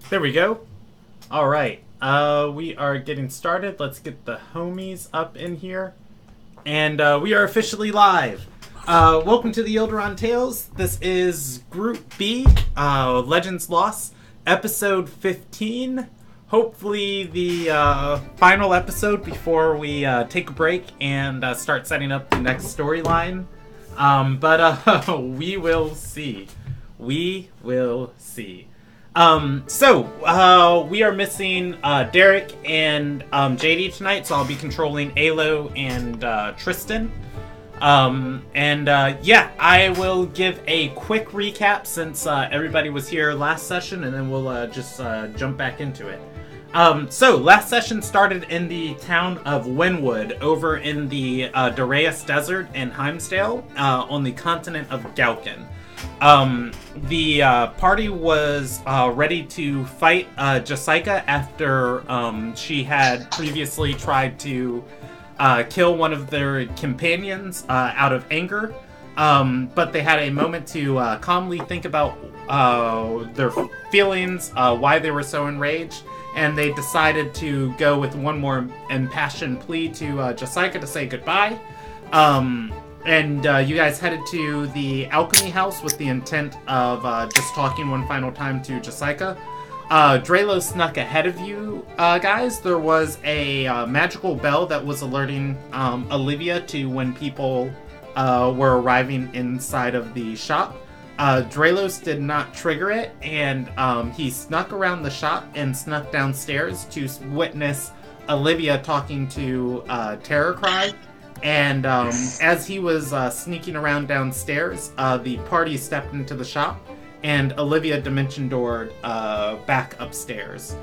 There we go. All right. We are getting started. Let's get the homies up in here. And we are officially live. Welcome to the Ilderon Tales. This is Group B, Legends Lost, episode 15. Hopefully the final episode before we take a break and start setting up the next storyline. But we will see. We will see. So we are missing Derek and JD tonight, so I'll be controlling Alo and Tristan. Yeah, I will give a quick recap since everybody was here last session, and then we'll just jump back into it. So last session started in the town of Winwood, over in the Darius Desert in Heimsdale, on the continent of Galkin. The party was ready to fight Jessica after she had previously tried to kill one of their companions out of anger, but they had a moment to calmly think about their feelings, why they were so enraged, and they decided to go with one more impassioned plea to Jessica to say goodbye. And you guys headed to the alchemy house with the intent of just talking one final time to Jessica. Drelo snuck ahead of you guys. There was a magical bell that was alerting Olivia to when people were arriving inside of the shop. Drelos did not trigger it, and he snuck around the shop and snuck downstairs to witness Olivia talking to Terror Cry. And as he was sneaking around downstairs, the party stepped into the shop, and Olivia dimension doored back upstairs.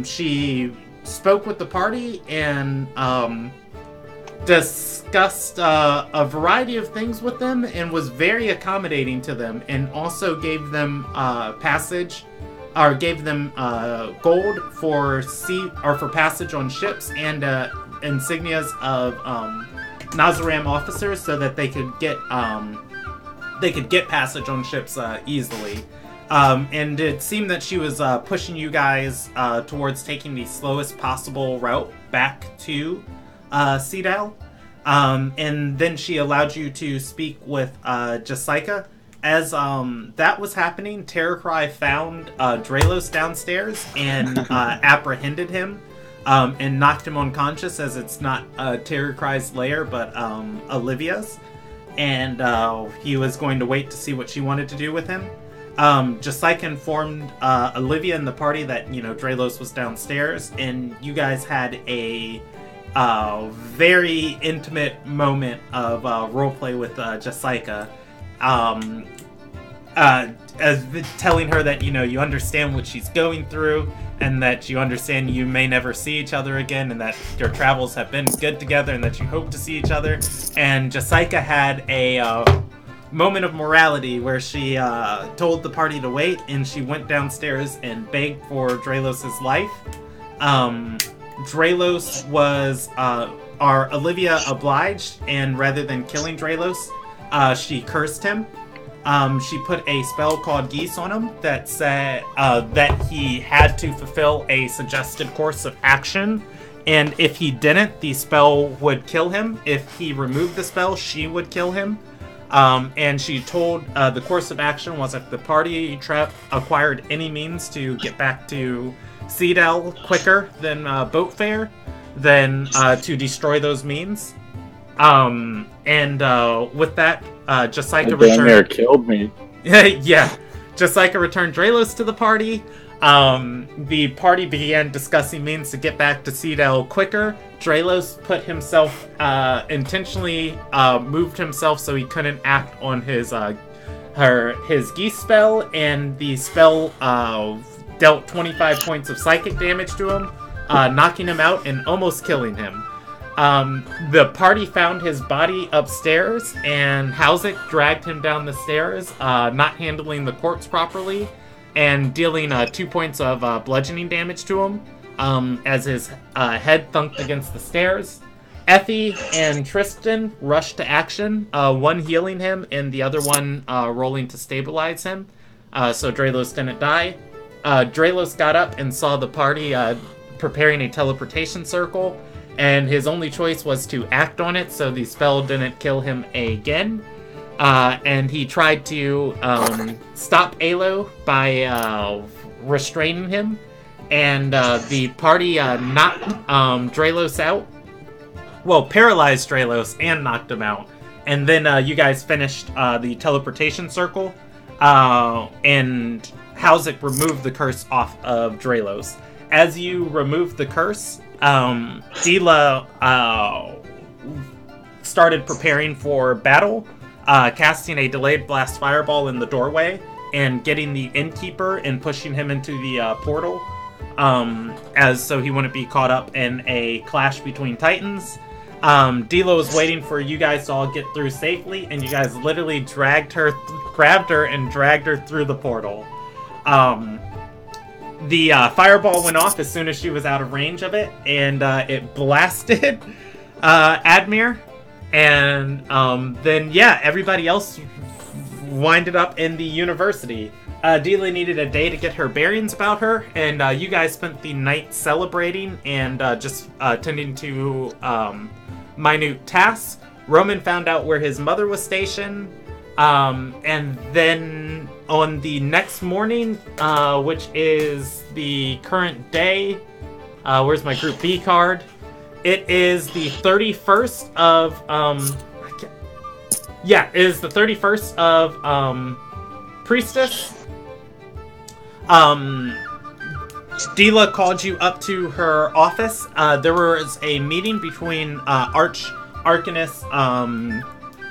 She spoke with the party and discussed a variety of things with them, and was very accommodating to them, and also gave them passage, or gave them gold for for passage on ships, and insignias of Nazaram officers, so that they could get passage on ships easily. And it seemed that she was pushing you guys towards taking the slowest possible route back to Cedal. And then she allowed you to speak with Jessica. As that was happening, Terror Cry found Drelos downstairs and apprehended him. And knocked him unconscious, as it's not Terror Cry's lair, but Olivia's. And he was going to wait to see what she wanted to do with him. Jessica informed Olivia and the party that, Drelos was downstairs, and you guys had a very intimate moment of roleplay with Jessica. As telling her that, you understand what she's going through, and that you understand you may never see each other again, and that your travels have been good together, and that you hope to see each other. And Jessica had a moment of morality where she told the party to wait, and she went downstairs and begged for Drelos' life. Drelos was, Olivia obliged, and rather than killing Drelos, she cursed him. She put a spell called Geese on him that said that he had to fulfill a suggested course of action, and if he didn't, the spell would kill him. If he removed the spell, she would kill him. And she told the course of action was if the party acquired any means to get back to Cedal quicker than boat fare, then to destroy those means. With that, Jessica returned. Damn, killed me. Yeah, Jessica returned Drelos to the party. The party began discussing means to get back to Cedal quicker. Drelos put himself, intentionally moved himself so he couldn't act on his geese spell, and the spell dealt 25 points of psychic damage to him, knocking him out and almost killing him. The party found his body upstairs, and Hausick dragged him down the stairs, not handling the corpse properly, and dealing 2 points of bludgeoning damage to him, as his head thunked against the stairs. Effie and Tristan rushed to action, one healing him and the other one rolling to stabilize him, so Drelos didn't die. Draelos got up and saw the party preparing a teleportation circle, and his only choice was to act on it so the spell didn't kill him again. And he tried to stop Alo by restraining him, and the party knocked Draelos out. Well, paralyzed Draelos and knocked him out. And then you guys finished the teleportation circle, and Halzik removed the curse off of Draelos. As you removed the curse, Dila started preparing for battle, casting a delayed blast fireball in the doorway and getting the innkeeper and pushing him into the portal, as so he wouldn't be caught up in a clash between titans. Dila was waiting for you guys to all get through safely, and you guys literally grabbed her and dragged her through the portal. The fireball went off as soon as she was out of range of it, and it blasted Admir. And then, yeah, everybody else winded up in the university. Dila needed a day to get her bearings about her, and you guys spent the night celebrating and just tending to minute tasks. Roman found out where his mother was stationed, and then on the next morning, which is the current day, where's my Group B card? It is the 31st of, it is the 31st of, Priestess. Dila called you up to her office. There was a meeting between Arcanist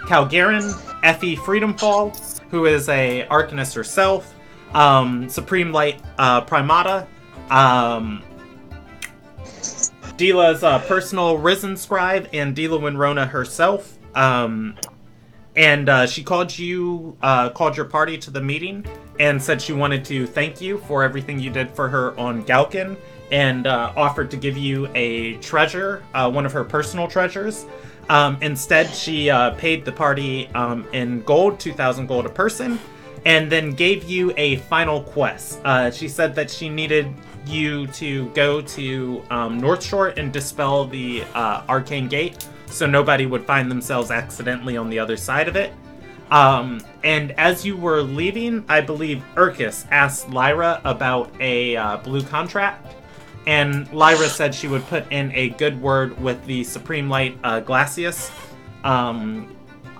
Calgarin, Effie Freedomfall, who is a Arcanist herself, Supreme Light Primata, Dila's personal Risen Scribe, and Dila Winrona herself. And she called your party to the meeting and said she wanted to thank you for everything you did for her on Galkin, and offered to give you a treasure, one of her personal treasures. Instead, she paid the party in gold, 2,000 gold a person, and then gave you a final quest. She said that she needed you to go to North Shore and dispel the arcane gate, so nobody would find themselves accidentally on the other side of it. And as you were leaving, I believe Urkus asked Lyra about a blue contract, and Lyra said she would put in a good word with the Supreme Light Glacius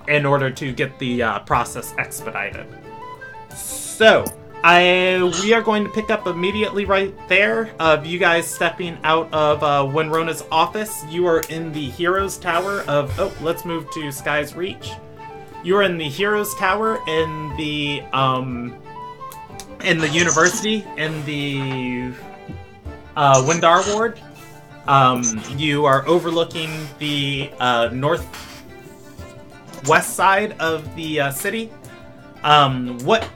in order to get the process expedited. So, we are going to pick up immediately right there of you guys stepping out of Winrona's office. You are in the Heroes Tower of... Oh, let's move to Sky's Reach. You are in the Heroes Tower in the university, in the Windar Ward. You are overlooking the northwest side of the city. What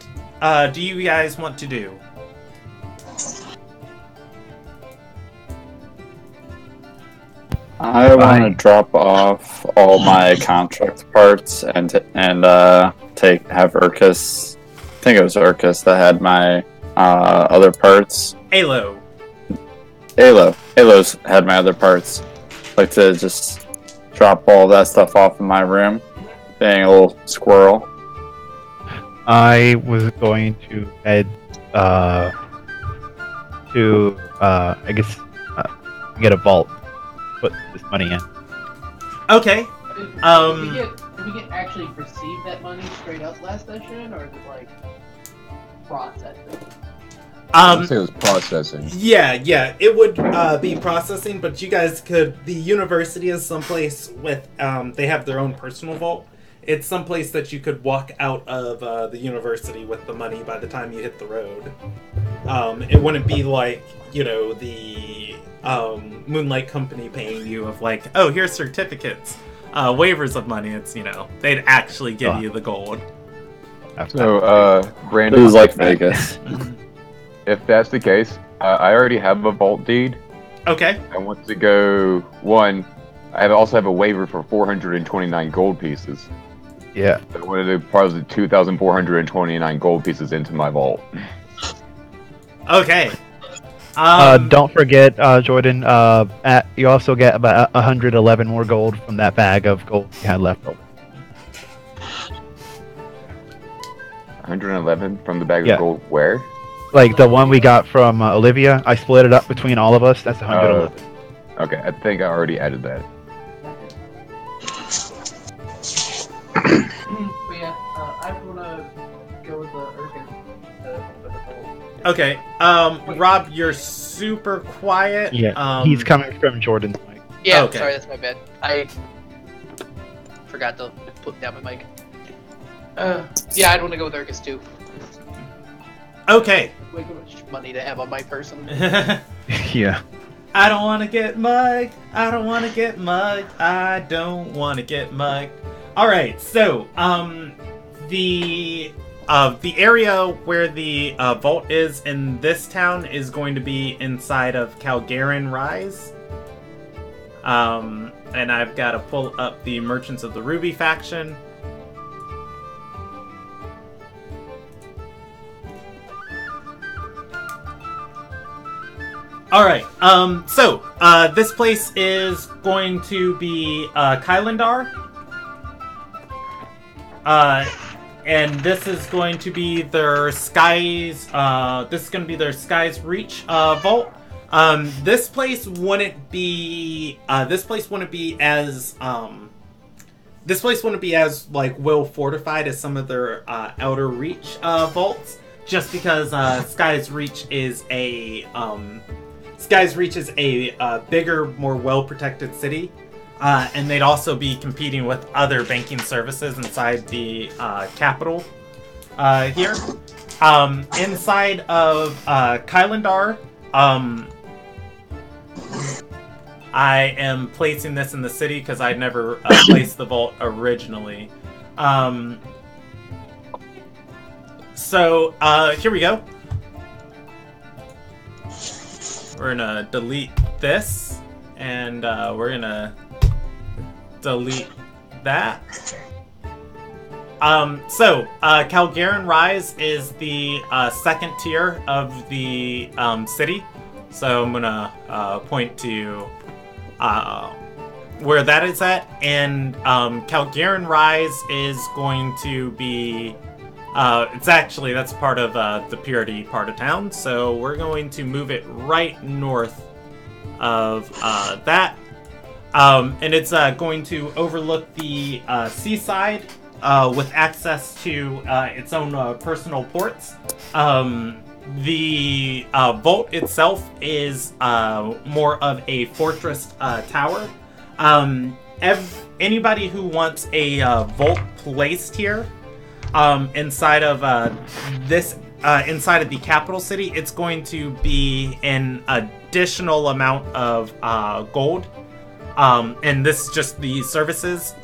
do you guys want to do? I want to drop off all my contract parts and have Urkus. I think it was Urkus that had my other parts. Alo's had my other parts. I'd like to just drop all that stuff off in my room, being a little squirrel. I was going to head to get a vault, put this money in. Okay. Did we get actually receive that money straight up last session, or is it like processing? I would say it was processing. Yeah, it would be processing, but you guys could. The university is someplace with. They have their own personal vault. It's someplace that you could walk out of the university with the money by the time you hit the road. It wouldn't be like, the Moonlight Company paying you of like, oh, here's certificates, waivers of money. It's, they'd actually give you the gold. So, Brandon, It was like Vegas. if that's the case, I already have a vault deed. Okay. I want to go, one, I also have a waiver for 429 gold pieces. Yeah. I wanted to deposit 2,429 gold pieces into my vault. Okay. Don't forget, Jordan. You also get about 111 more gold from that bag of gold you had left over. 111 from the bag Yeah. of gold. Where? Like the one we got from Olivia, I split it up between all of us. That's 111. Okay, I think I already added that. But yeah, I wanna go with the Urkin. With the gold. Okay. Rob, you're super quiet. Yeah, he's coming from Jordan's mic. Yeah, Okay. sorry, that's my bad. I forgot to put down my mic. Yeah, I'd want to go with Urcus too. Okay. Way too much money to have on my person. Yeah. I don't want to get mugged. I don't want to get mugged. I don't want to get mugged. All right. So, the area where the vault is in this town is going to be inside of Calgarin Rise. And I've got to pull up the Merchants of the Ruby faction. Alright, so, this place is going to be, Kylandar. And this is going to be their Skies, this is going to be their Skies Reach, vault. This place wouldn't be as, like, well fortified as some of their, Outer Reach, vaults. Just because, Skies Reach is a bigger, more well-protected city, and they'd also be competing with other banking services inside the capital here. Inside of Kylandar, I am placing this in the city because I'd never placed the vault originally. So here we go. We're gonna delete this, and we're gonna delete that. So Calgarin Rise is the second tier of the city. So I'm gonna point to where that is at, and Calgarin Rise is going to be. That's part of the Purity part of town, so we're going to move it right north of that. And it's going to overlook the seaside with access to its own personal ports. The vault itself is more of a fortress tower. Anybody who wants a vault placed here, inside of inside of the capital city, it's going to be an additional amount of gold. And this is just the services.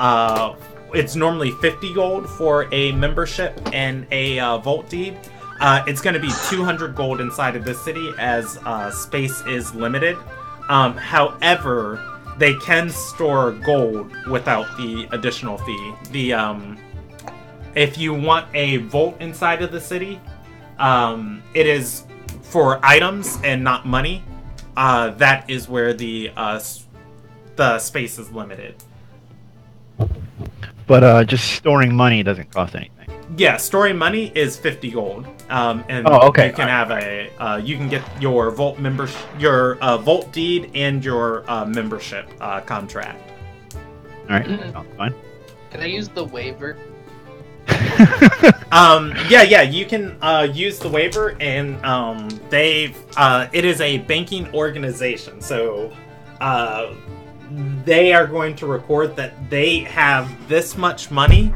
It's normally 50 gold for a membership and a vault deed. It's going to be 200 gold inside of this city as space is limited. However, they can store gold without the additional fee. If you want a vault inside of the city, it is for items and not money. That is where the space is limited. But just storing money doesn't cost anything. Yeah, storing money is 50 gold. And okay. You can have you can get your vault your vault deed and your membership contract. All right, sounds fine. Can I use the waiver? Yeah, you can use the waiver, and it is a banking organization, so they are going to record that they have this much money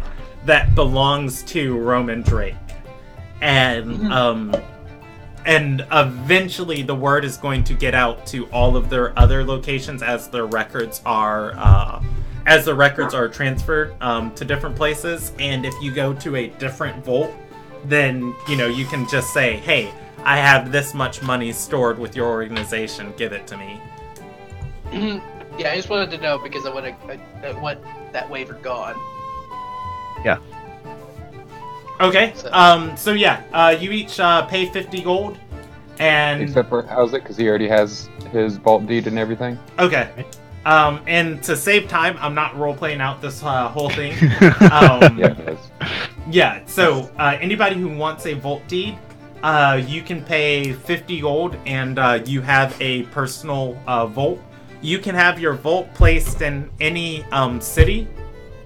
that belongs to Roman Drake, and and eventually the word is going to get out to all of their other locations as their records are transferred to different places. And if you go to a different vault, then you can just say, hey, I have this much money stored with your organization, give it to me. Yeah, I just wanted to know because I want that waiver gone. Yeah. Okay. So yeah, you each pay 50 gold, And Except for how's it? Because he already has his vault deed and everything. okay. And to save time, I'm not role playing out this whole thing. Yeah, it is. Yeah. So anybody who wants a vault deed, you can pay 50 gold, and you have a personal vault. You can have your vault placed in any city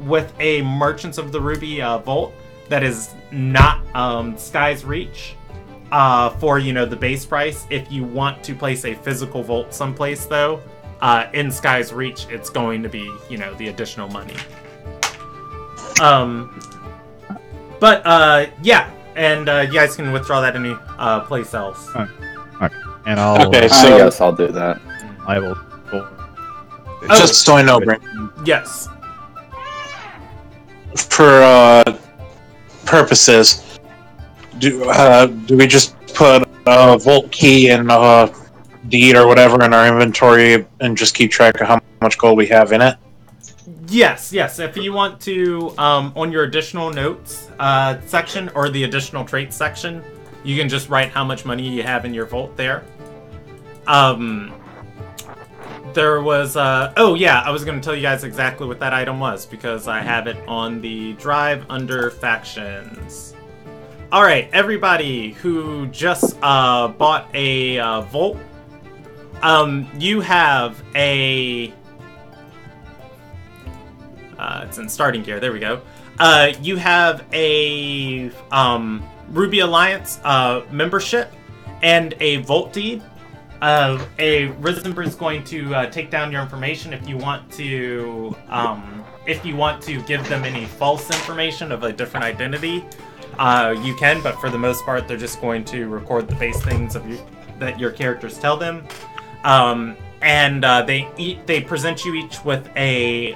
with a Merchants of the Ruby vault that is not Sky's Reach for the base price. If you want to place a physical vault someplace, though, in Sky's Reach, it's going to be the additional money. Yeah, and you guys can withdraw that any place else. Okay. And I'll. Okay, I so guess I'll do that. I will. just so I know, Brandon, Yes. for purposes, do we just put a vault key and a deed or whatever in our inventory and just keep track of how much gold we have in it? Yes. If you want to, on your additional notes section or the additional traits section, you can just write how much money you have in your vault there. There was, oh yeah, I was going to tell you guys exactly what that item was because I have it on the drive under factions. Alright, everybody who just bought a vault, you have a... it's in starting gear, there we go. You have a Ruby Alliance membership and a vault deed. A Risenber is going to take down your information if you want to give them any false information of a different identity. You can, but for the most part, they're just going to record the base things that your characters tell them. And they present you each with a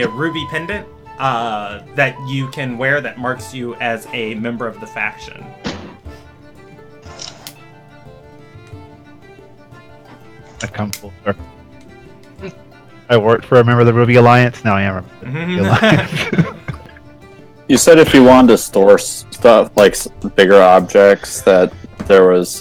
ruby pendant that you can wear that marks you as a member of the faction. I've come full circle. I worked for a member of the Ruby Alliance. Now I am a member of the Ruby Alliance. You said if you wanted to store stuff like bigger objects, that there was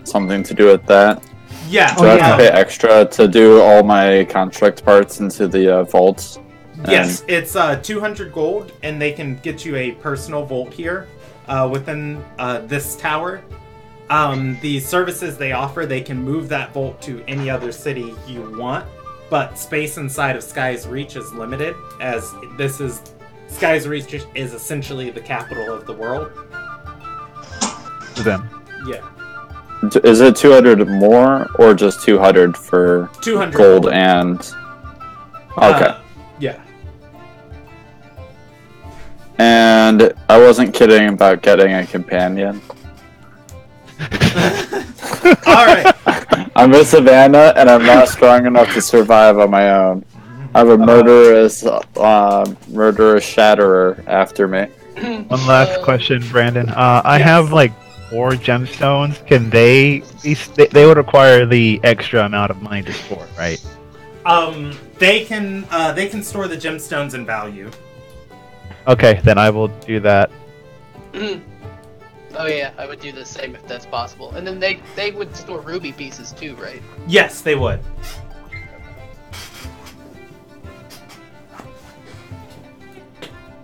something to do with that. Yeah. Do I have to pay extra to do all my construct parts into the vaults? Yes, it's 200 gold, and they can get you a personal vault here within this tower. The services they offer, they can move that vault to any other city you want, but space inside of Sky's Reach is limited, as Sky's Reach is essentially the capital of the world. For them. Yeah. Is it 200 more, or just 200 for 200 gold and... Okay. Yeah. And I wasn't kidding about getting a companion. Alright. I'm a Savannah, and I'm not strong enough to survive on my own. I have a murderous shatterer after me. One last question, Brandon. I have like 4 gemstones. Can they would require the extra amount of money to store, right? They can store the gemstones in value. Okay, then I will do that. Oh yeah, I would do the same if that's possible. And then they would store ruby pieces too, right? Yes, they would.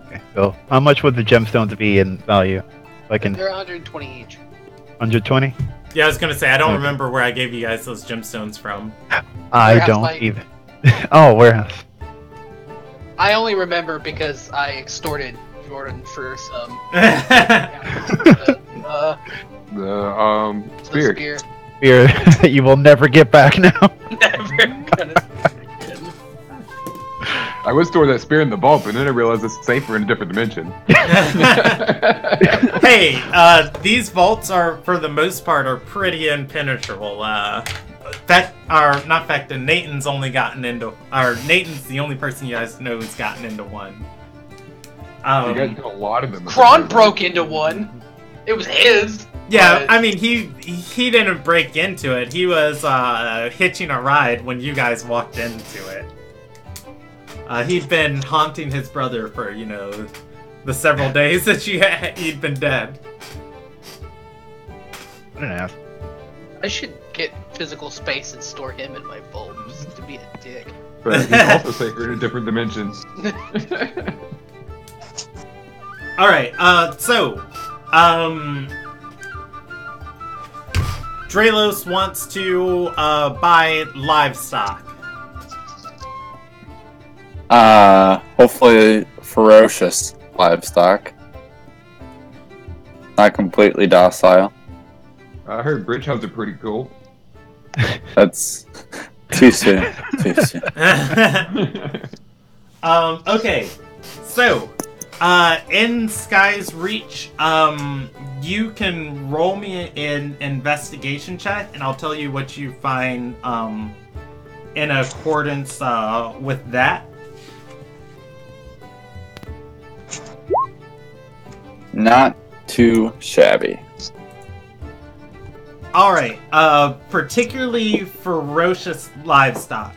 Okay, so how much would the gemstones be in value? Like in They're 120 each. 120? Yeah, I was gonna say, I don't remember where I gave you guys those gemstones from. I Warehouse don't fight. either. Oh, warehouse. I only remember because I extorted Jordan for some The spear. spear. Fear you will never get back now. Never gonna again. I would store that spear in the vault, but then I realized it's safer in a different dimension. Hey, these vaults are, for the most part, are pretty impenetrable. Nathan's only gotten into, or Nathan's the only person you guys know who's gotten into one. You guys do a lot of them. Kron broke into one. It was his. Yeah, but- I mean, he didn't break into it. He was hitching a ride when you guys walked into it. He'd been haunting his brother for, the several days that he'd been dead. What an ass. I should get physical space and store him in my bulbs to be a dick. But he's also sacred in different dimensions. Alright, Dralos wants to buy livestock. Hopefully ferocious livestock. Not completely docile. I heard bridge hounds are pretty cool. That's too soon. Too soon. Okay, so, in Sky's Reach, you can roll me an investigation check, and I'll tell you what you find, in accordance, with that. Not too shabby. Alright, particularly ferocious livestock.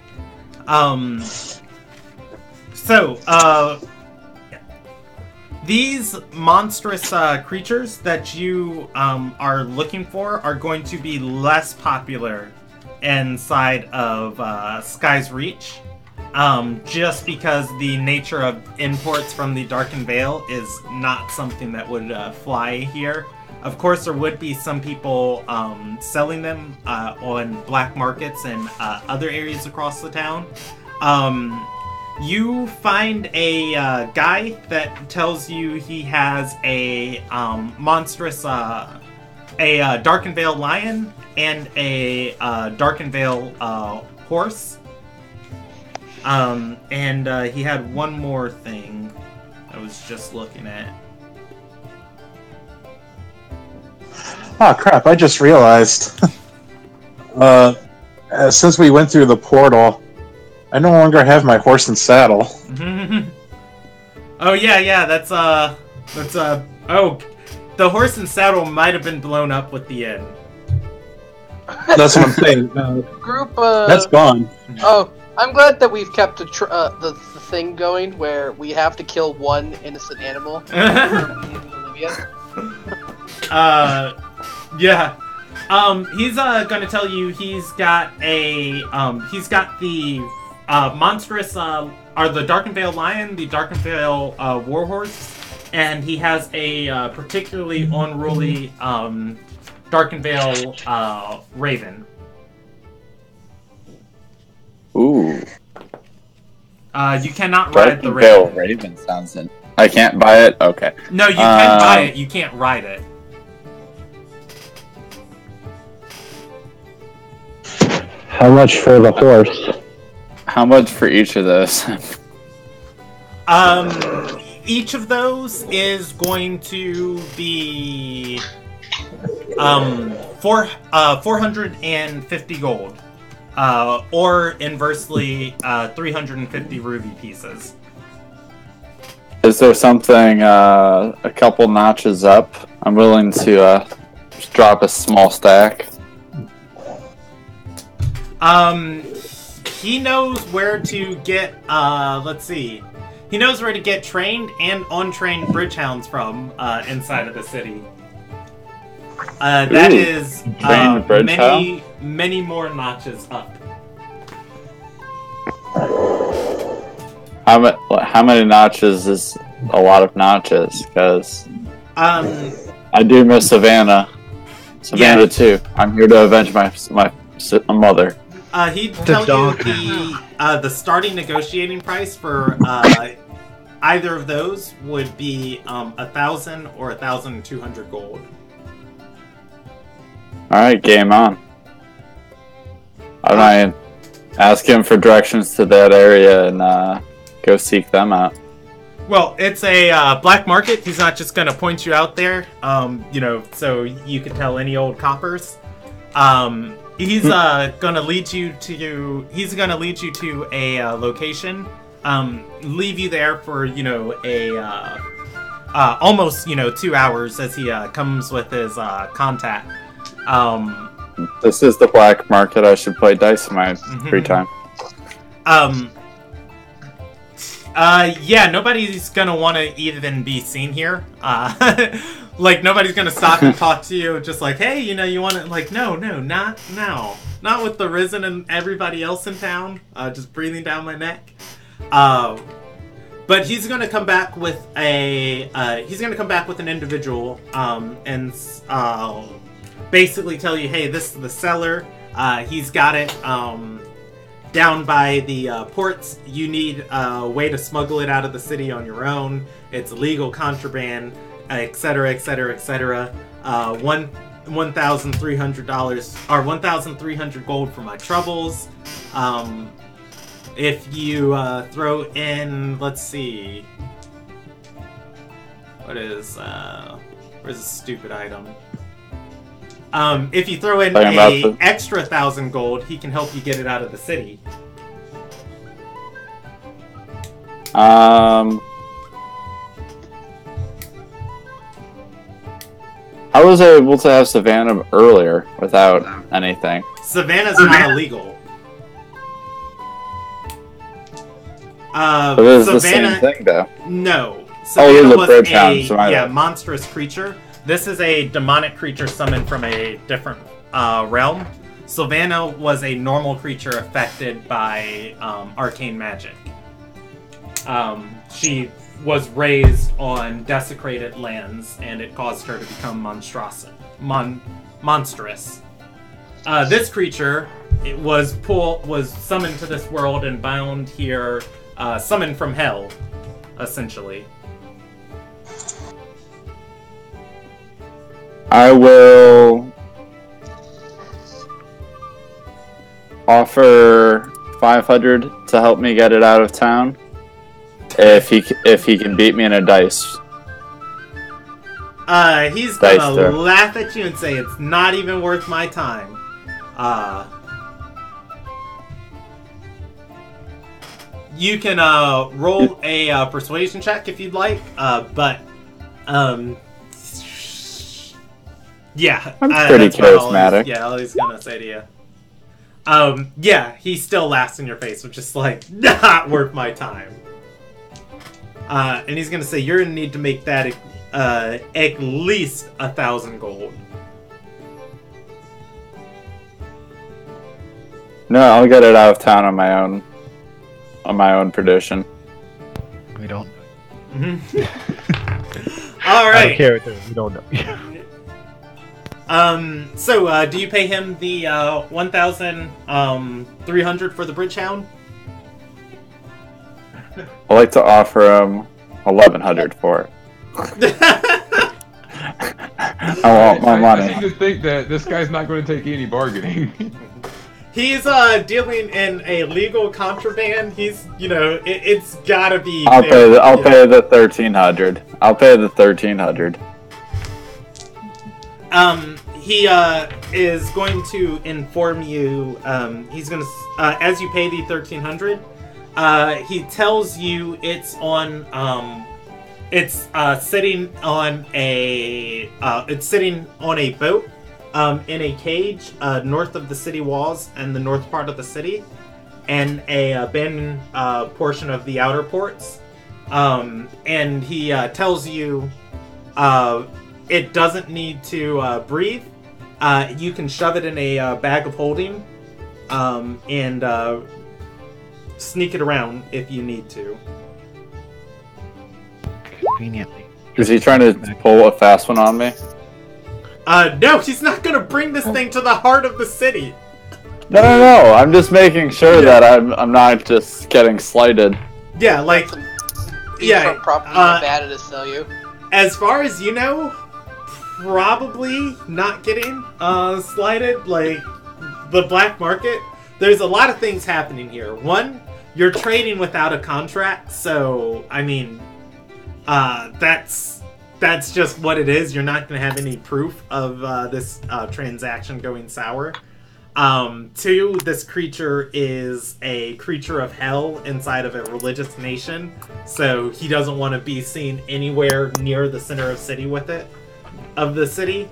These monstrous creatures that you are looking for are going to be less popular inside of Sky's Reach. Just because the nature of imports from the Darkened Vale is not something that would fly here. Of course, there would be some people selling them on black markets and other areas across the town. You find a guy that tells you he has a monstrous, a Darkened Vale lion and a Darkened Vale horse. And he had one more thing I was just looking at. Oh crap, I just realized. Since we went through the portal, I no longer have my horse and saddle. Oh yeah, that's oh, the horse and saddle might have been blown up with the inn. That's what I'm saying. Group, That's gone. Oh, I'm glad that we've kept the thing going where we have to kill one innocent animal. Yeah. He's gonna tell you he's got the monstrous are the Darkened Vale lion, the Darkened Vale warhorse, and he has a particularly unruly Darkened Vale raven. Ooh. You cannot ride the Darkened Vale raven. Raven sounds in. I can't buy it? Okay. No, you can buy it, you can't ride it. How much for the horse? How much for each of those? Each of those is going to be 450 gold. Or inversely, 350 ruby pieces. Is there something a couple notches up? I'm willing to just drop a small stack. He knows where to get, let's see. He knows where to get trained and untrained bridge hounds from, inside of the city. That is, trained bridge hound? many more notches up. How many notches is a lot of notches? Because I do miss Savannah. Savannah too. I'm here to avenge my mother. He'd tell you the starting negotiating price for either of those would be 1,000 or 1,200 gold. Alright, game on. I might ask him for directions to that area and go seek them out. Well, it's a black market. He's not just gonna point you out there, so you can tell any old coppers. He's gonna lead you to a location, leave you there for almost 2 hours as he comes with his contact. This is the black market. I should play dice in my free time. Yeah, nobody's gonna want to even be seen here. Like, nobody's gonna stop and talk to you, just like, hey, you know, you want to, like, no, not now. Not with the Risen and everybody else in town, just breathing down my neck. But he's gonna come back with an individual, and basically tell you, hey, this is the seller. He's got it, down by the ports. You need a way to smuggle it out of the city on your own. It's illegal contraband, etc., etc., etc. $1,300 or 1,300 gold for my troubles. If you throw in, let's see, where's a stupid item? If you throw in a extra 1,000 gold, he can help you get it out of the city. I was able to have Savannah earlier without anything. Savannah's not illegal. But it is the same thing, though. No. Savannah was a monstrous creature. This is a demonic creature summoned from a different realm. Savannah was a normal creature affected by arcane magic. She was raised on desecrated lands, and it caused her to become monstrous. This creature was summoned to this world and bound here, summoned from hell, essentially. I will offer 500 to help me get it out of town. If he can beat me in a dice. He's gonna laugh at you and say it's not even worth my time. You can roll a persuasion check if you'd like, but yeah, I'm pretty charismatic. All he's gonna say to you. Yeah, he still laughs in your face, which is like not worth my time. And he's gonna say you're gonna need to make that at least 1,000 gold. No, I'll get it out of town on my own perdition. We don't. All right. I don't care if we don't know. So do you pay him the 1,300 for the bridge hound? I'd like to offer him 1,100 for it. I want my money. I seem to think that this guy's not going to take any bargaining. He's dealing in a legal contraband. He's, you know, it's gotta be. I'll pay the 1,300. I'll pay the 1,300. He is going to inform you. He's gonna as you pay the 1,300. He tells you it's on. It's sitting on a. It's sitting on a boat. In a cage north of the city walls and the north part of the city, and a abandoned portion of the outer ports. And he tells you it doesn't need to breathe. You can shove it in a bag of holding and sneak it around if you need to. Conveniently. Is he trying to pull a fast one on me? No, he's not gonna bring this thing to the heart of the city. No. I'm just making sure that I'm not just getting slighted. Yeah, like, yeah. Property bad to sell you. As far as you know, probably not getting slighted. Like the black market, there's a lot of things happening here. One, you're trading without a contract, so I mean, that's just what it is. You're not going to have any proof of this transaction going sour. Two, this creature is a creature of hell inside of a religious nation, so he doesn't want to be seen anywhere near the center of the city.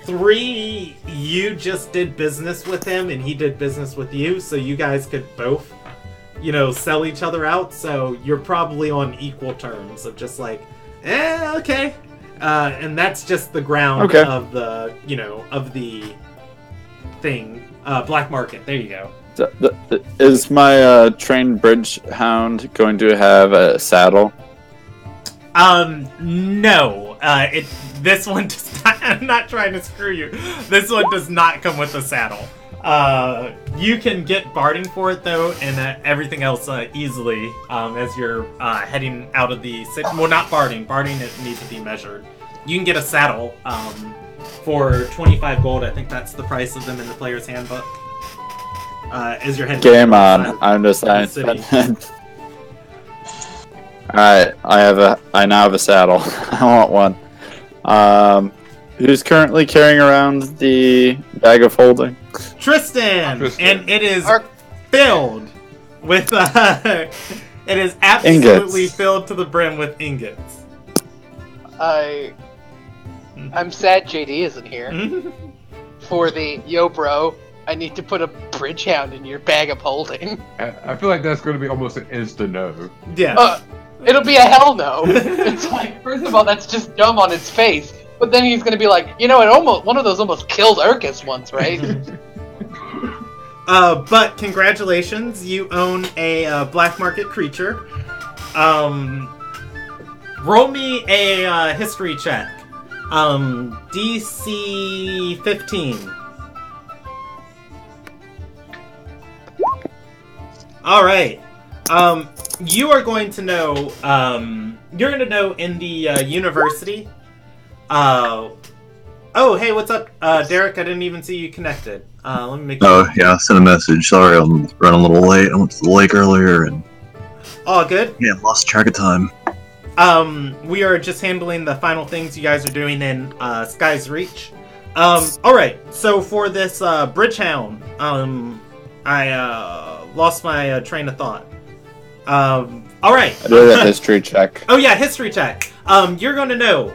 Three, you just did business with him and he did business with you, so you guys could both, you know, sell each other out, so you're probably on equal terms of just like, okay. and that's just the ground Okay. of the, of the thing. Black market. There you go. Is my trained bridge hound going to have a saddle? No. This one does not. I'm not trying to screw you. This one does not come with a saddle. You can get barding for it though, and everything else easily as you're heading out of the city. Well, not barding. Barding it needs to be measured. You can get a saddle for 25 gold. I think that's the price of them in the player's handbook. As you're heading. Game on. I'm just saying. Alright, I now have a saddle. I want one. Who's currently carrying around the bag of holding? Tristan! And it is filled with it is absolutely Ingots. filled to the brim with ingots. I'm sad JD isn't here. For the yo bro, I need to put a bridge hound in your bag of holding. I feel like that's going to be almost an insta no. Yeah. It'll be a hell no. It's like, first of all, that's just dumb on its face. But then he's gonna be like, one of those almost killed Urkus once, right? But congratulations, you own a black market creature. Roll me a history check. DC 15. All right. You are going to know. You're going to know in the university. Oh, hey, what's up, Derek? I didn't even see you connected. Let me make sure. Oh, yeah, I sent a message. Sorry, I'm running a little late. I went to the lake earlier and... All good? Yeah, lost track of time. We are just handling the final things you guys are doing in Sky's Reach. Alright, so for this bridge hound, I lost my train of thought. Alright. I did a history check. Oh yeah, history check. You're gonna know,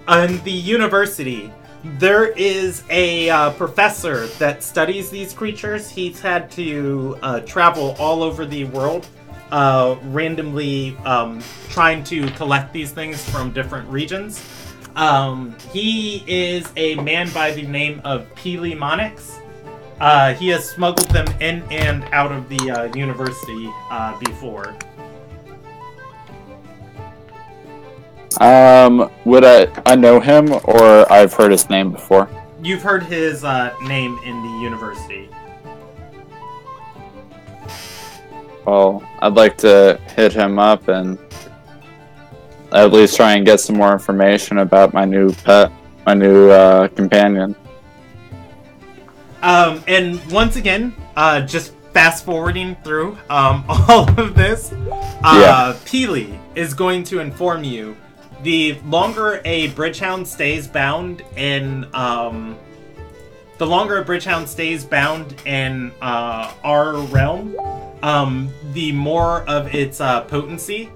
in the university, there is a professor that studies these creatures. He's had to travel all over the world, randomly trying to collect these things from different regions. He is a man by the name of Peely Monix. He has smuggled them in and out of the university before. Would I know him, or I've heard his name before? You've heard his name in the university. Well, I'd like to hit him up and at least try and get some more information about my new pet, my new companion. And once again, just fast forwarding through all of this, Peely is going to inform you. The longer a bridgehound stays bound in our realm, the more of its potency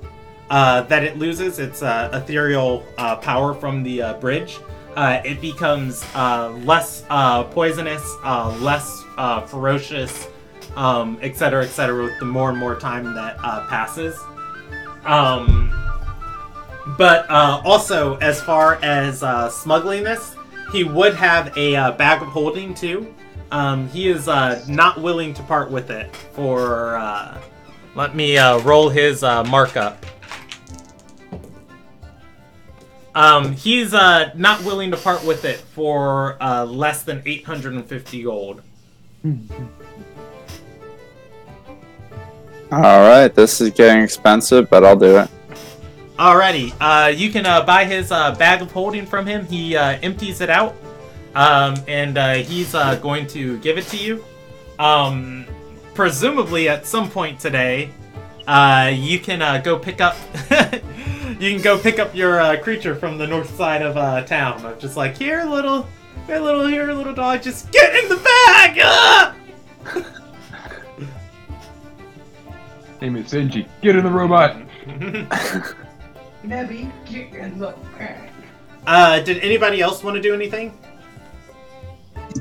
that it loses, its ethereal power from the bridge. It becomes less poisonous, less ferocious, etc., with the more and more time that passes. But also, as far as smuggling this, he would have a bag of holding too. He is not willing to part with it for... let me roll his markup. He's not willing to part with it for less than 850 gold. Alright, this is getting expensive, but I'll do it. Alrighty, you can buy his bag of holding from him. He empties it out, and he's going to give it to you. Presumably at some point today, you can go pick up... you can go pick up your creature from the north side of town. I'm just like, here, little dog, just get in the bag! Name is Sinji. Get in the robot. Nebby, get in the bag. Did anybody else want to do anything?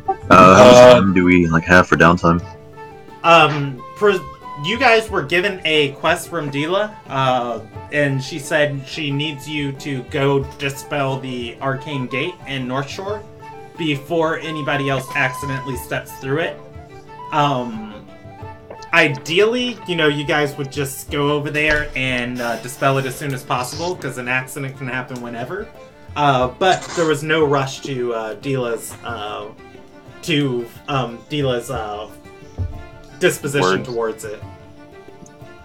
How much time do we have for downtime? you guys were given a quest from Dila, and she said she needs you to go dispel the arcane gate in North Shore before anybody else accidentally steps through it. Ideally, you guys would just go over there and dispel it as soon as possible, because an accident can happen whenever. But there was no rush to Dila's disposition towards it.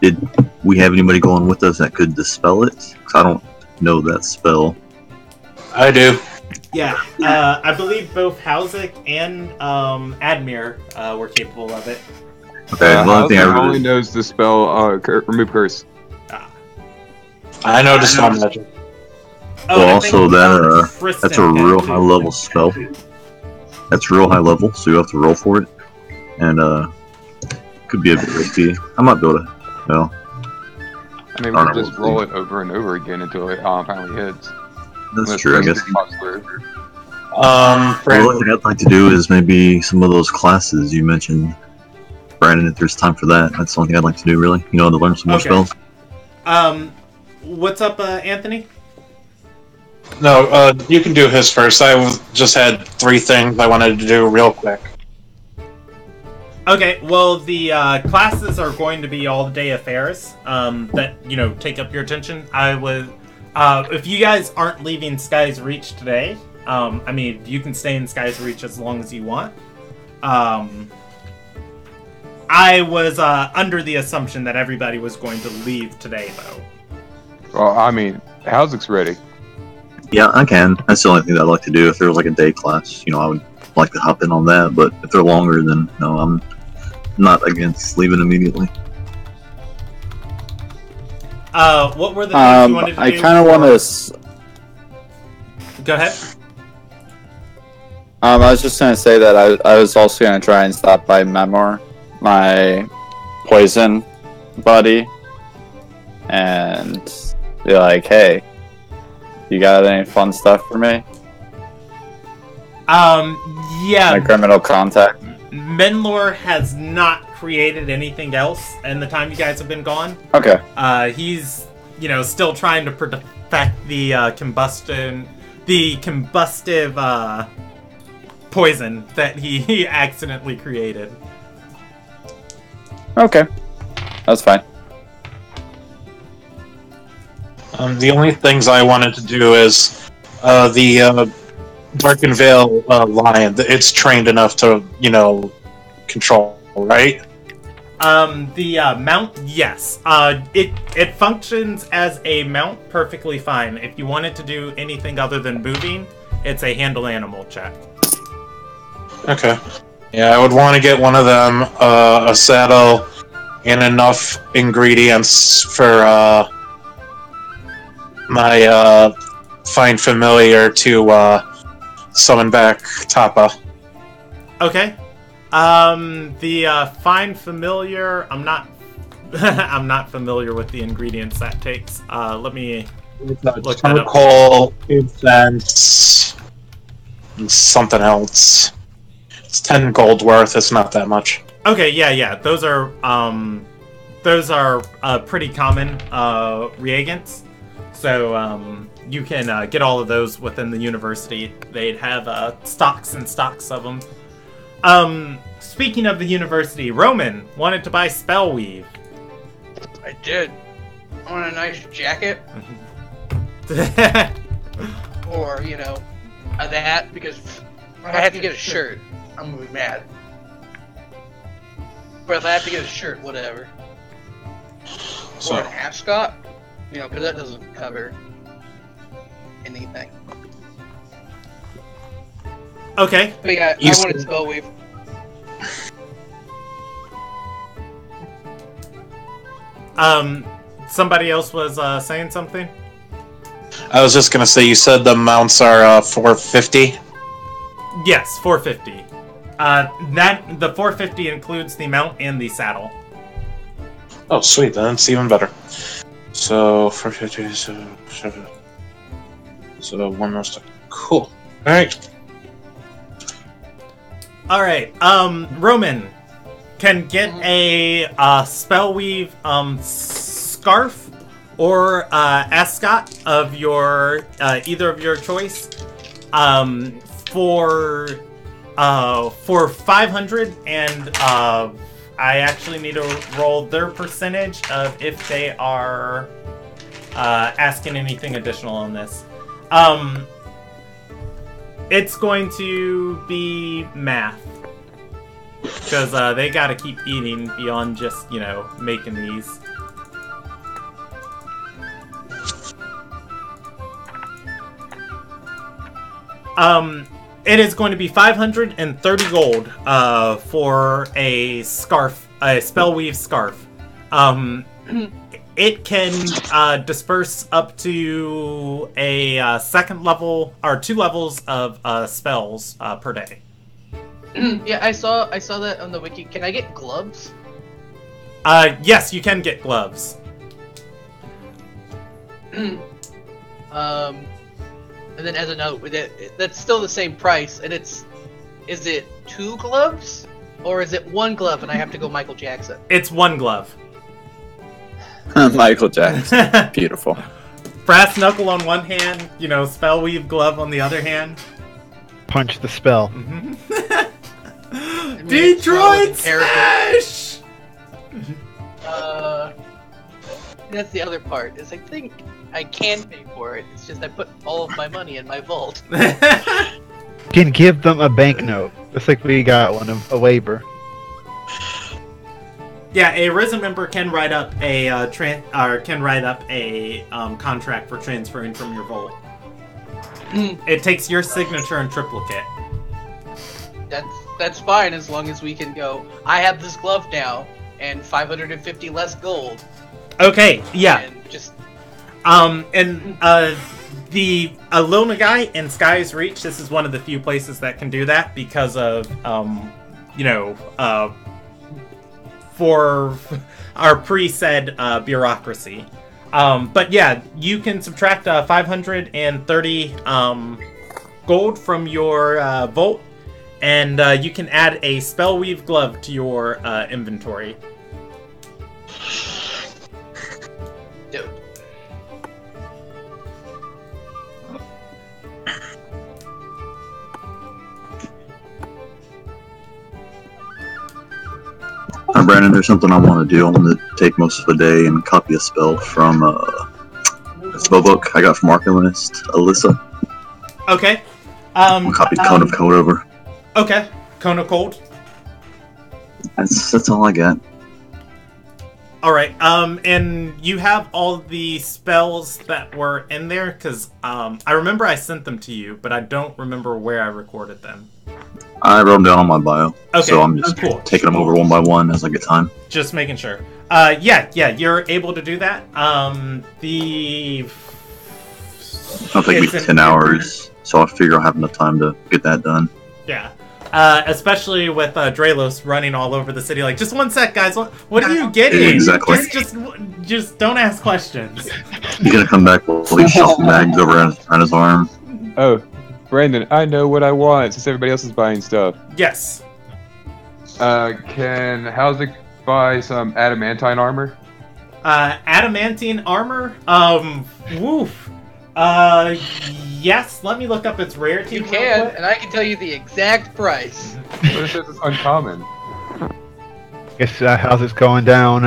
Did we have anybody going with us that could dispel it? 'Cause I don't know that spell. I do. Yeah, I believe both Hauzik and Admir were capable of it. Okay, the only thing I only really knows the spell remove curse. I know Dispel Magic. Oh, well, I also think that's a real high level spell. That's real high level, so you have to roll for it, and could be a bit risky. I might be able to, I mean, we I can don't know. just roll it over and over again until it finally hits. That's Unless true. I Chris guess. pops through. The only thing I'd like to do is maybe some of those classes you mentioned, Brandon. If there's time for that, that's the only thing I'd like to do. Really, to learn some more Okay. spells. What's up, Anthony? No, you can do his first. Just had 3 things I wanted to do real quick. Okay, well, the classes are going to be all-day affairs that, take up your attention. If you guys aren't leaving Sky's Reach today, you can stay in Sky's Reach as long as you want. I was under the assumption that everybody was going to leave today, though. Well, I mean, Hauzik's ready. Yeah, I can. That's the only thing that I'd like to do. If there was like a day class, I would like to hop in on that. But if they're longer, then no, I'm not against leaving immediately. What were the things you wanted to do? I kind of want to. Go ahead. I was just gonna say that I was also gonna try and stop by Memor, my poison buddy, and be like, "Hey, you got any fun stuff for me?" Yeah. My criminal contact. Menlor has not created anything else in the time you guys have been gone. Okay. He's, still trying to perfect the combustive poison that he accidentally created. Okay. That's fine. The only things I wanted to do is the Darken Veil lion. It's trained enough to, control, right? The mount, yes. It functions as a mount perfectly fine. If you wanted to do anything other than moving, it's a handle animal check. Okay. Yeah, I would want to get one of them, a saddle, and enough ingredients for my Find Familiar to summon back Tappa. Okay. The Find Familiar, I'm not I'm not familiar with the ingredients that takes. Let me look that up. Charcoal, incense, and something else. It's 10 gold worth. It's not that much. Okay, yeah. Those are pretty common reagents. So you can get all of those within the university. They'd have stocks and stocks of them. Speaking of the university, Roman wanted to buy Spellweave. I did. I want a nice jacket, or that, because if I have to get a shirt, I'm gonna be mad. But if I have to get a shirt, whatever. Or an ascot, because that doesn't cover anything. Okay. But yeah, I wanted Spellweave. Somebody else was saying something? I was just gonna say, you said the mounts are 450? Yes, 450. The 450 includes the mount and the saddle. Oh, sweet, then it's even better. So, 450, so one more stuff. Cool. Alright. Alright, Roman, can get a spellweave scarf or ascot of your either of your choice for 500, and I actually need to roll their percentage of if they are asking anything additional on this. It's going to be math. Because they gotta keep eating beyond just, making these. It is going to be 530 gold for a scarf, a spellweave scarf. It can disperse up to a second level, or 2 levels of spells per day. Yeah, I saw that on the wiki. Can I get gloves? Yes, you can get gloves. And then as a note, that's still the same price, and is it 2 gloves? Or is it 1 glove and I have to go Michael Jackson? It's 1 glove. Michael Jackson. Beautiful. Brass knuckle on one hand, spellweave glove on the other hand. Punch the spell. Detroit Smash! That's the other part, is I think I can pay for it. It's just I put all of my money in my vault. Can give them a banknote. Just like we got one of a waiver. Yeah, a Risen member can write up a contract for transferring from your vault. It takes your signature and triplicate. That's fine as long as we can go. I have this glove now, and 550 less gold. Okay, yeah. And just the Alona guy in Sky's Reach. This is one of the few places that can do that because of for our pre-said bureaucracy. But yeah, you can subtract 530 gold from your vault, and you can add a spellweave glove to your inventory. Dope. Brandon, there's something I want to do. I want to take most of the day and copy a spell from a spell book I got from Arcanist Alyssa. Okay. I'll copy Cone of Code over. Okay. Cone of Cold. That's all I got. Alright, and you have all the spells that were in there? Because I remember I sent them to you, but I don't remember where I recorded them. I wrote them down on my bio, Okay, so I'm just cool. taking them over one by one as I get time. Just making sure. Yeah, you're able to do that. It'll take me 10 hours, so I figure I'll have enough time to get that done. Yeah. Especially with Draelos running all over the city, like, just one sec, guys. What are you getting? Exactly. Just don't ask questions. He's gonna come back with all these shopping bags over on his arm. Oh, Brandon, I know what I want since everybody else is buying stuff. Yes. Can Halsey buy some adamantine armor? Adamantine armor? Woof. Yes, let me look up its rarity. You real can, quick. and I can tell you the exact price. What if it's uncommon? Guess how's this going down?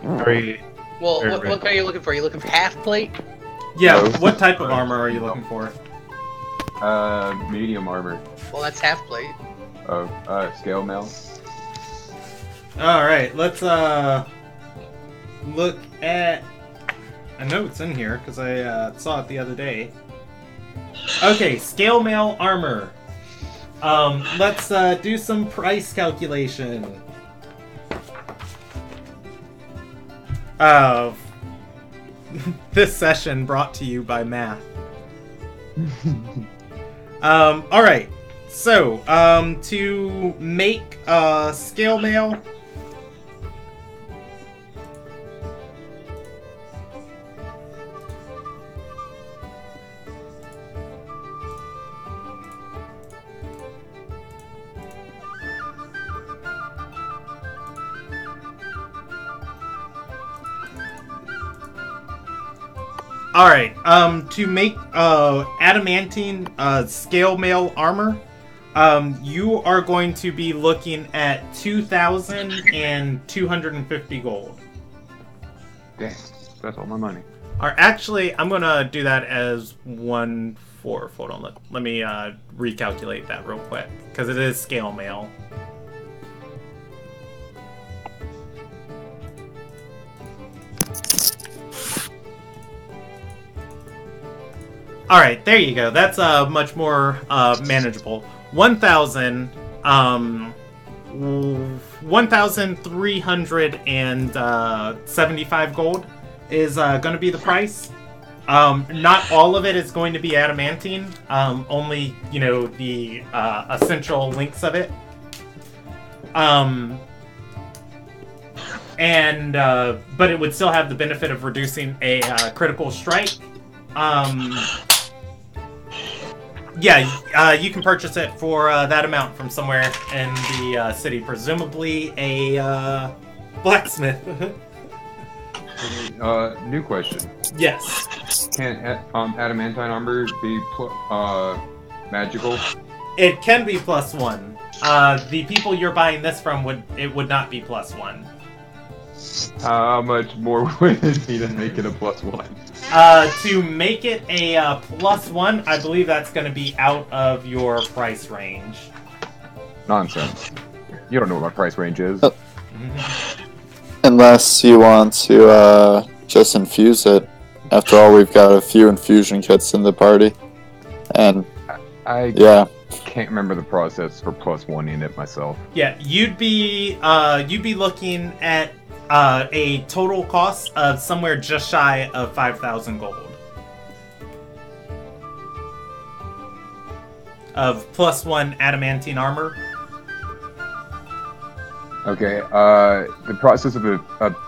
Very. Well, Very what rare. kind are you looking for? Are you looking for half plate? Yeah, No. what type of armor are you looking for? Medium armor. Well, that's half plate. Oh, scale mail. Alright, let's look at... I know it's in here, because I saw it the other day. Okay, scale mail armor. Let's do some price calculation. This session brought to you by math. Alright. So, to make scale mail... Alright, to make adamantine scale mail armor, you are going to be looking at 2,250 gold. Dang, that's all my money. Or actually, I'm gonna do that as 1/4. Hold on, let me recalculate that real quick, because it is scale mail. Alright, there you go. That's much more manageable. 1,375 gold is going to be the price. Not all of it is going to be adamantine. Only, the essential links of it. But it would still have the benefit of reducing a critical strike. You can purchase it for that amount from somewhere in the city, presumably a blacksmith. New question. Yes. Can adamantine armor be magical? It can be +1. The people you're buying this from would not be +1. How much more would it be to make it a +1? To make it a +1, I believe that's going to be out of your price range. Nonsense. You don't know what my price range is. Unless you want to just infuse it. After all, we've got a few infusion kits in the party. And I yeah. can't remember the process for +1ing it myself. Yeah, you'd be looking at a total cost of somewhere just shy of 5,000 gold. Of +1 adamantine armor. Okay, the process of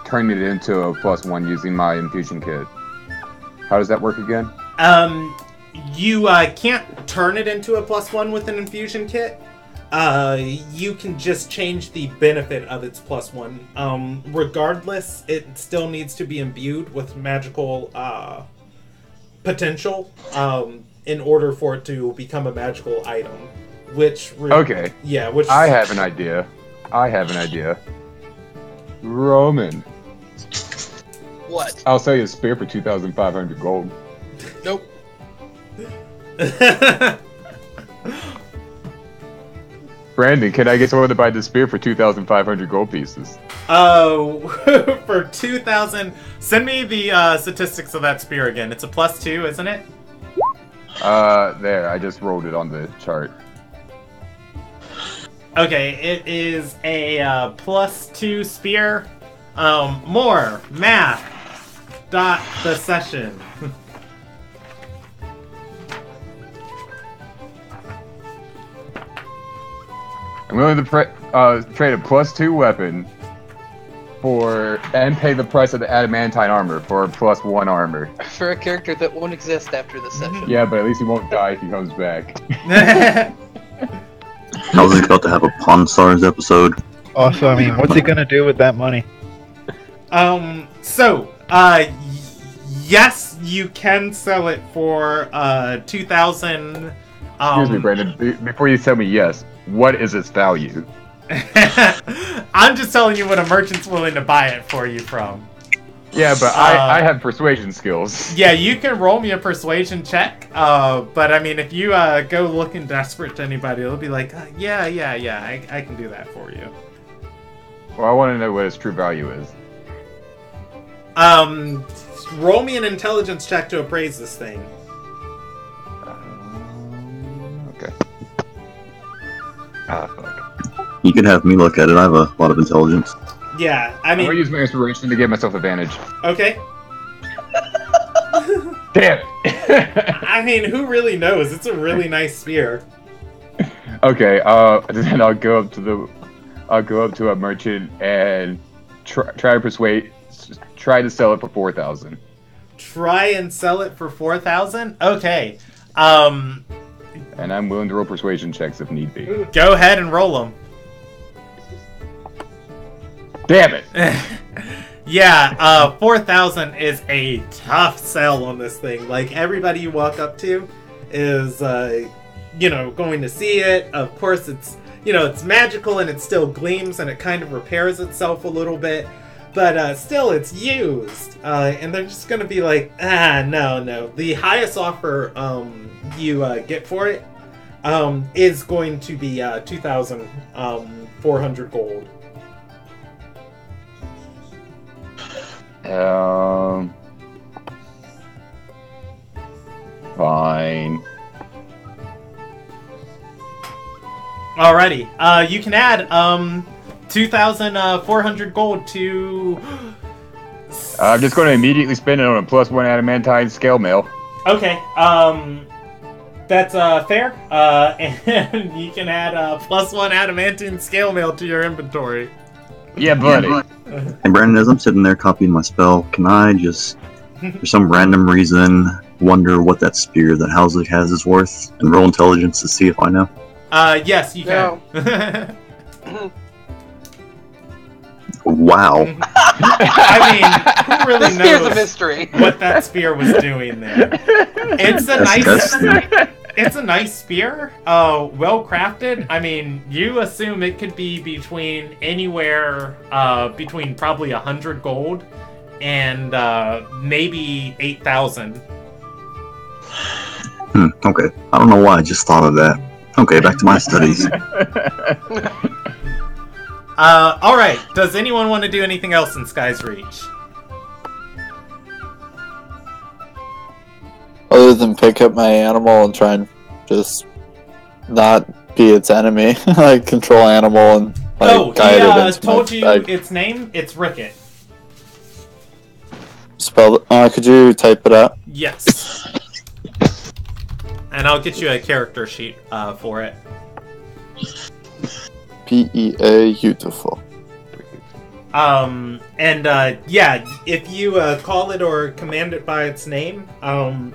turning it into a +1 using my infusion kit. How does that work again? You can't turn it into a +1 with an infusion kit. You can just change the benefit of its +1. Regardless, it still needs to be imbued with magical potential in order for it to become a magical item. Okay. Yeah, which... I have an idea. Roman. What? I'll sell you a spear for 2,500 gold. Nope. Brandon, can I get someone to buy the spear for 2,500 gold pieces? Oh, for 2,000... Send me the statistics of that spear again. It's a +2, isn't it? There. I just rolled it on the chart. Okay, it is a +2 spear. More math. The session. I'm willing to trade a +2 weapon and pay the price of the adamantine armor for a +1 armor. For a character that won't exist after this session. Yeah, but at least he won't die if he comes back. I was about to have a Pawn Stars episode. Also, I mean, what's he gonna do with that money? Yes, you can sell it for 2,000. Excuse me, Brandon. Before you tell me yes, what is its value? I'm just telling you what a merchant's willing to buy it for you from. Yeah, but I have persuasion skills. Yeah, you can roll me a persuasion check. But I mean, if you go looking desperate to anybody, they'll be like, yeah, I can do that for you. Well, I want to know what its true value is. Roll me an intelligence check to appraise this thing. Okay. Ah, fuck. You can have me look at it. I have a lot of intelligence. Yeah, I I'm mean... gonna use my inspiration to give myself advantage. Okay. Damn it! I mean, who really knows? It's a really nice spear. Okay, then I'll go up to a merchant and try to sell it for 4,000. Try and sell it for 4,000? Okay. And I'm willing to roll persuasion checks if need be. Go ahead and roll them. Damn it! Yeah, 4,000 is a tough sell on this thing. Like, everybody you walk up to is, going to see it. Of course, it's, it's magical and it still gleams and it kind of repairs itself a little bit. But still, it's used. And they're just going to be like, no. The highest offer you get for it is going to be 2,400 gold. Fine. Alrighty. You can add 2,400 gold to. I'm just going to immediately spend it on a +1 adamantine scale mail. Okay. That's fair. And you can add +1 adamantine scale mail to your inventory. Yeah, buddy. Hey, Brandon, as I'm sitting there copying my spell, can I just, for some random reason, wonder what that spear that Housley has is worth, and roll intelligence to see if I know? Yes, you can. Wow. I mean, who really This spear's a knows mystery. what that spear was doing there? It's a That's nice. disgusting. It's a nice spear, well crafted. I mean, you assume it could be between anywhere between probably 100 gold and maybe 8,000. Okay. I don't know why I just thought of that. Okay, back to my studies. All right. Does anyone want to do anything else in Sky's Reach? Other than pick up my animal and try and just not be its enemy, like control animal and guide it into told my you bag. its name. It's Ricket. Spell. Could you type it out? Yes. And I'll get you a character sheet for it. PEA, beautiful. If you call it or command it by its name,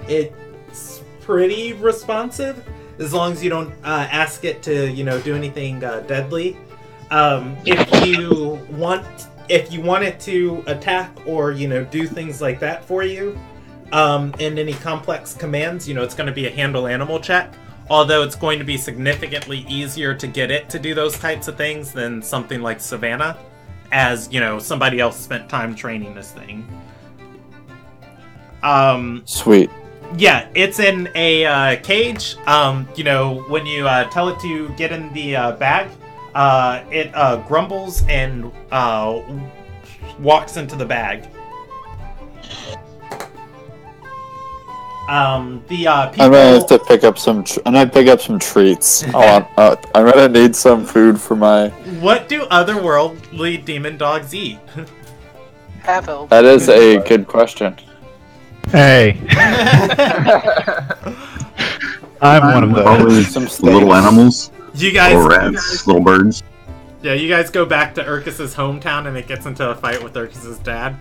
it's pretty responsive as long as you don't ask it to, do anything deadly. If you want it to attack or do things like that for you, and any complex commands, it's going to be a handle animal check. Although it's going to be significantly easier to get it to do those types of things than something like Savannah, as, somebody else spent time training this thing. Sweet. Yeah, it's in a cage. When you tell it to get in the bag, it grumbles and walks into the bag. People... I'm gonna have to pick up some. I'm gonna pick up some treats. I'm gonna need some food for my. What do otherworldly demon dogs eat? Half elf. That is a good question. Hey. I'm one of those. Always Some steaks. little animals, You guys, little rats, little birds. yeah, you guys go back to Urkus's hometown, and it gets into a fight with Urkus's dad.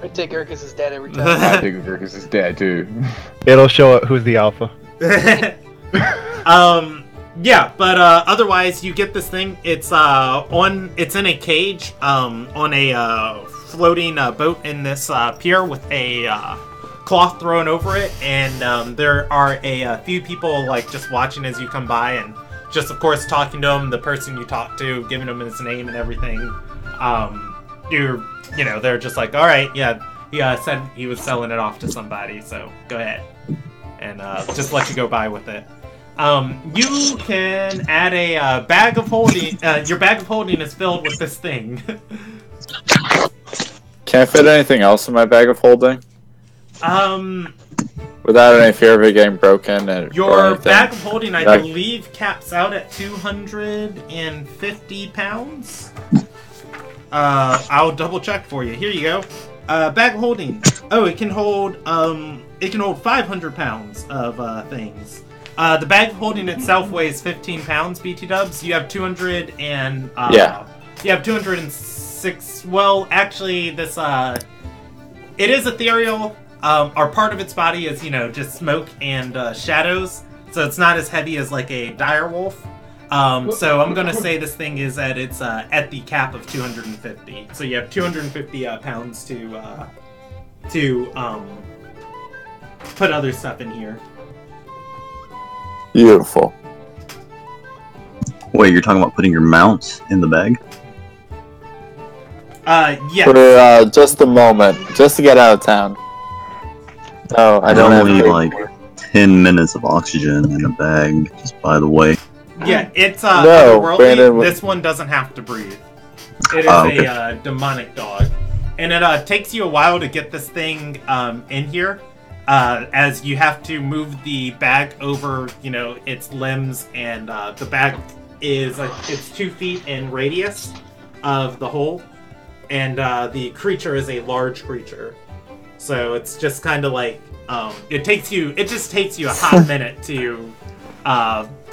I take Urkus's dad every time. I think Urkus is dead too. It'll show who's the alpha. Yeah, but otherwise, you get this thing. It's it's in a cage, on a floating boat in this pier with a cloth thrown over it, and there are a few people like just watching as you come by, and just of course talking to him. The person you talk to, giving him his name and everything. They're just like, all right, yeah. He said he was selling it off to somebody, so go ahead and just let you go by with it. You can add a bag of holding. Your bag of holding is filled with this thing. Can I fit anything else in my bag of holding? Without any fear of it getting broken or Your anything? bag of holding, I Yeah. believe, caps out at 250 pounds. I'll double check for you. Here you go. Bag of holding. Oh, it can hold 500 pounds of things. The bag of holding itself weighs 15 pounds, BT dubs. You have 200 and Yeah. You have 206. Well, actually, this it is ethereal. Or part of its body is just smoke and shadows, so it's not as heavy as like a dire wolf. So I'm gonna say this thing is at its at the cap of 250. So you have 250 pounds to put other stuff in here. Beautiful. Wait, you're talking about putting your mounts in the bag? Yes. For just a moment, just to get out of town. No, I don't have Only to. like 10 minutes of oxygen in a bag, just by the way. Yeah, it's No, otherworldly. Brandon- This one doesn't have to breathe. It is Okay. a demonic dog, and it takes you a while to get this thing in here, as you have to move the bag over, its limbs, and the bag is it's 2 feet in radius of the hole, and the creature is a large creature, so it's just kind of like it just takes you a hot minute to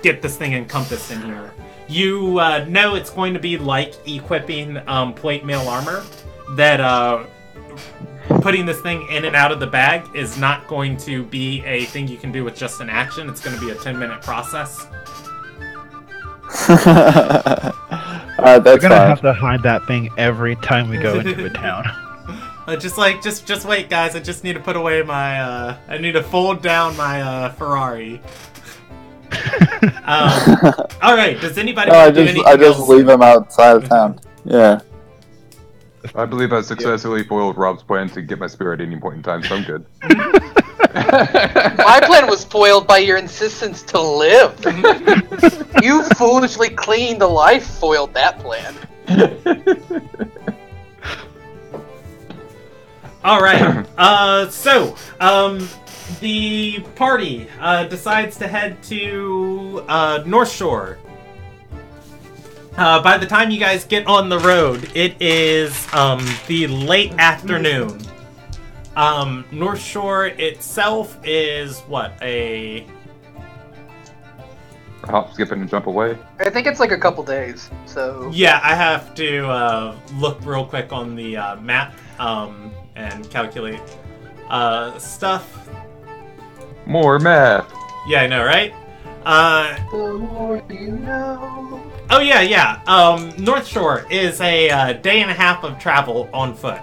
get this thing encompassed in here. You know it's going to be like equipping plate mail armor, that putting this thing in and out of the bag is not going to be a thing you can do with just an action. It's going to be a 10-minute process. We're That's gonna fine. have to hide that thing every time we go into a town. Just wait, guys. I just need to put away my. I need to fold down my Ferrari. All right. Does anybody No, I want to do just anything else? leave him outside of town. Yeah. I believe I successfully foiled Rob's plan to get my spear at any point in time, so I'm good. My plan was foiled by your insistence to live. You foolishly clinging to life foiled that plan. All right. The party decides to head to North Shore. By the time you guys get on the road, it is the late afternoon. North Shore itself is what, a Hop, skip, and jump away. I think it's like a couple days, so... Yeah, I have to look real quick on the map and calculate stuff. More math. Yeah, I know, right? The more you know... Oh, yeah. North Shore is a day and a half of travel on foot.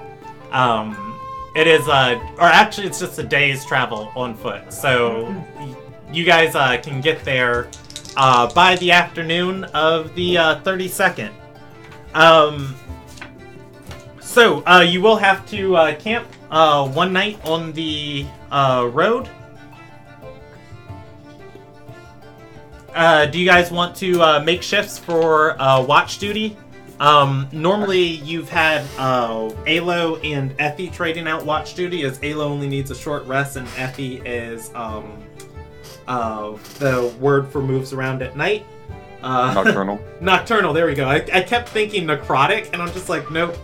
It is, or actually it's just a day's travel on foot. So you guys can get there by the afternoon of the 32nd. So you will have to camp one night on the road. Do you guys want to make shifts for watch duty? Normally you've had Alo and Effie trading out watch duty, as Alo only needs a short rest and Effie is the word for moves around at night. Nocturnal. Nocturnal, there we go. I kept thinking necrotic, and I'm just like, nope.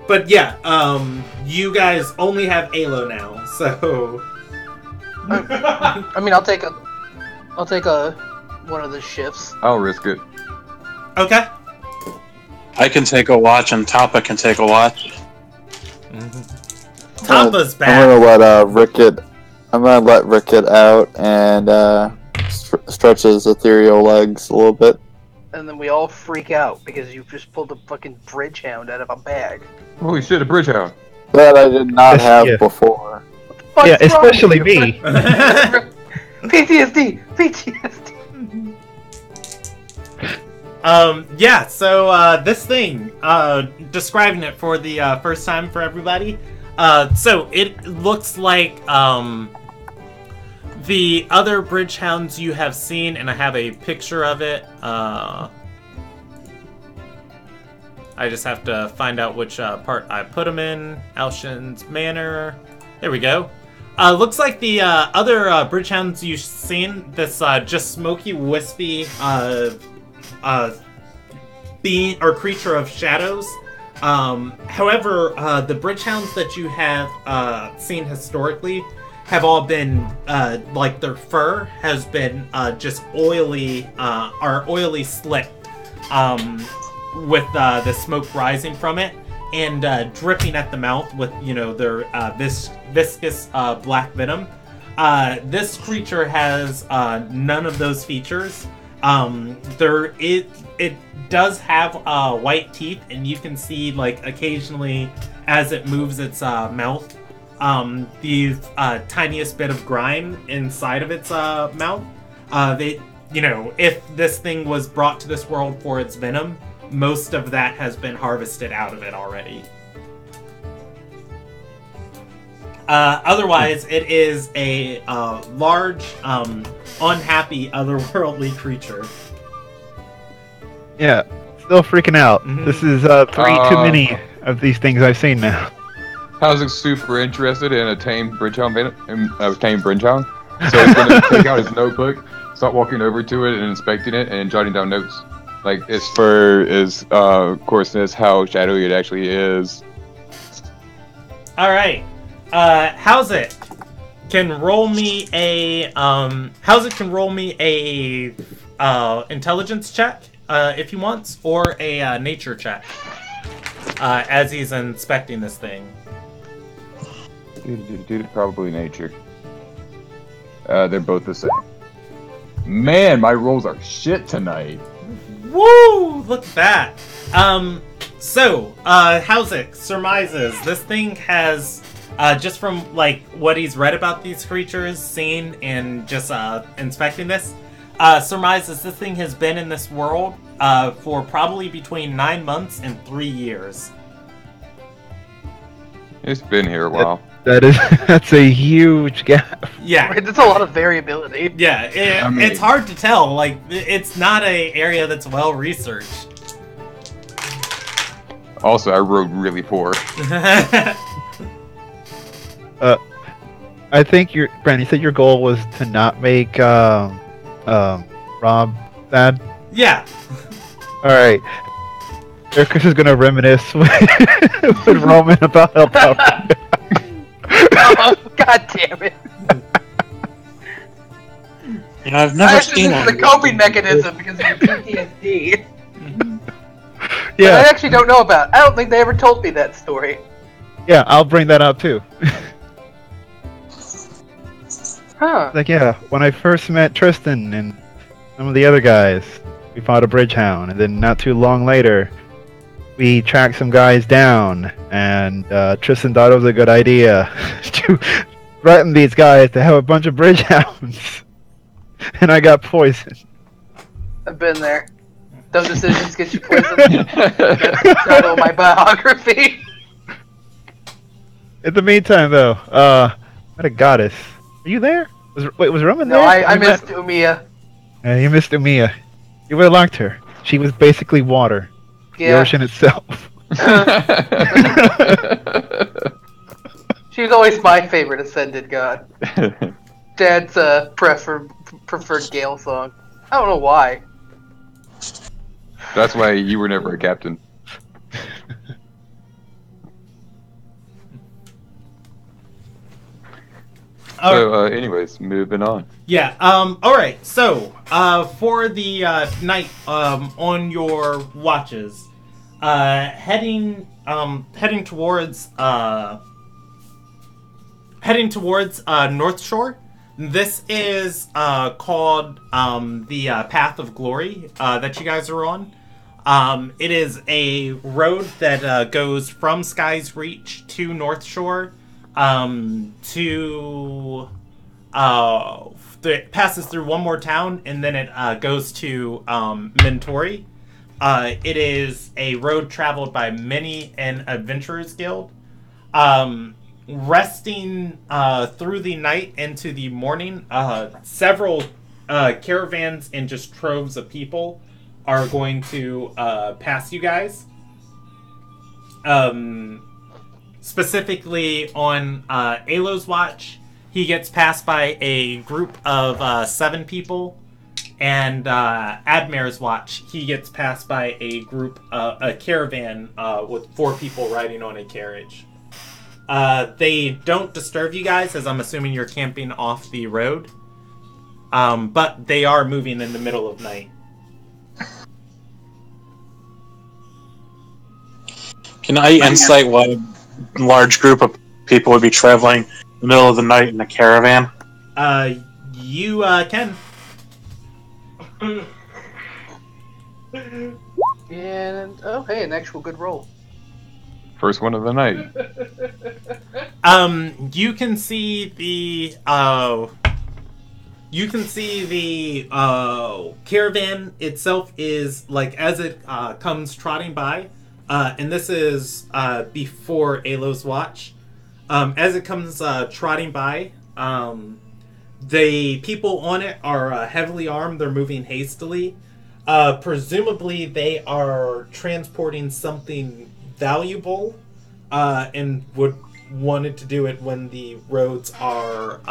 But yeah, you guys only have Alo now, so... I mean, I'll take one of the shifts. I'll risk it. Okay. I can take a watch, and Tapa can take a watch. Tampa's back. I'm gonna let Rickett out and stretch his ethereal legs a little bit. And then we all freak out because you just pulled a fucking bridge hound out of a bag. Holy shit, a bridge hound. That I did not have Yeah. before. What's Yeah, wrong with especially you? me. PTSD. Yeah, so this thing, describing it for the first time for everybody. So it looks like the other bridge hounds you have seen, and I have a picture of it. I just have to find out which part I put them in. Alshin's Manor. There we go. Looks like the other bridge hounds you've seen, this just smoky, wispy being or creature of shadows. However, the bridge hounds that you have seen historically have all been like their fur has been just oily slick with the smoke rising from it and dripping at the mouth with their viscous black venom. This creature has none of those features. It does have white teeth, and you can see like occasionally as it moves its mouth, the tiniest bit of grime inside of its mouth. If this thing was brought to this world for its venom, most of that has been harvested out of it already. Otherwise, it is a large, unhappy, otherworldly creature. Yeah, still freaking out. Mhm. This is 3 too many of these things I've seen now. How's super interested in a tame bridgehound tame bridgehound. So he's gonna take out his notebook, start walking over to it and inspecting it and jotting down notes. Like as far as coarseness, how shadowy it actually is. Alright. How's it? Can roll me a intelligence check if he wants, or a nature check as he's inspecting this thing. Probably nature. They're both the same. Man, my rolls are shit tonight. Woo! Look at that. Hauzik surmises this thing has, just from like what he's read about these creatures, seen, and just inspecting this, surmises this thing has been in this world for probably between 9 months and 3 years. It's been here a while. That's a huge gap. Yeah. There's a lot of variability. Yeah, it's hard to tell. Like, it's not an area that's well researched. Also, I rode really poor. I think Brandon, you said your goal was to not make Rob sad? Yeah. Alright. Chris is gonna reminisce with Roman about El Papa. Oh, God damn it. I've never seen This is a coping mechanism because of your PTSD. Yeah. I actually don't know about. I don't think they ever told me that story. Yeah, I'll bring that up too. Huh. Like, yeah, when I first met Tristan and some of the other guys, we fought a bridgehound, and then not too long later, we tracked some guys down, and Tristan thought it was a good idea to threaten these guys to have a bunch of bridgehounds, and I got poisoned. I've been there. Those decisions get you poisoned. That's the title of my biography. In the meantime, though, what a goddess. Are you there? Was Roman No, there? I missed Umiya. Yeah, you missed Umiya. You would have liked her. She was basically water. The Yeah. ocean itself. She was always my favorite ascended god. Dad's preferred Gale song. I don't know why. That's why you were never a captain. So, anyways, moving on. Yeah. All right. So, for the night, on your watches, heading towards North Shore. This is called the Path of Glory that you guys are on. It is a road that goes from Sky's Reach to North Shore. It passes through one more town, and then it goes to Mentori. It is a road traveled by many an adventurers guild. Resting through the night into the morning, several caravans and just troves of people are going to pass you guys. Specifically on Alo's watch, he gets passed by a group of 7 people, and Admir's watch, he gets passed by a caravan with 4 people riding on a carriage. They don't disturb you guys, as I'm assuming you're camping off the road, but they are moving in the middle of night. Can I insight why a large group of people would be traveling in the middle of the night in a caravan? You can. And oh, hey, an actual good roll. First one of the night. You can see the caravan itself is like as it comes trotting by, and this is before Alo's watch. As it comes trotting by, the people on it are heavily armed. They're moving hastily. Presumably, they are transporting something valuable, and would wanted to do it when the roads are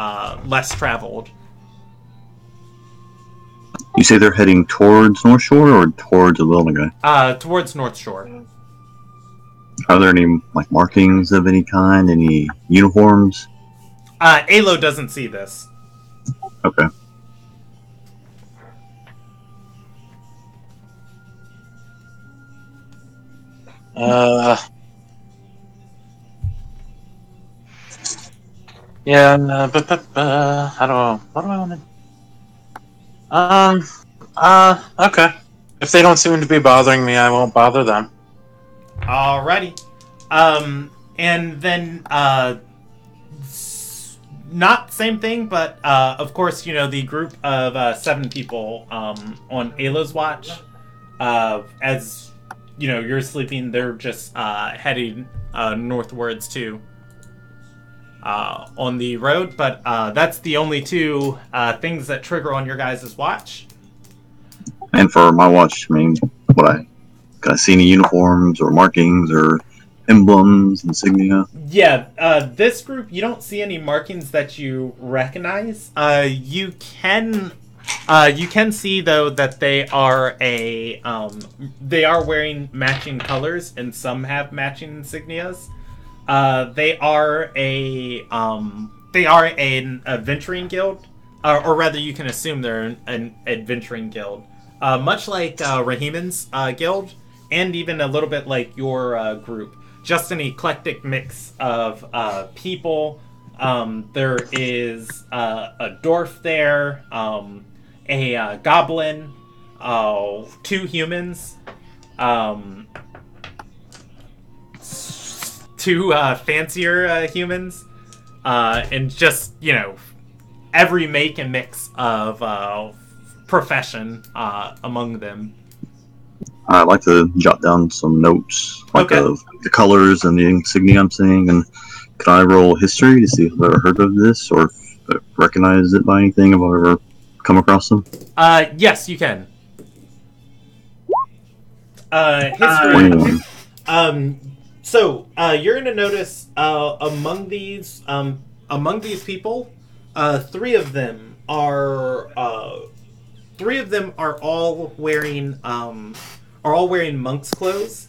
less traveled. You say they're heading towards North Shore or towards the Wilna guy? Towards North Shore. Are there any like markings of any kind? Any uniforms? Alo doesn't see this. Okay. Yeah, I don't know. What do I want to... okay. If they don't seem to be bothering me, I won't bother them. Alrighty. And then, not same thing, but, of course, you know, the group of 7 people on Alo's watch, as, you know, you're sleeping, they're just heading northwards too. On the road, but that's the only 2 things that trigger on your guys' watch. And for my watch, I mean, can I see any uniforms or markings or emblems, insignia? Yeah, this group, you don't see any markings that you recognize. You can see though that they are wearing matching colors, and some have matching insignias. They are an adventuring guild, or rather, you can assume they're an adventuring guild, much like Rahiman's guild, and even a little bit like your group. Just an eclectic mix of people. There is a dwarf there, a goblin, 2 humans, 2 fancier humans, and just, you know, every make and mix of profession among them. I'd like to jot down some notes, like of the colors and the insignia I'm seeing, and can I roll history to see if I've ever heard of this, or if I recognize it by anything, if I've ever come across them? Yes, you can. History. 21. So, you're going to notice among these people, 3 of them are all wearing monk's clothes,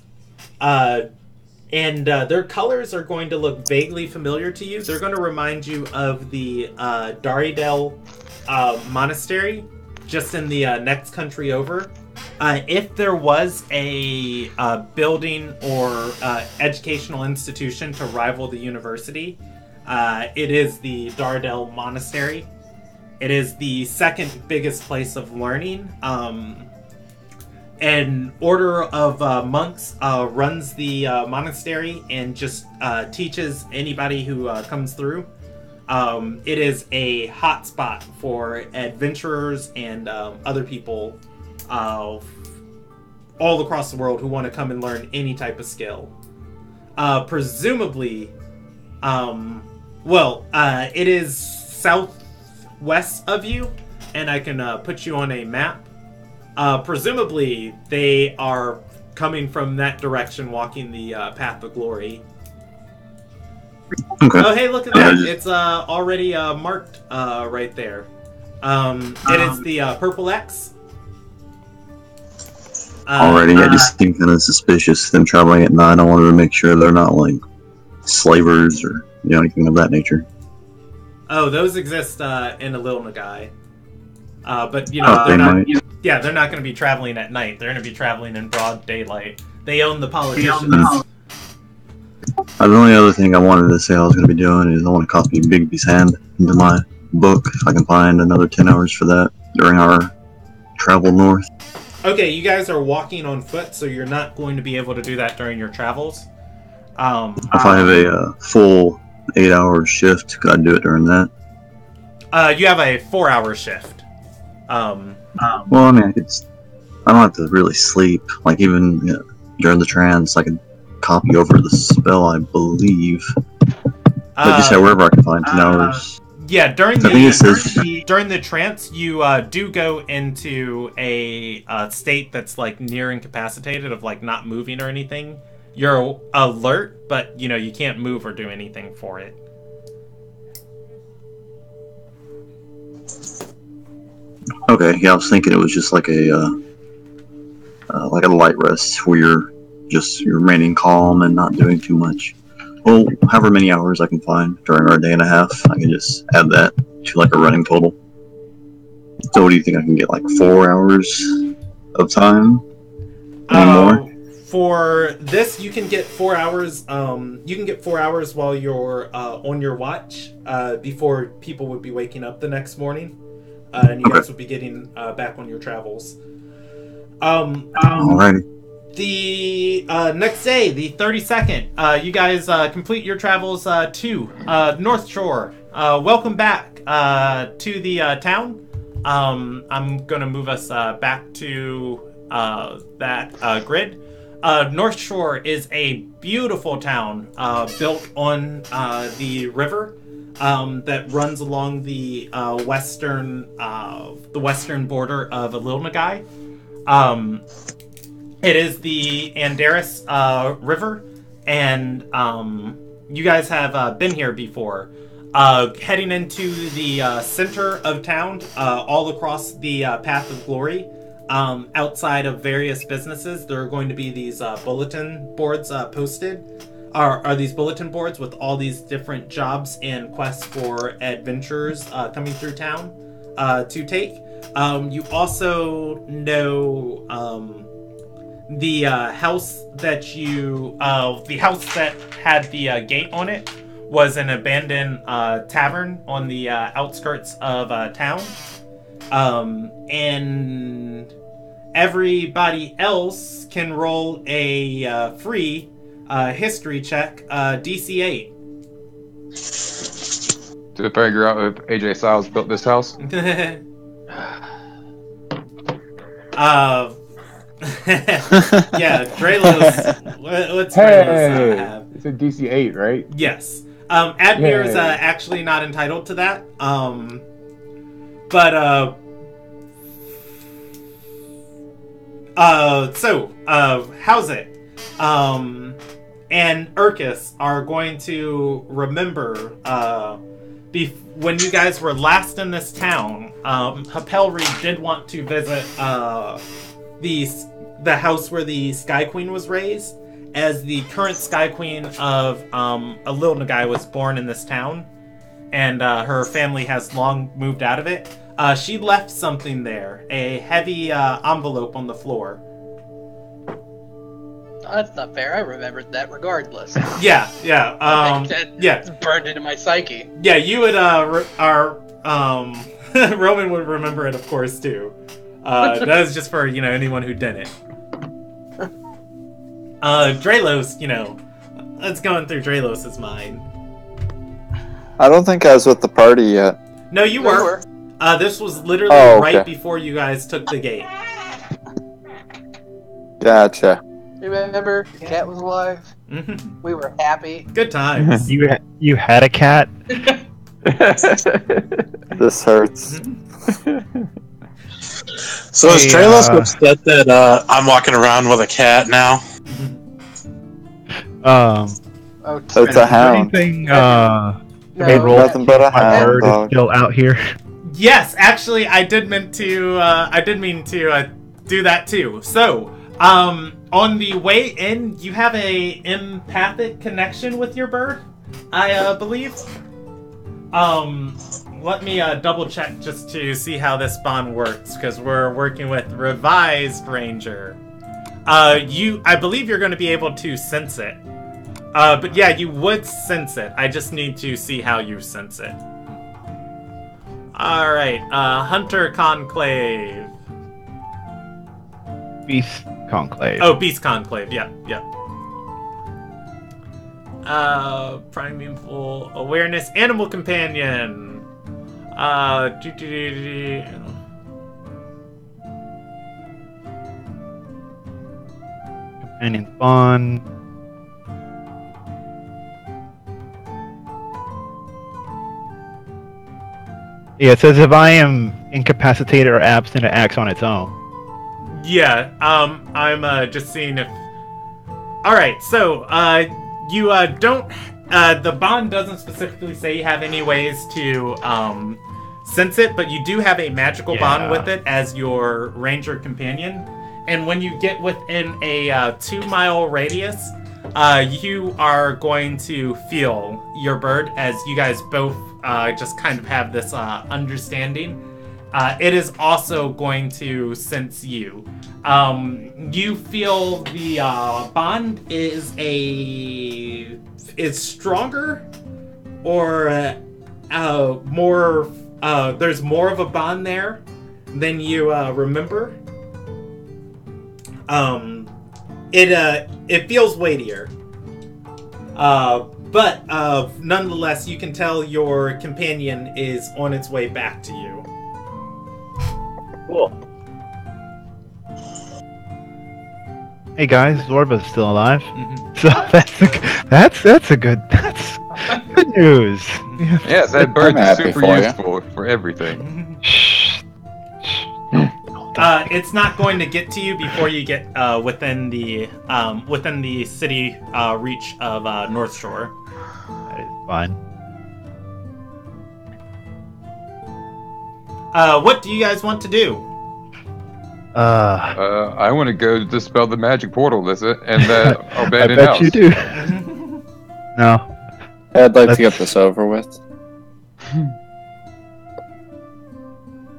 and their colors are going to look vaguely familiar to you. They're going to remind you of the Daridel monastery, just in the next country over. If there was a building or educational institution to rival the university, it is the Daridel Monastery. It is the 2nd biggest place of learning. An order of monks runs the monastery and just teaches anybody who comes through. It is a hot spot for adventurers and other people all across the world who want to come and learn any type of skill. Presumably, it is southwest of you, and I can put you on a map. Presumably, they are coming from that direction, walking the path of glory. Okay. Oh, hey, look at that. It's already marked right there. It is the purple X. Already, I just seem kind of suspicious them traveling at night. I wanted to make sure they're not like slavers or anything of that nature. Oh, those exist in a Lil Nagai. But they're not. Yeah, they're not going to be traveling at night. They're going to be traveling in broad daylight. They own the politicians. The only other thing I wanted to say I was going to be doing is I want to copy Bigby's hand into my book if I can find another 10 hours for that during our travel north. Okay, you guys are walking on foot, so you're not going to be able to do that during your travels. If I have a full 8-hour shift, could I do it during that? You have a 4-hour shift. Well, I mean, I don't have to really sleep. Like, even during the trance, I can copy over the spell, I believe. But just wherever I can find 10 hours. Yeah, during I think it says- during the trance, you do go into a state that's like near incapacitated, of like not moving or anything. You're alert, but you can't move or do anything for it. Okay, yeah, I was thinking it was just like a light rest where you're remaining calm and not doing too much. Well, however many hours I can find during our day and a half, I can just add that to like a running total. So what do you think? I can get like 4 hours of time? Any more? For this, you can get 4 hours. You can get 4 hours while you're on your watch, before people would be waking up the next morning, and you guys would be getting back on your travels. Alrighty. The next day, the 32nd, you guys complete your travels to North Shore. Welcome back to the town. I'm going to move us back to that grid. North Shore is a beautiful town built on the river that runs along the western border of Ilderon. It is the Andaris River, and you guys have been here before. Heading into the center of town, all across the Path of Glory, outside of various businesses, there are going to be these bulletin boards posted. Are these bulletin boards with all these different jobs and quests for adventurers coming through town to take. You also know the house that had the gate on it was an abandoned tavern on the outskirts of town. And everybody else can roll a free history check, DC 8. To figure out if AJ Styles built this house. Yeah, Draylos. What's Draylos have? It's a DC 8, right? Yes. Admir is actually not entitled to that. So how's it? And Urkus are going to remember when you guys were last in this town, Hapelri did want to visit the house where the Sky Queen was raised, as the current Sky Queen of Ilderon was born in this town, and her family has long moved out of it. She left something there, a heavy envelope on the floor. That's not fair. I remembered that regardless. Yeah. It's burned into my psyche. Yeah, you would. Roman would remember it, of course, too. That was just for anyone who didn't. Draylos, let's go through Draylos's mind. I don't think I was with the party yet. No, you were. This was literally right before you guys took the gate. Gotcha. Remember, the cat was alive. Mm-hmm. We were happy. Good times. You had a cat? This hurts. So is Draylos upset that I'm walking around with a cat now? It's a hound. Anything, Nothing but a my hound bird is dog. still out here. Yes, actually, I did mean to do that too. So, on the way in, you have a empathic connection with your bird, I believe. Let me double check just to see how this bond works, because we're working with Revised Ranger. I believe you're going to be able to sense it. But yeah, you would sense it. I just need to see how you sense it. Alright, Hunter Conclave. Beast Conclave. Oh, Beast Conclave, yep. Primeval Awareness, Animal Companion. Companion Spawn. Yeah, it says if I am incapacitated or absent, it acts on its own. Yeah, I'm just seeing if... Alright, so, you don't... the bond doesn't specifically say you have any ways to sense it, but you do have a magical bond with it as your ranger companion. And when you get within a 2-mile radius, you are going to feel your bird as you guys both just kind of have this understanding. It is also going to sense you. You feel the bond is stronger, or more. There's more of a bond there than you remember. It feels weightier. But nonetheless, you can tell your companion is on its way back to you. Cool. Hey guys, Zorba's still alive. Mm-hmm. So that's good news. Yes, that bird I'm is happy super for you. useful for everything. Shh. It's not going to get to you before you get within the city reach of North Shore. That is fine. What do you guys want to do? I want to go dispel the magic portal, that's it, and the I abandoned bet house. you do. No. I'd like to Let's- get this over with.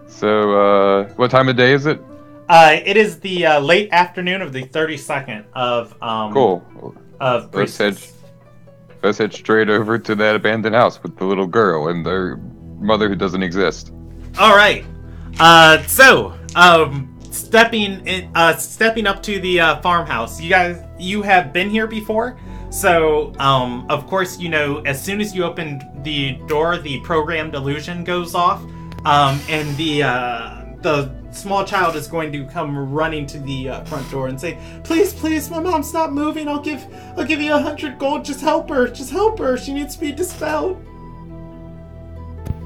So, what time of day is it? It is the late afternoon of the 32nd of Cool. of Let's head, Priestess. let's head straight over to that abandoned house with the little girl and their mother who doesn't exist. All right. Stepping up to the farmhouse. You have been here before, so of course you know as soon as you open the door, the programmed illusion goes off, and the small child is going to come running to the front door and say, "Please, my mom, stop moving. I'll give you 100 gold. Just help her. She needs to be dispelled."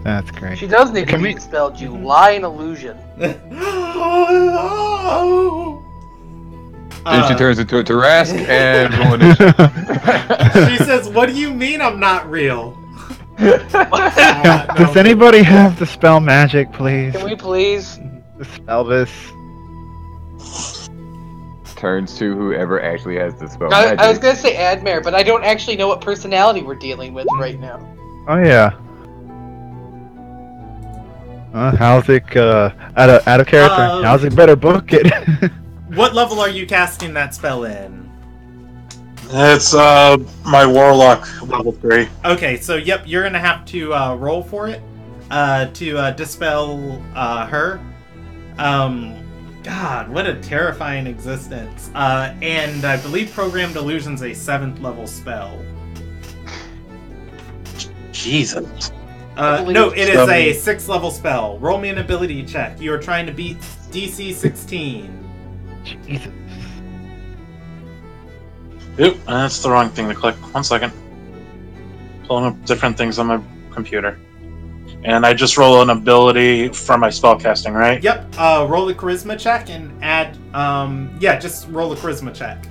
That's great. She does need to Can be we- dispelled, you lying illusion. Then she turns into a Tarask and She says, "What do you mean I'm not real?" Does anybody have Dispel Magic, please? Can we please? Dispel this. turns to whoever actually has the spell I was magic. gonna say Admare, but I don't actually know what personality we're dealing with right now. Oh yeah. How's it? Out of character. How's it better book it? What level are you casting that spell in? It's my warlock level 3. Okay, so yep, you're gonna have to roll for it to dispel her. God, what a terrifying existence. And I believe Programmed Illusion's a 7th level spell. Jesus. No, it is a 6th level spell. Roll me an ability check. You are trying to beat DC 16. Jesus. Oop, that's the wrong thing to click. 1 second. Pulling up different things on my computer. And I just roll an ability for my spellcasting, right? Yep, roll a charisma check and add, just roll a charisma check.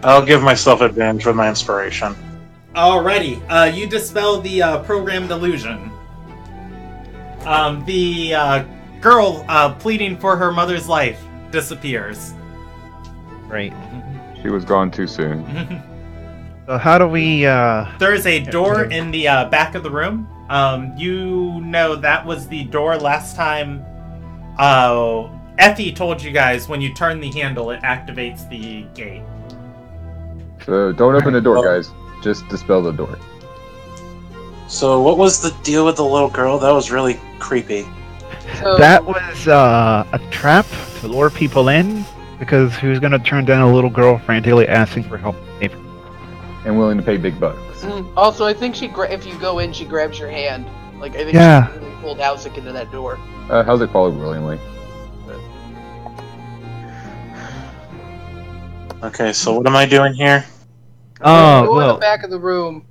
I'll give myself advantage with my inspiration. Alrighty, you dispel the programmed illusion. The girl pleading for her mother's life disappears. Great. She was gone too soon. So how do we? There is a door in the back of the room. You know that was the door last time. Effie told you guys when you turn the handle, it activates the gate. So don't open the door, guys. Just dispel the door. So what was the deal with the little girl? That was really creepy. So, That was a trap to lure people in, because who's gonna turn down a little girl frantically asking for help? And willing to pay big bucks. Also, I think if you go in, she grabs your hand. Like, I think Yeah. she really pulled Housek into that door. How's it followed willingly? Okay, so what am I doing here? Oh, Go in well. the back of the room.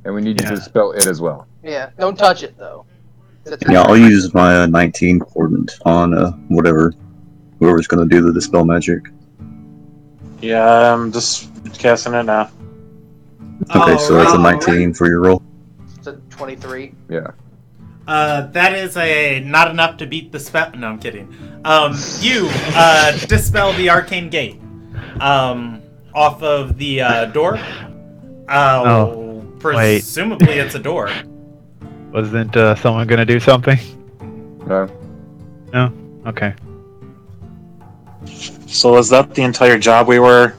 And we need you Yeah. to spell it as well. Yeah, don't touch it, though. Yeah, I'll use my 19 coordinate on whoever's gonna do the dispel magic. Yeah, I'm just casting it now. Okay, so that's a Alright. 19 for your roll. It's a 23. Yeah. That is not enough to beat the spell. No, I'm kidding. You dispel the arcane gate off of the door. wait. Presumably it's a door. Wasn't someone gonna do something? No. No? Okay. So is that the entire job we were?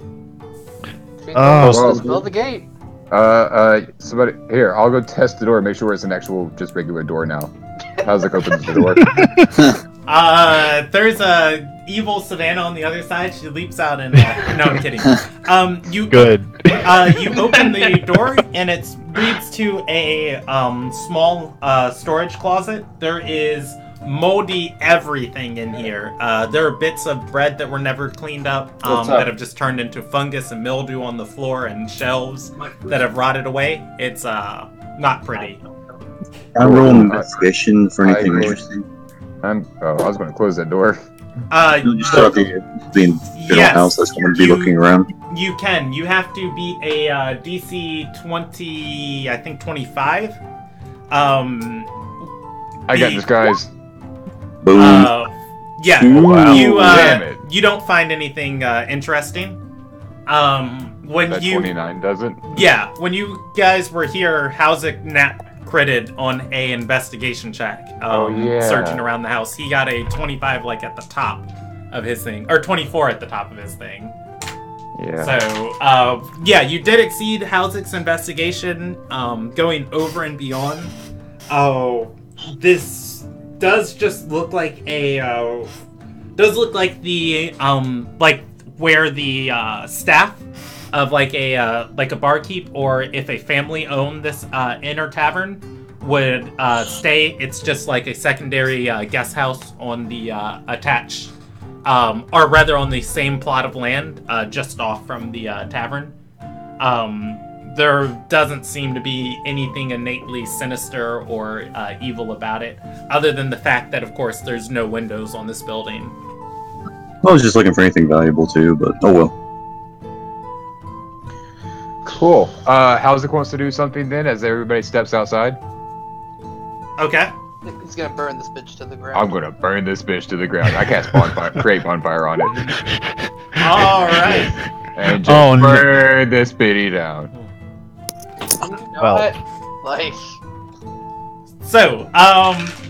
Oh. Spell the gate. Somebody here. I'll go test the door. Make sure it's an actual, just regular door now. How's it opens the door? There's a evil Savannah on the other side. She leaps out and no, I'm kidding. You Good. you open the door and it leads to a small storage closet. There is moldy everything in here. There are bits of bread that were never cleaned up that have just turned into fungus and mildew on the floor, and shelves that have rotted away. It's not pretty. I'm rolling investigation for anything interesting. I was going to close that door. You'll just start the general yes, house that's going to be looking around. You can. You have to beat a DC 20, I think 25. I got this, guys. Boom. Yeah. Wow. Damn it. You don't find anything interesting. When That you 29 doesn't. Yeah, when you guys were here, Housek nat critted on a investigation check. Searching around the house. He got a 25 like at the top of his thing. Or 24 at the top of his thing. Yeah. So, yeah, you did exceed Housek's investigation, going over and beyond. This does just look like like where the staff of like a barkeep, or if a family owned this inn or tavern, would stay. It's just like a secondary guest house on the attached, or rather on the same plot of land just off from the tavern. There doesn't seem to be anything innately sinister or evil about it, other than the fact that, of course, there's no windows on this building. I was just looking for anything valuable too, but oh well. Cool. Howzik wants to do something then as everybody steps outside. Okay. He's gonna burn this bitch to the ground. I'm gonna burn this bitch to the ground. I cast bonfire, create bonfire on it. All right. And just burn this bitty down. You know Well. what? Like, So,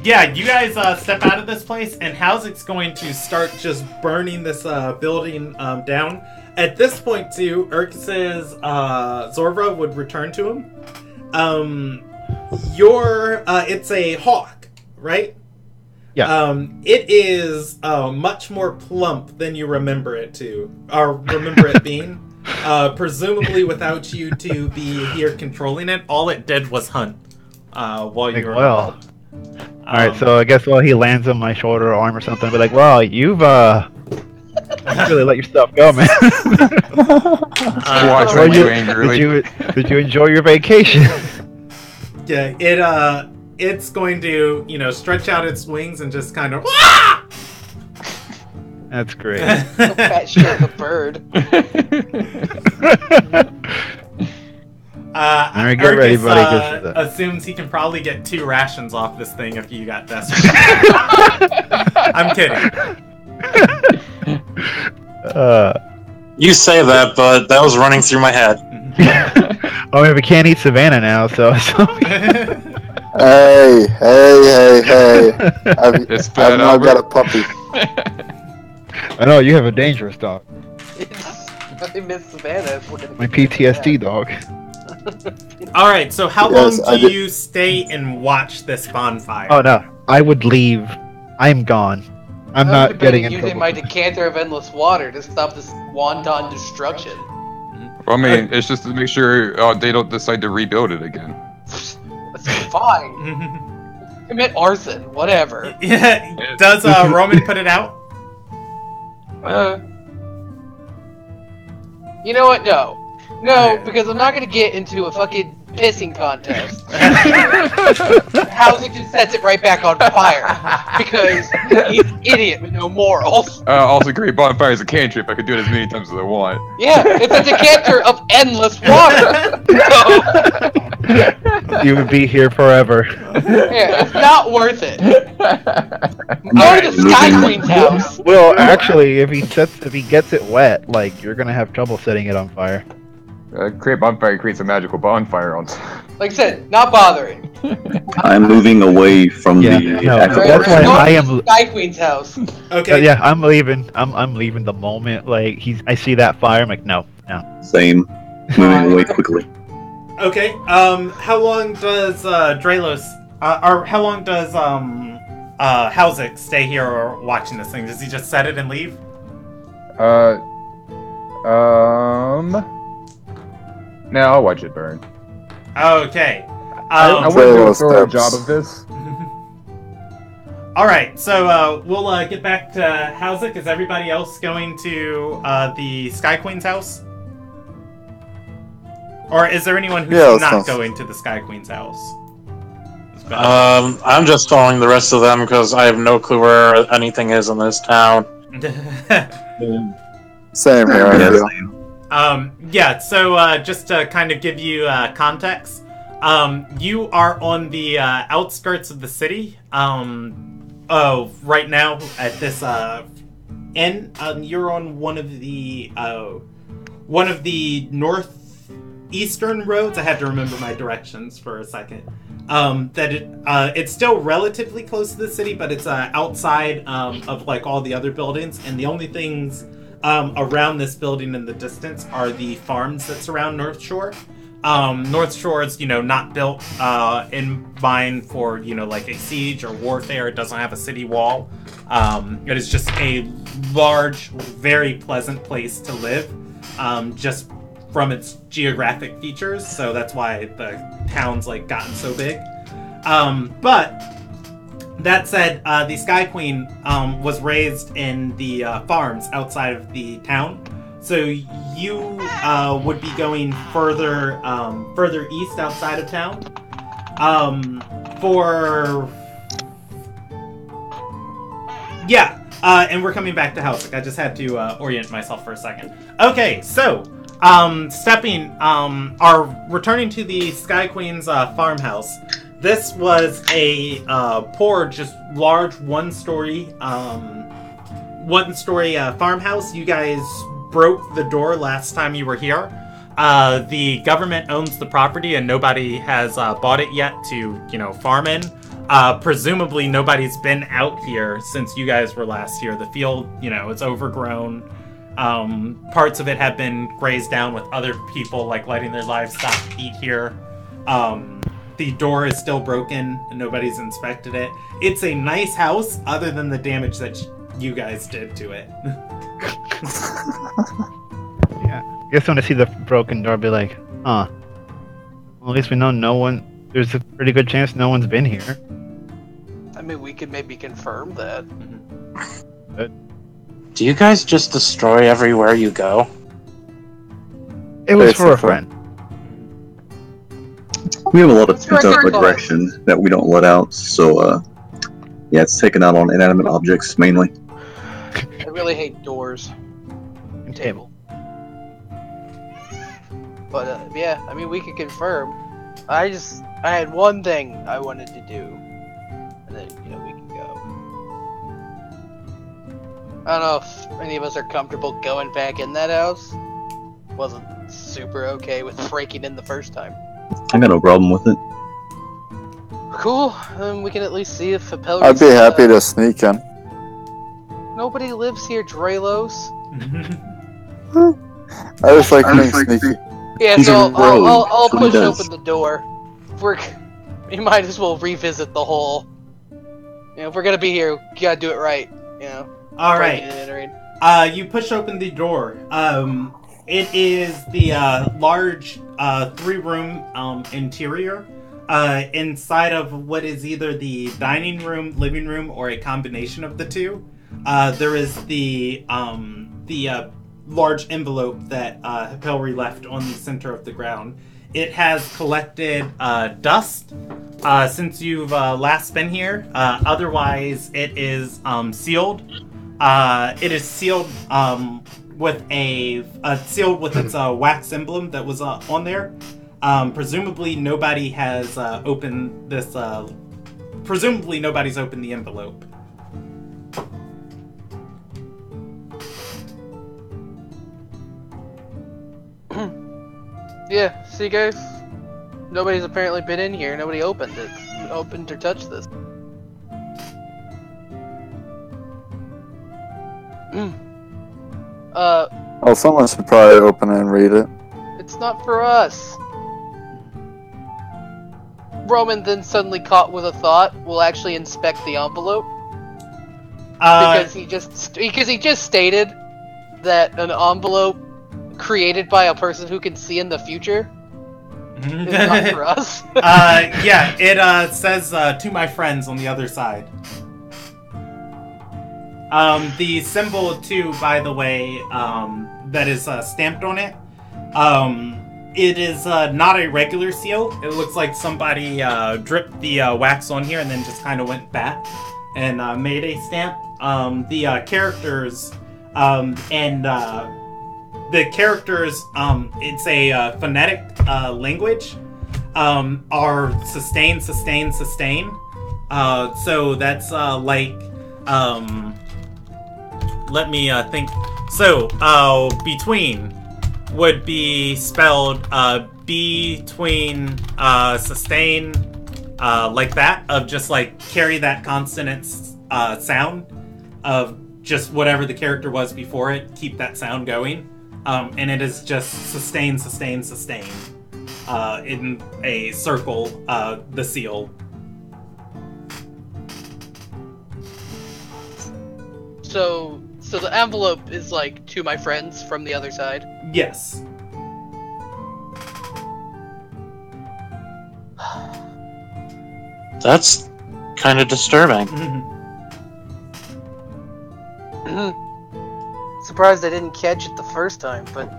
yeah, you guys step out of this place, and Housek's going to start just burning this building down. At this point, too, Urkus's Zorva would return to him. It's a hawk, right? Yeah. It is much more plump than you remember it being. Presumably, without you to be here controlling it, all it did was hunt while you were. Well. Alright, so I guess while he lands on my shoulder or arm or something, I'll be like, well, you've really let your stuff go, man. Watch Well, you angrily. Did you enjoy your vacation? Yeah, it's going to, stretch out its wings and just kind of. That's great. fat shit of a bird. Alright, get ready, buddy. Good for that. Assumes he can probably get 2 rations off this thing if you got desperate. I'm kidding. You say that, but that was running through my head. Oh, yeah, we can't eat Savannah now, so. Hey. I've now got a puppy. I know, you have a dangerous dog. I miss Savannah. If we're gonna My PTSD dog. All right. So how Yes, long I do did- you stay and watch this bonfire? Oh no, I would leave. I'm gone. I'm I was not getting in using trouble. my decanter of endless water to stop this wanton destruction. Well, I mean, it's just to make sure they don't decide to rebuild it again. That's fine. Commit arson, whatever. Yeah. Does Roman put it out? You know what? No, because I'm not gonna get into a fucking pissing contest. Housing just sets it right back on fire because he's an idiot with no morals. Also, Great Bonfire is a cantrip. I could do it as many times as I want. Yeah, it's a decanter of endless water. So, You would be here forever. yeah, it's not worth it. Go to the Sky Queen's house. Well, actually, if he gets it wet, like you're gonna have trouble setting it on fire. Great Bonfire creates a magical bonfire on. Like I said, not bothering. I'm moving away from Yeah, the no, actual that's why Go I to am. the Sky Queen's house. Okay. Yeah, I'm leaving. I'm leaving the moment I see that fire. I'm like, no. same. Moving away quickly. Okay. How long does Dralos, or how long does Hauzik stay here or watching this thing? Does he just set it and leave? No, I'll watch it burn. Okay. I want to do a thorough job of this. All right. So we'll get back to Hauzik. Is everybody else going to the Sky Queen's house? Or is there anyone who's Yeah, not sounds- going to the Sky Queen's house? I'm just following the rest of them because I have no clue where anything is in this town. Same here. I feel. Yeah, so just to kind of give you context, you are on the outskirts of the city. Right now at this inn, you're on one of the northeastern roads. I had to remember my directions for a second. It's still relatively close to the city, but it's outside of like all the other buildings, and the only things around this building in the distance are the farms that surround North Shore. North Shore is, not built in mind for, like a siege or warfare. It doesn't have a city wall. It is just a large, very pleasant place to live, just from its geographic features. So that's why the town's gotten so big. But that said, the Sky Queen was raised in the farms outside of the town. So you would be going further east outside of town. And we're coming back to Hauzik. I just had to orient myself for a second. Okay, so returning to the Sky Queen's farmhouse. This was a poor, just large one-story farmhouse. You guys broke the door last time you were here. The government owns the property and nobody has bought it yet to, farm in. Presumably nobody's been out here since you guys were last here. The field, it's overgrown. Parts of it have been grazed down with other people, letting their livestock eat here. The door is still broken and nobody's inspected it. It's a nice house other than the damage that you guys did to it. Yeah. I guess when I see the broken door, I'll be like, huh. Well, at least we know there's a pretty good chance no one's been here. I mean, we could maybe confirm that. Do you guys just destroy everywhere you go? It was for a Basically. friend. We have a lot of It's record pent-up books. aggression that we don't let out, so yeah, it's taken out on inanimate objects mainly. I really hate doors. And Table. But yeah, I mean, we could confirm. I had one thing I wanted to do, and then we can go. I don't know if any of us are comfortable going back in that house. Wasn't super okay with breaking in the first time. I got no problem with it. Cool. We can at least see if Apelli's, I'd be happy to sneak in. Nobody lives here, Dralos. I just like being sneaky. Yeah, He's so a rogue. I'll That's what he push does. open the door. We might as well revisit the whole. If we're gonna be here, you gotta do it right. All breaking right. and entering. You push open the door. It is the large 3-room interior. Inside of what is either the dining room, living room, or a combination of the two. There is the large envelope that Hipelri left on the center of the ground. It has collected dust since you've last been here. Otherwise, it is sealed. It is sealed with its wax emblem that was on there. Presumably, nobody has opened this. Presumably, nobody's opened the envelope. Yeah, see guys? Nobody's apparently been in here. Nobody opened or touched this. Well, someone should probably open it and read it. It's not for us. Roman then suddenly caught with a thought will actually inspect the envelope. Because he just stated that an envelope created by a person who can see in the future is not for us. Yeah, it says to my friends on the other side. The symbol too, by the way, that is stamped on it. It is not a regular seal. It looks like somebody dripped the wax on here and then just kind of went back and made a stamp. The characters it's a phonetic language, are sustain, sustain, sustain. So that's let me think. So, between would be spelled between sustain, like that, of just like carry that consonant sound of just whatever the character was before it, keep that sound going. And it is just sustain, sustain, sustain, in a circle, the seal. So the envelope is like to my friends from the other side. Yes. That's kind of disturbing. Surprised I didn't catch it the first time, but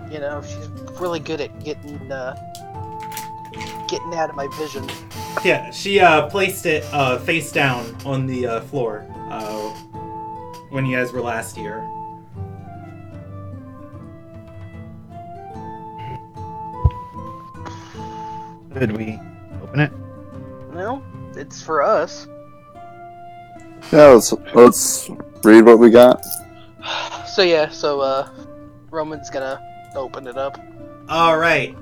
she's really good at getting out of my vision. Yeah, she placed it face down on the floor when you guys were last here. Did we open it? No, it's for us. Yeah, let's read what we got. So Roman's gonna open it up. Alright,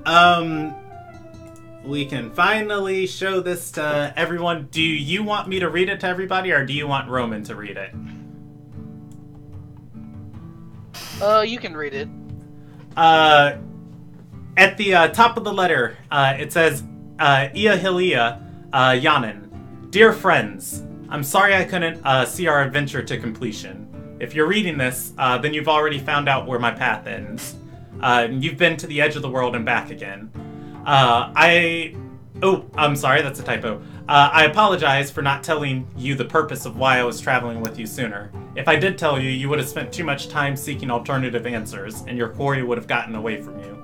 we can finally show this to everyone. Do you want me to read it to everybody, or do you want Roman to read it? You can read it. At the top of the letter, it says, Ia Hilia, Yanin. Dear friends, I'm sorry I couldn't see our adventure to completion. If you're reading this, then you've already found out where my path ends. You've been to the edge of the world and back again. I'm sorry, that's a typo. I apologize for not telling you the purpose of why I was traveling with you sooner. If I did tell you, you would have spent too much time seeking alternative answers, and your quarry would have gotten away from you.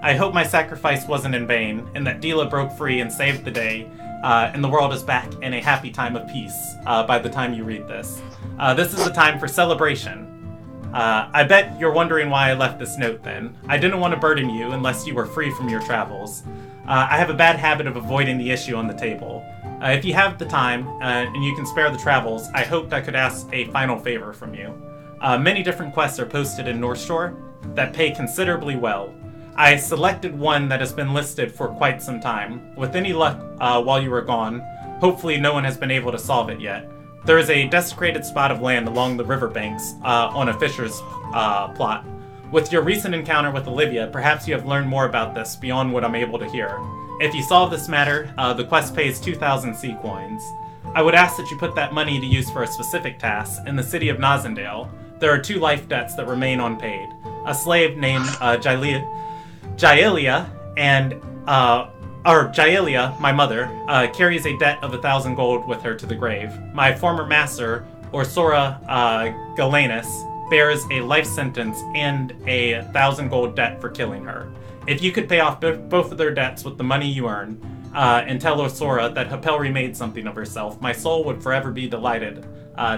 I hope my sacrifice wasn't in vain, and that Dila broke free and saved the day, and the world is back in a happy time of peace by the time you read this. This is a time for celebration. I bet you're wondering why I left this note then. I didn't want to burden you unless you were free from your travels. I have a bad habit of avoiding the issue on the table. If you have the time, and you can spare the travels, I hoped I could ask a final favor from you. Many different quests are posted in North Shore that pay considerably well. I selected one that has been listed for quite some time. With any luck while you were gone, hopefully no one has been able to solve it yet. There is a desecrated spot of land along the riverbanks on a fisher's plot. With your recent encounter with Olivia, perhaps you have learned more about this beyond what I'm able to hear. If you solve this matter, the quest pays 2,000 sea coins. I would ask that you put that money to use for a specific task. In the city of Nazendale, there are 2 life debts that remain unpaid. A slave named Jaelia and Jaelia, my mother, carries a debt of 1,000 gold with her to the grave. My former master, Orsora Galanus, bears a life sentence and a 1,000 gold debt for killing her. If you could pay off both of their debts with the money you earn, and tell Orsora that Hapelri made something of herself, my soul would forever be delighted,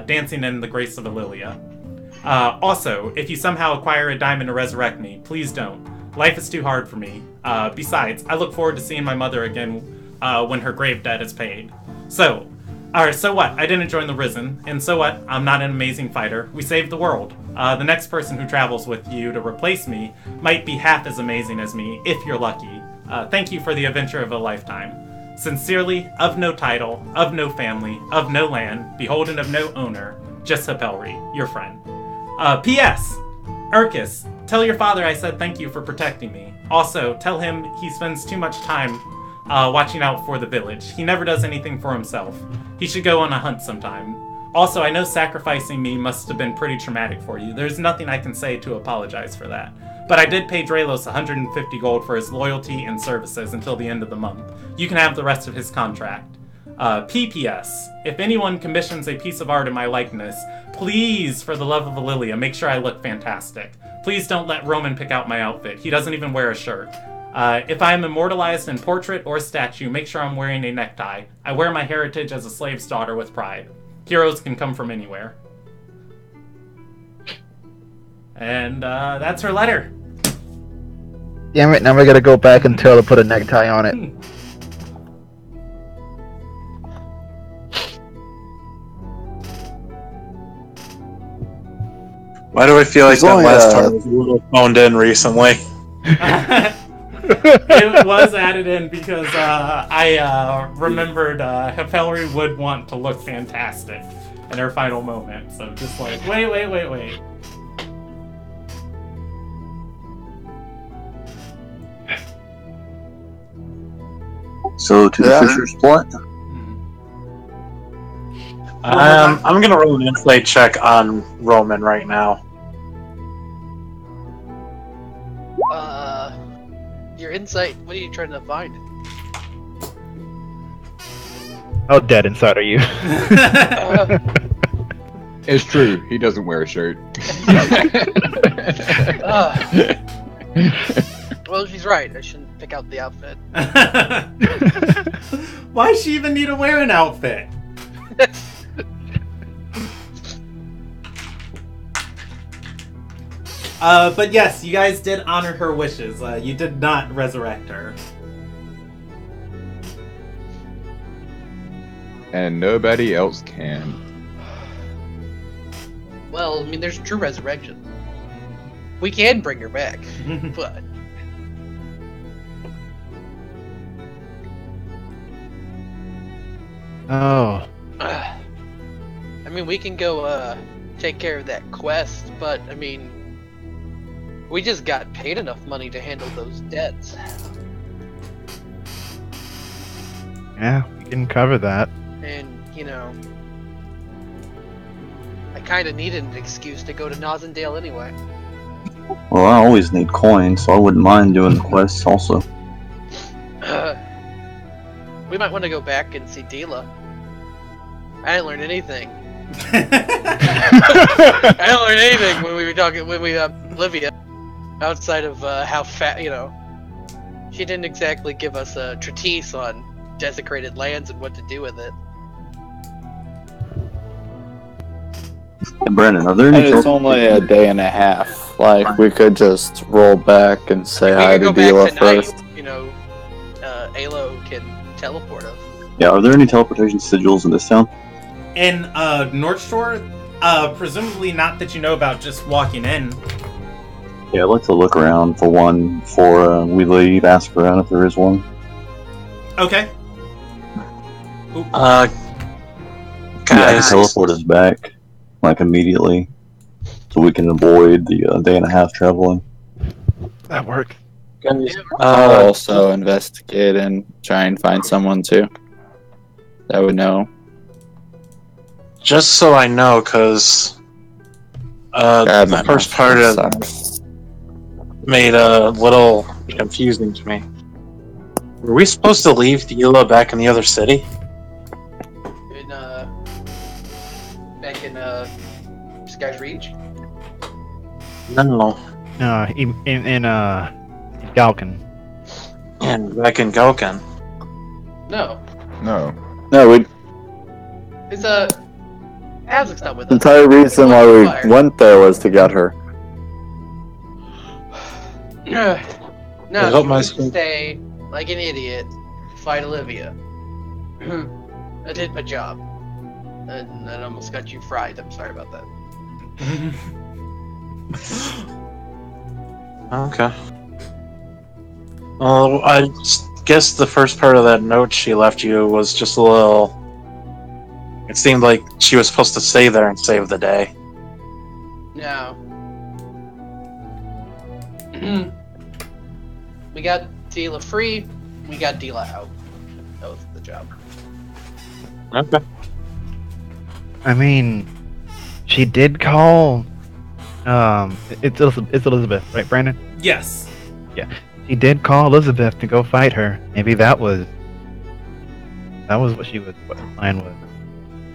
dancing in the grace of Ililia. Also, if you somehow acquire a diamond to resurrect me, please don't. Life is too hard for me. Besides, I look forward to seeing my mother again when her grave debt is paid. So what? I didn't join the Risen, and so what? I'm not an amazing fighter. We saved the world. The next person who travels with you to replace me might be half as amazing as me, if you're lucky. Thank you for the adventure of a lifetime. Sincerely, of no title, of no family, of no land, beholden of no owner, just Hapelri, your friend. P.S. Urkus, tell your father I said thank you for protecting me. Also, tell him he spends too much time watching out for the village. He never does anything for himself. He should go on a hunt sometime. Also, I know sacrificing me must have been pretty traumatic for you. There's nothing I can say to apologize for that. But I did pay Draelos 150 gold for his loyalty and services until the end of the month. You can have the rest of his contract. P.P.S. If anyone commissions a piece of art in my likeness, please, for the love of Ililia, make sure I look fantastic. Please don't let Roman pick out my outfit. He doesn't even wear a shirt. If I am immortalized in portrait or statue, make sure I'm wearing a necktie. I wear my heritage as a slave's daughter with pride. Heroes can come from anywhere. And that's her letter. Damn it, now we gotta go back and tell her to put a necktie on it. Why do I feel like that last time was a little phoned in recently? It was added in because I remembered Hapelri would want to look fantastic in her final moment. So just like, wait. So to the Fisher's plot. I'm gonna roll an insight check on Roman right now. Your insight. What are you trying to find? How dead inside are you? It's true. He doesn't wear a shirt. Well, she's right. I shouldn't pick out the outfit. Why does she even need to wear an outfit? But yes, you guys did honor her wishes. You did not resurrect her. And nobody else can. Well, I mean, there's true resurrection. We can bring her back, but... Oh. I mean, we can go, take care of that quest, but, I mean... We just got paid enough money to handle those debts. Yeah, we can cover that. And, you know... I kinda needed an excuse to go to Nazendale anyway. Well, I always need coins, so I wouldn't mind doing the quests also. We might want to go back and see Dila. I didn't learn anything. I didn't learn anything when we were talking, Olivia. Outside of how fat, you know, she didn't exactly give us a treatise on desecrated lands and what to do with it. Hey, Brandon, are there And any... it's only a day and a half. Like, we could just roll back and say hi to Dila first. You know, Alo can teleport us. Yeah, are there any teleportation sigils in this town? In North Shore, presumably not that you know about, just walking in. Yeah, I'd like to look around for one before we leave, ask around if there is one. Okay. Can I teleport us back, like, immediately? so we can avoid the day and a half traveling. That works. Guys, I'll also investigate and try and find someone too that would know. just so I know, because God, my the first mouth part of sucks. made a little confusing to me. Were we supposed to leave Dila back in the other city? Back in Sky's Reach. No. In Galkan. And back in Galkan. No, No. No, we, it's Azik's not with the us. entire reason why we went there was to get her. No, I she hope my wants to school- stay like an idiot, fight Olivia. I did my job, and I almost got you fried. I'm sorry about that. Okay. Well, I guess the first part of that note she left you was just a little... It seemed like she was supposed to stay there and save the day. No. We got Dila free, we got Dila out. That was the job. Okay. I mean, she did call. It's Elizabeth, right, Brandon? Yes. She did call Elizabeth to go fight her. Maybe that was what what her plan was.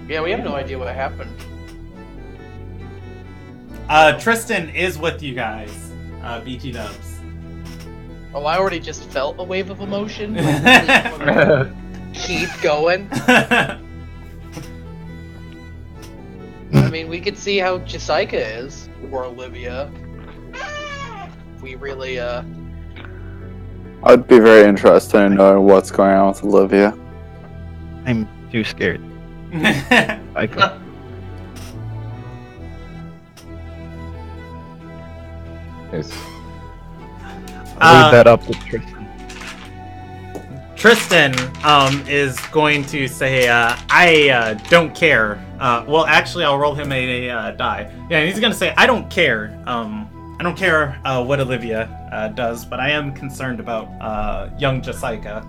Yeah, we have no idea what happened. Tristan is with you guys. BT Dubs. Oh, I already just felt a wave of emotion. Keep going. I mean, we could see how Jessica is, or Olivia. We really, I'd be very interested in knowing what's going on with Olivia. I'm too scared. I could. Yes. Leave that up to Tristan. Tristan is going to say, I don't care. Well, actually, I'll roll him a die. Yeah, he's going to say, I don't care. I don't care what Olivia does, but I am concerned about young Jessica.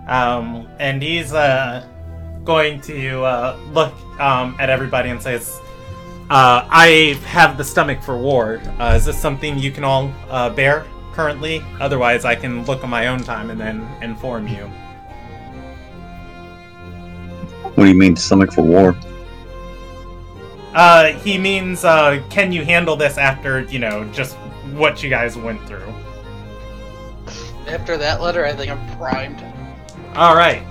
And he's going to look at everybody and says, I have the stomach for war. Is this something you can all bear currently? Otherwise, I can look on my own time and then inform you. What do you mean, stomach for war? He means, can you handle this after, just what you guys went through? after that letter, I think I'm primed. Alright.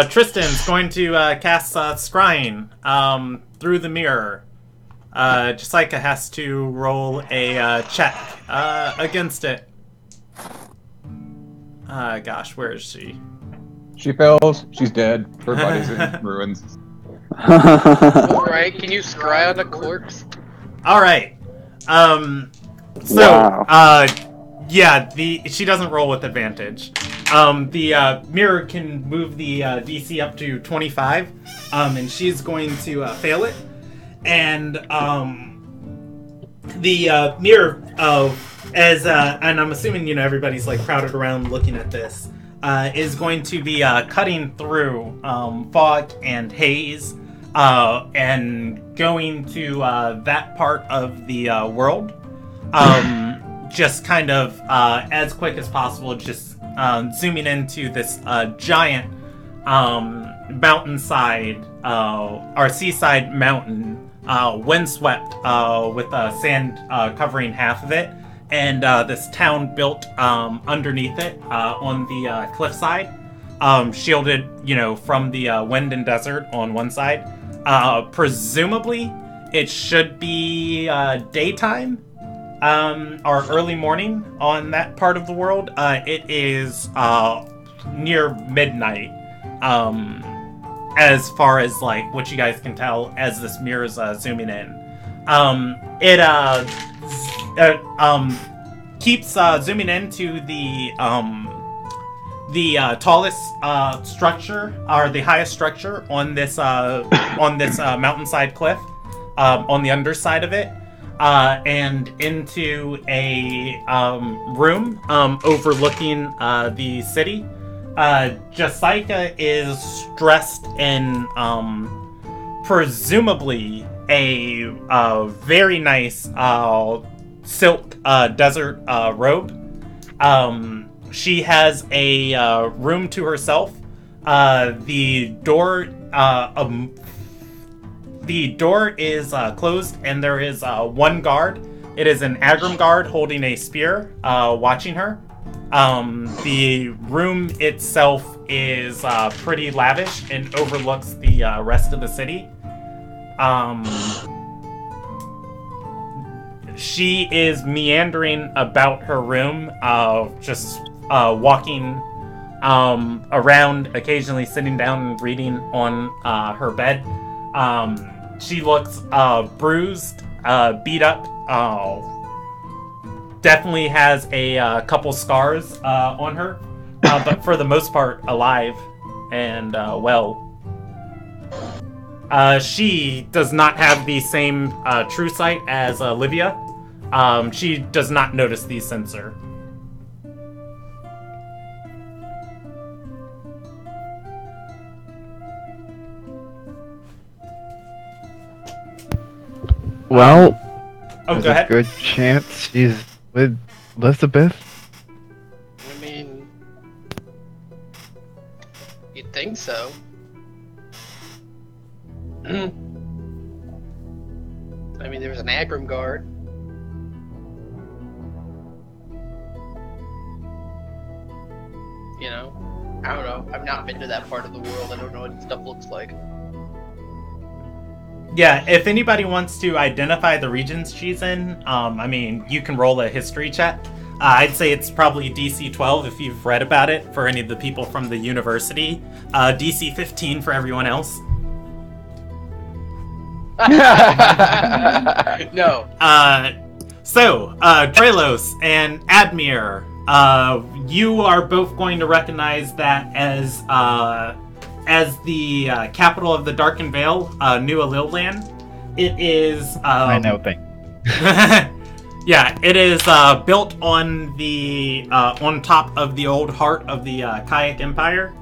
Tristan's going to cast Scrying through the mirror. Jessica has to roll a check against it. Gosh, where is she? She fails. She's dead. Her body's in ruins. Alright, can you scry on a corpse? Alright. Wow. Yeah, she doesn't roll with advantage. The mirror can move the DC up to 25, and she's going to fail it. And the mirror and I'm assuming everybody's like crowded around looking at this, is going to be cutting through fog and haze, and going to that part of the world. Just kind of as quick as possible, just zooming into this giant mountainside, or seaside mountain, windswept, with sand covering half of it, and this town built underneath it on the cliffside, shielded, from the wind and desert on one side. Presumably, it should be daytime. Or early morning on that part of the world. It is near midnight, as far as like what you guys can tell as this mirror is zooming in. It keeps zooming into the tallest structure, or the highest structure on this mountainside cliff, on the underside of it, and into a room overlooking the city. Jessica is dressed in presumably a very nice silk desert robe. She has a room to herself. The door is closed, and there is one guard. It is an Agrim guard holding a spear, watching her. The room itself is pretty lavish and overlooks the rest of the city. She is meandering about her room, just walking around, occasionally sitting down and reading on her bed. She looks bruised, beat up, definitely has a couple scars on her, but for the most part alive and well. She does not have the same true sight as Olivia. She does not notice the sensor. Well, go there's ahead. a good chance she's with Elizabeth. I mean, you'd think so. I mean, there's an Agrim guard. You know, I don't know. I've not been to that part of the world. I don't know what stuff looks like. Yeah, if anybody wants to identify the regions she's in, I mean, you can roll a history check. I'd say it's probably DC 12 if you've read about it for any of the people from the university. DC 15 for everyone else. No. So, Drelos and Admir, you are both going to recognize that as the capital of the Darken Vale, New Alilland. It is... I know things. Yeah, it is built on the on top of the old heart of the Kayak Empire.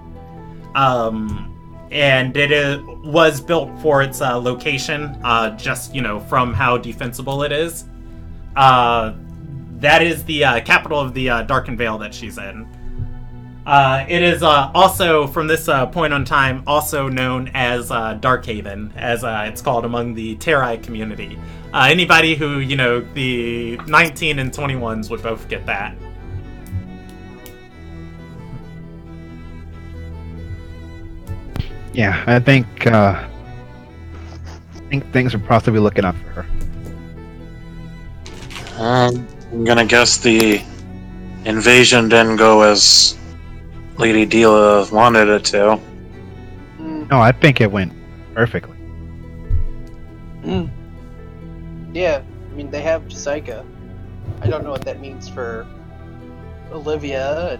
And it was built for its location, just, from how defensible it is. That is the capital of the Darken Vale that she's in. It is also, from this point on time, also known as Darkhaven, as it's called among the Terai community. Anybody who, the 19 and 21s would both get that. Yeah, I think things are possibly looking up for her. I'm gonna guess the invasion didn't go as Lady Dila wanted it to. No, I think it went perfectly. Yeah, I mean, they have Jessica. I don't know what that means for Olivia,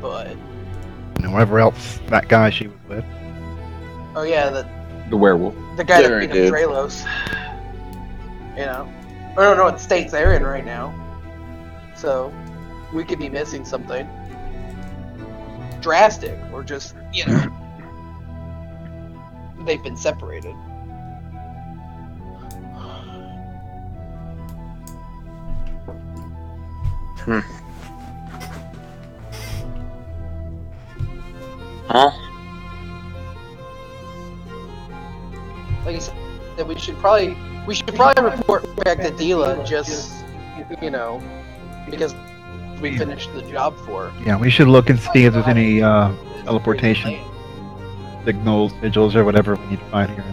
but... And whoever else that guy she was with. Oh yeah, The werewolf. the guy Very that beat up good. Drelos. I don't know what state they're in right now. So, we could be missing something drastic, or just, they've been separated. Huh? Like I said, that we should probably report back to Dila, just, because we finished the job for her. Yeah, we should look and see if there's any teleportation signals, sigils, or whatever we need to find here.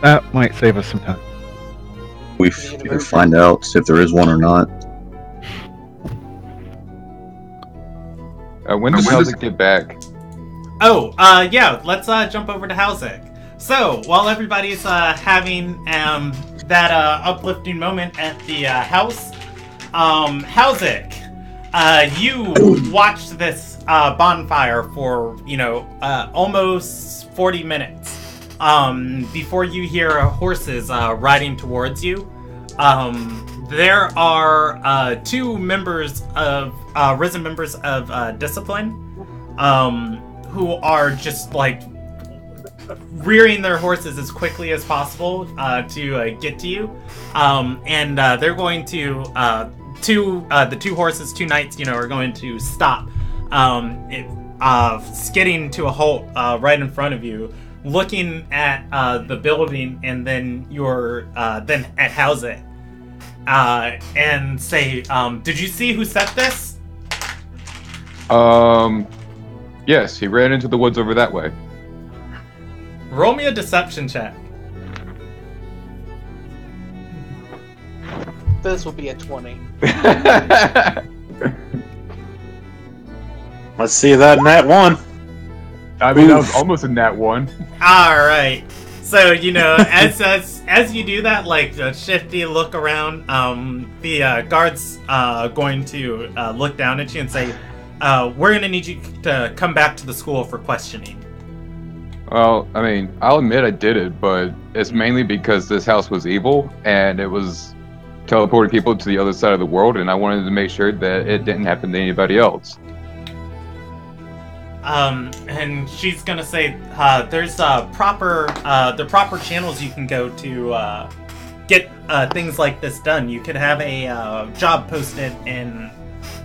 That might save us some time. We either find out if there is one or not. When does Helzik get back? Yeah, let's jump over to Halzik. So, while everybody's having that uplifting moment at the house, Halzik, You watched this bonfire for, almost 40 minutes before you hear horses riding towards you. There are two members of risen members of discipline who are just like rearing their horses as quickly as possible to get to you, and they're going to the two horses, two knights, are going to stop, skidding to a halt right in front of you, looking at the building, and then then at Houseit, and say, "Did you see who set this?" Yes, he ran into the woods over that way. Roll me a deception check. This will be a 20. Let's see that nat 1. I mean, that was almost a nat 1. All right. So as you do that, like a shifty look around, the guards going to look down at you and say, "We're going to need you to come back to the school for questioning." Well, I mean, I'll admit I did it, but it's mainly because this house was evil and it was teleporting people to the other side of the world, and I wanted to make sure that it didn't happen to anybody else. And she's gonna say, there's the proper channels you can go to get things like this done. You could have a job posted in,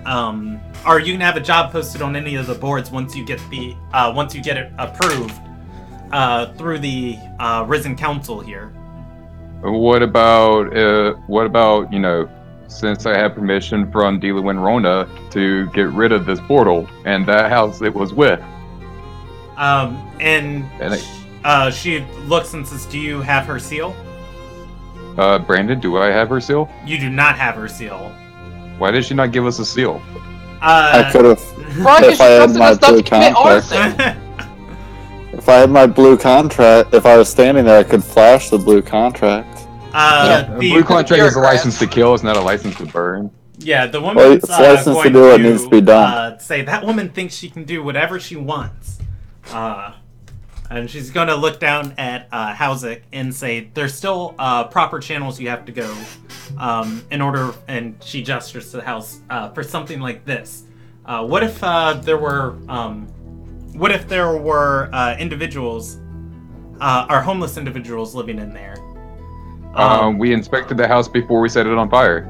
or you can have a job posted on any of the boards once you get it approved through the Risen Council here. What about since I have permission from Dila Winrona to get rid of this portal and that house it was with? She looks and says, "Do you have her seal?" Brandon, do I have her seal? You do not have her seal. Why did she not give us a seal? I could have. Probably If I had my blue commit contract. arson. If I had my blue contract, if I was standing there, I could flash the blue contract. The blue contract is a license to kill, it's not a license to burn. Yeah, the Well, woman's it's licensed going to do what needs to be done. say that woman thinks she can do whatever she wants. And she's going to look down at Houseit and say, "There's still proper channels you have to go in order," and she gestures to the house, "for something like this. What if there were individuals, or homeless individuals living in there?" We inspected the house before we set it on fire.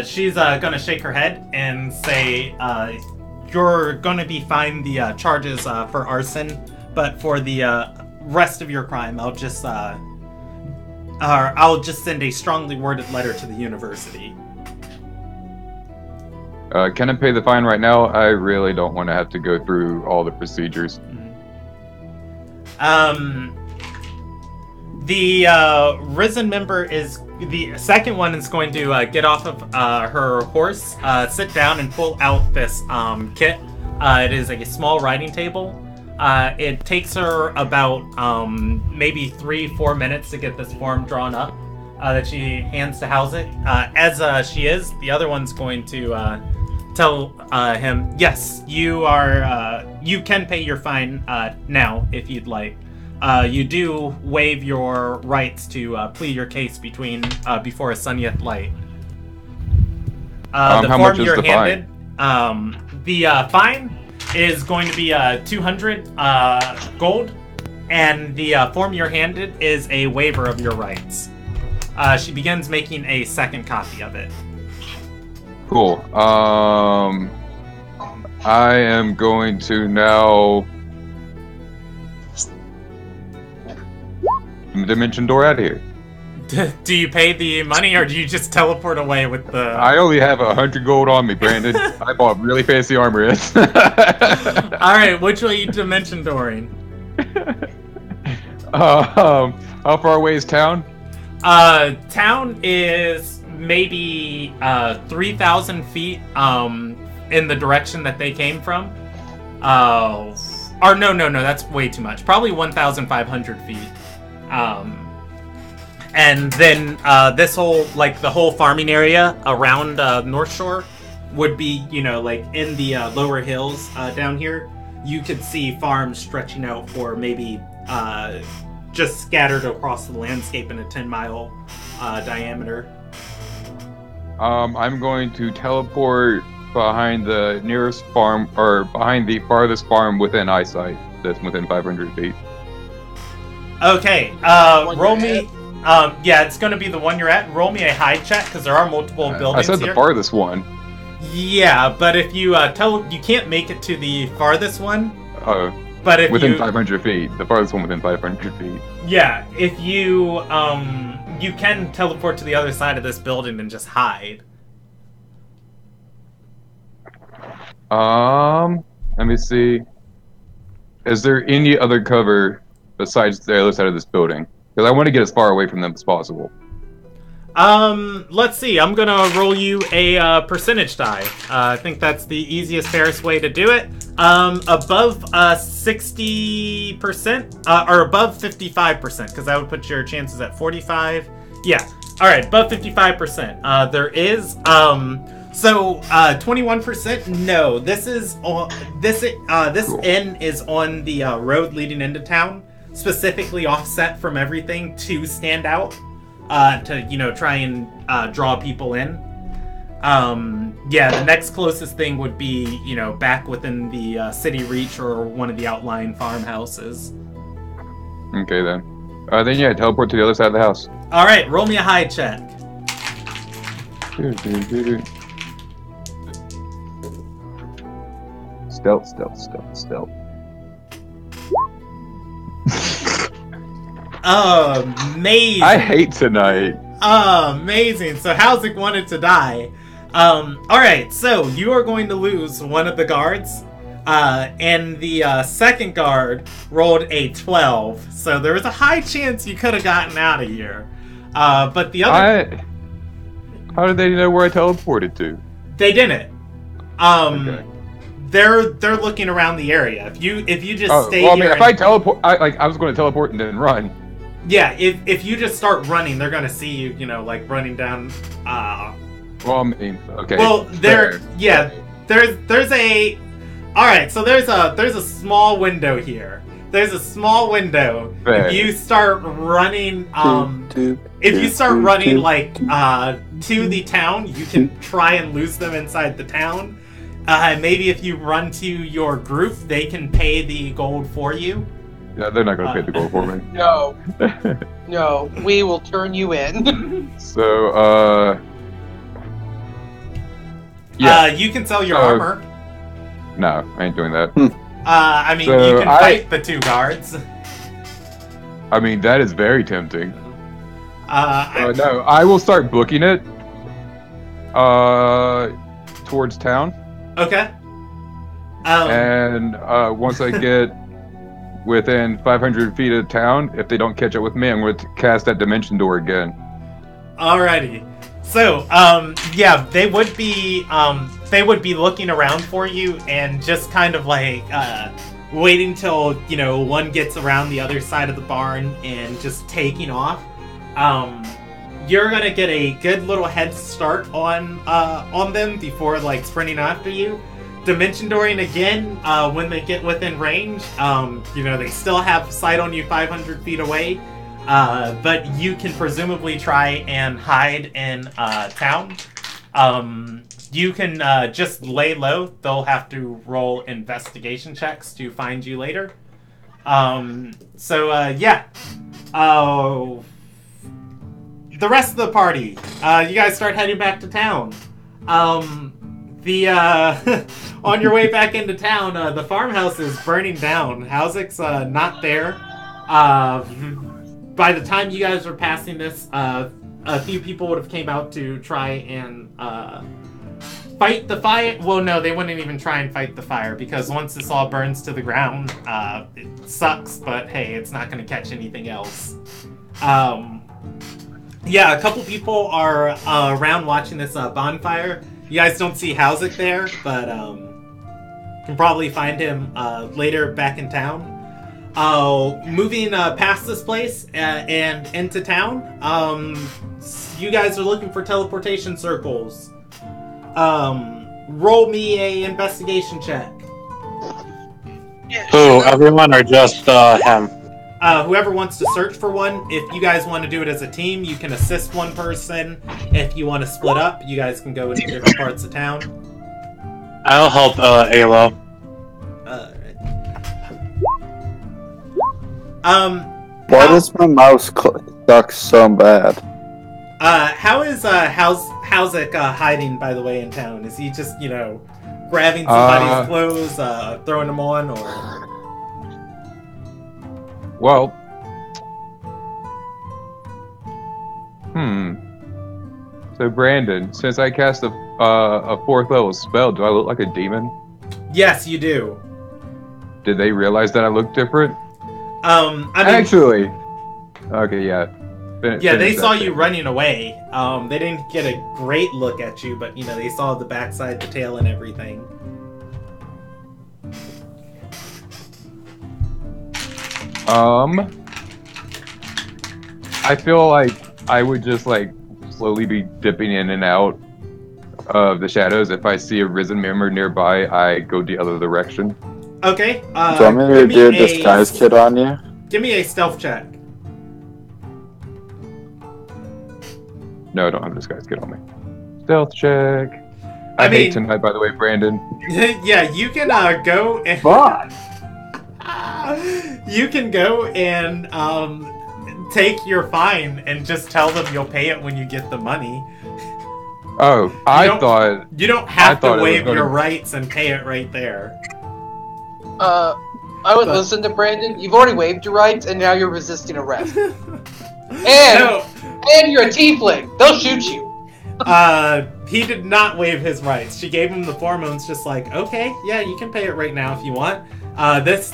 She's gonna shake her head and say, "You're gonna be fined the charges for arson, but for the rest of your crime, I'll just send a strongly worded letter to the university." Can I pay the fine right now? I really don't want to have to go through all the procedures. The risen member the second one is going to get off of her horse, sit down, and pull out this kit. It is a small writing table. It takes her about maybe 3-4 minutes to get this form drawn up that she hands to Houseit. As she is, the other one's going to tell him, "Yes, you can pay your fine now if you'd like. You do waive your rights to plead your case before a sun yet light." The how form much is you're the handed, the fine is going to be 200 gold, and the form you're handed is a waiver of your rights. She begins making a second copy of it. Cool. I am going to now dimension door out of here. Do you pay the money, or do you just teleport away with the... I only have 100 gold on me, Brandon. I bought really fancy armor. Alright, which way you dimension dooring? How far away is town? Town is maybe 3,000 feet in the direction that they came from. Or no, that's way too much. Probably 1,500 feet. And then this whole, the whole farming area around North Shore would be, you know, like in the lower hills down here. You could see farms stretching out for maybe just scattered across the landscape in a 10-mile diameter. I'm going to teleport behind the nearest farm, or behind the farthest farm within eyesight, that's within 500 feet. Okay, roll me... yeah, it's gonna be the one you're at. Roll me a hide check, because there are multiple buildings I said here. the farthest one. Yeah, but if you you can't make it to the farthest one. Oh. But if within you... 500 feet. The farthest one within 500 feet. Yeah, if you, you can teleport to the other side of this building and just hide. Let me see. Is there any other cover besides the other side of this building? Because I want to get as far away from them as possible. Let's see. I'm gonna roll you a percentage die. I think that's the easiest, fairest way to do it. Above 60%, or above 55%, because that would put your chances at 45. Yeah. All right, above 55%. There is 21%. No, this is on this Cool. inn is on the road leading into town, specifically offset from everything to stand out. To, you know, try and draw people in. Yeah, the next closest thing would be, you know, back within the city reach or one of the outlying farmhouses. Okay, then. Then yeah, teleport to the other side of the house. Alright, roll me a hide check. Stealth. Amazing. I hate tonight. Amazing. So Hauzik wanted to die. Alright, so you are going to lose one of the guards. And the second guard rolled a 12. So there was a high chance you could have gotten out of here. But the other... How did they know where I teleported to? They didn't. Okay. They're looking around the area. If you just stay well, here... I mean, if I teleport... I was going to teleport and then run. Yeah, if you just start running, they're gonna see you, you know, like running down. Well, I mean, okay. Well, there's a. All right, so there's a small window here. There's a small window. Fair. If you start running, if you start running like to the town, you can try and lose them inside the town. Maybe if you run to your group, they can pay the gold for you. Yeah, they're not going to pay the gold for me. No. No, we will turn you in. So, yeah. You can sell your armor. No, I ain't doing that. I mean, So you can fight the two guards. I mean, that is very tempting. No, I will start booking it. Towards town. Okay. And once I get within 500 feet of town, if they don't catch up with me, I'm going to cast that dimension door again. Alrighty. So, yeah, they would be looking around for you and just kind of like waiting till, you know, one gets around the other side of the barn and just taking off. You're gonna get a good little head start on them before like sprinting after you. Dimension dooring again, when they get within range, you know, they still have sight on you 500 feet away, but you can presumably try and hide in town. You can just lay low. They'll have to roll investigation checks to find you later. Yeah. The rest of the party, you guys start heading back to town. On your way back into town, the farmhouse is burning down. Hauzik's not there. By the time you guys were passing this, a few people would have came out to try and fight the fire. Well, no, they wouldn't even try and fight the fire, because once this all burns to the ground, it sucks, but hey, it's not going to catch anything else. Yeah, a couple people are around watching this bonfire. You guys don't see Hauzik there, but can probably find him later back in town. Moving past this place and into town, you guys are looking for teleportation circles. roll me a investigation check. Who? Everyone or just him? Whoever wants to search for one. If you guys want to do it as a team, you can assist one person. If you want to split up, you guys can go into different parts of town. I'll help Alo. Why does my mouse suck so bad? How is Howzik hiding, by the way, in town? Is he just, grabbing somebody's clothes, throwing them on, or? Well, So Brandon, since I cast a 4th level spell, do I look like a demon? Yes, you do. Did they realize that I look different? I mean, actually, okay, yeah. They saw you running away. They didn't get a great look at you, but they saw the backside, the tail, and everything. I feel like I would just slowly be dipping in and out of the shadows. If I see a risen member nearby, I go the other direction. Okay. Do you want me to do a disguise kit on you? Give me a stealth check. No, I don't have a disguise kit on me. Stealth check. I hate tonight, by the way, Brandon. Yeah, you can go and... Fuck! You can go and take your fine and just tell them you'll pay it when you get the money. Oh, I thought... You don't have to waive your rights and pay it right there. I would listen to Brandon. You've already waived your rights, and now you're resisting arrest. And you're a tiefling. They'll shoot you. He did not waive his rights. She gave him the form and was just like, okay, yeah, you can pay it right now if you want. This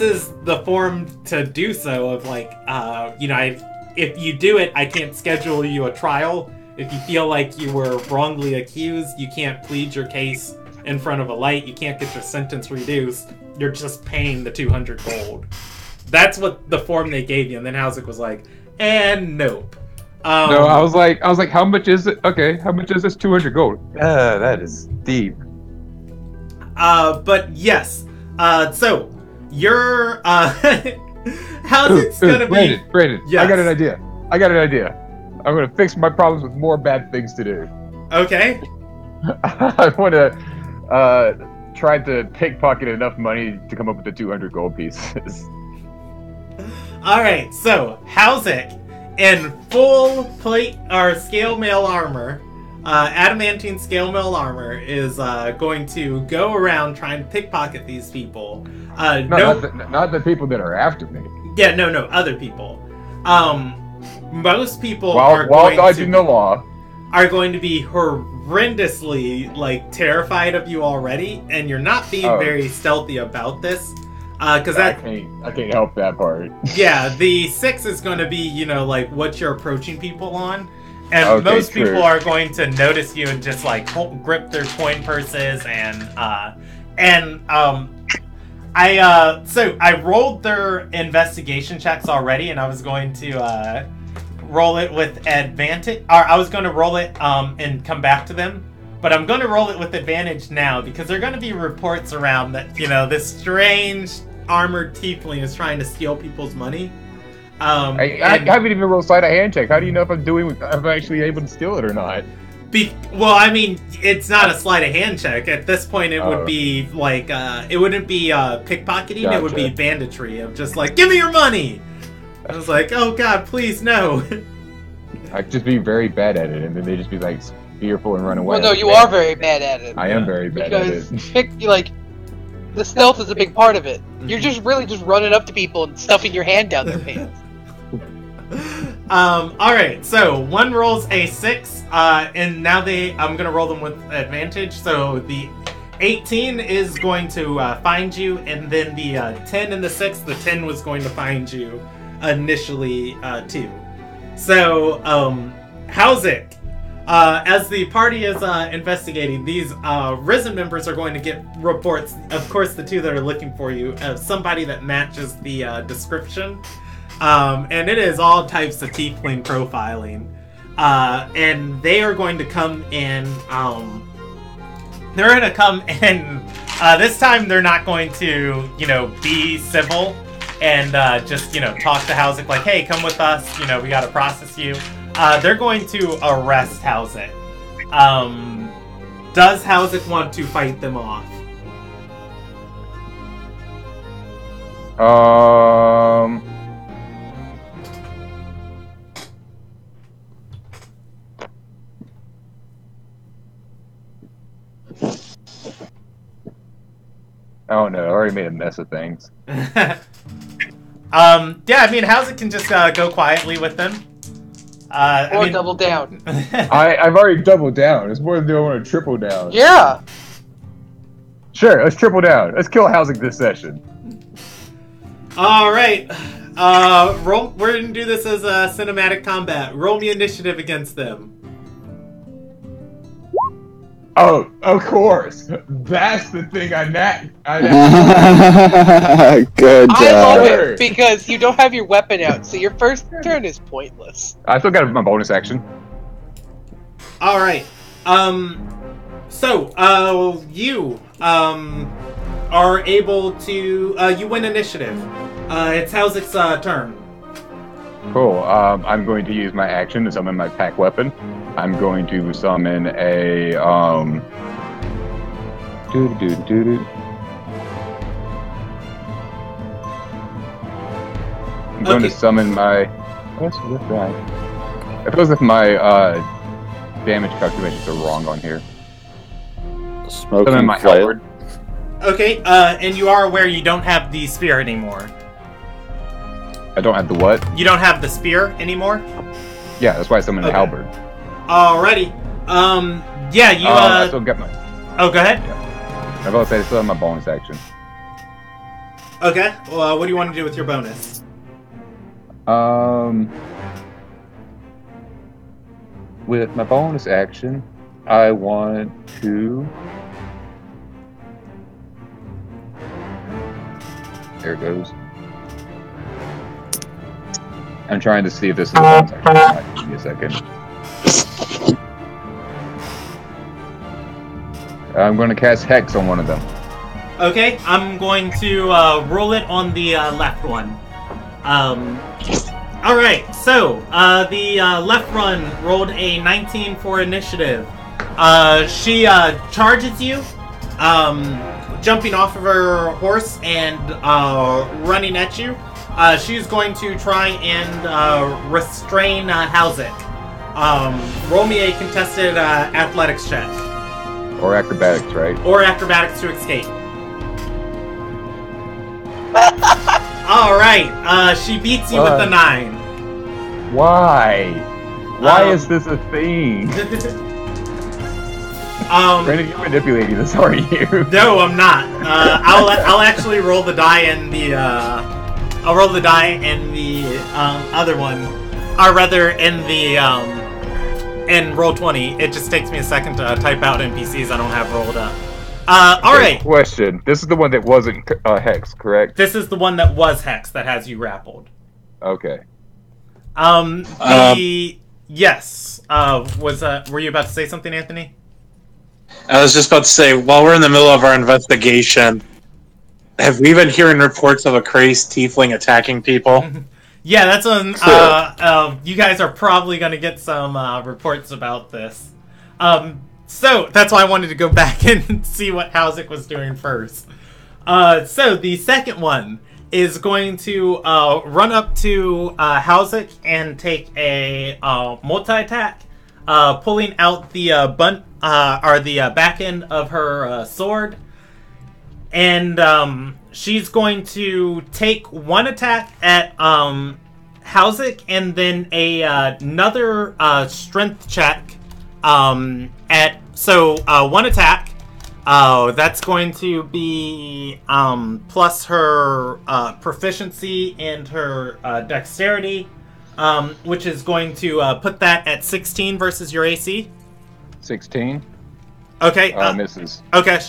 is the form to do so of if you do it, I can't schedule you a trial. If you feel like you were wrongly accused, you can't plead your case in front of a light. You can't get your sentence reduced. You're just paying the 200 gold. That's what the form they gave you. And then Howzik was like, and nope. No, I was like, how much is it? Okay, how much is this 200 gold? That is deep. But yes. So, you're, Howzik's gonna be... Brandon, yes. I got an idea. I'm gonna fix my problems with more bad things to do. Okay. I wanna, try to pickpocket enough money to come up with the 200 gold pieces. Alright, so, Howzik, in full plate, or scale mail armor, adamantine scale mail armor, is going to go around trying to pickpocket these people. Not the people that are after me. Yeah, no, other people. Most people while dodging the law are going to be horrendously terrified of you already, and you're not being very stealthy about this. Because I can't help that part. Yeah, the 6 is going to be what you're approaching people on, and most people are going to notice you and just grip their coin purses so I rolled their investigation checks already, and I was going to roll it with advantage, or I was going to roll it and come back to them. But I'm going to roll it with advantage now, because there are going to be reports around that, this strange armored tiefling is trying to steal people's money. I haven't even rolled sleight of hand check. How do you know if I'm actually able to steal it or not? Well, I mean, it's not a sleight of hand check. At this point, it would be it wouldn't be pickpocketing, Gotcha. It would be banditry of just give me your money! I was like, oh god, please, no. I'd just be very bad at it, and then they'd just be fearful and run away. Well, no, you are very bad at it. I am very bad at it. Because, the stealth is a big part of it. You're just running up to people and stuffing your hand down their pants. Alright, so one rolls a 6, and now I'm gonna roll them with advantage. So the 18 is going to find you, and then the 10 and the 6, the 10 was going to find you initially too. So, Howzik, as the party is investigating, these Risen members are going to get reports, of course the 2 that are looking for you, of somebody that matches the description. And it is all types of tiefling profiling. And they are going to come in they're gonna come and this time they're not going to, be civil and just, talk to Hauzik like, hey, come with us, we gotta process you. They're going to arrest Hauzik. Does Hauzik want to fight them off? Oh no, I already made a mess of things. Yeah, I mean, Hauzik can just go quietly with them. Double down. I've already doubled down. It's more than I want to triple down. Yeah. Sure, let's triple down. Let's kill Hauzik this session. All right. We're gonna do this as a cinematic combat. Roll me initiative against them. Oh, of course. That's the thing I Good job. I love it because you don't have your weapon out, so your first turn is pointless. I still got my bonus action. All right. So you are able to you win initiative. It's Hauzik's turn. Cool. I'm going to use my action to summon my pack weapon. I'm going to summon a I'm going to summon my. What's that? It feels like my damage calculations are wrong on here. Smoking Summon my flail. halberd. Okay. And you are aware you don't have the spear anymore. I don't have the what? You don't have the spear anymore? Yeah, that's why I summoned a halberd. Alrighty. Yeah, you I still get my. Oh, go ahead. Yeah. I was about to say I still have my bonus action. Okay. Well, what do you want to do with your bonus? With my bonus action, I want to. There it goes. I'm trying to see if this is a bonus action. Give me a second. I'm going to cast Hex on one of them. Okay, I'm going to roll it on the left one. Alright, so the left one rolled a 19 for initiative. She charges you, jumping off of her horse and running at you. She's going to try and restrain Hauzik. Roll me a contested athletics check. Or acrobatics, right? Or acrobatics to escape. Alright, she beats you with a 9. Why? Why is this a thing? Brandon, you're manipulating this, are you? No, I'm not. I'll actually roll the die in the I'll roll the die in the other one, or rather in the in Roll20. It just takes me a second to type out NPCs I don't have rolled up. All right. Question: this is the one that wasn't Hex, correct? This is the one that was Hex that has you grappled. Okay. Yes. Were you about to say something, Anthony? I was just about to say, while we're in the middle of our investigation, have we been hearing reports of a crazed tiefling attacking people? Yeah, that's on. You guys are probably going to get some reports about this. So that's why I wanted to go back and see what Hauzik was doing first. So the second one is going to run up to Hauzik and take a multi-attack, pulling out the the back end of her sword, and she's going to take one attack at Hauzik, and then another strength check one attack. That's going to be plus her proficiency and her dexterity, which is going to put that at 16 versus your AC. 16. Okay. Misses. Okay.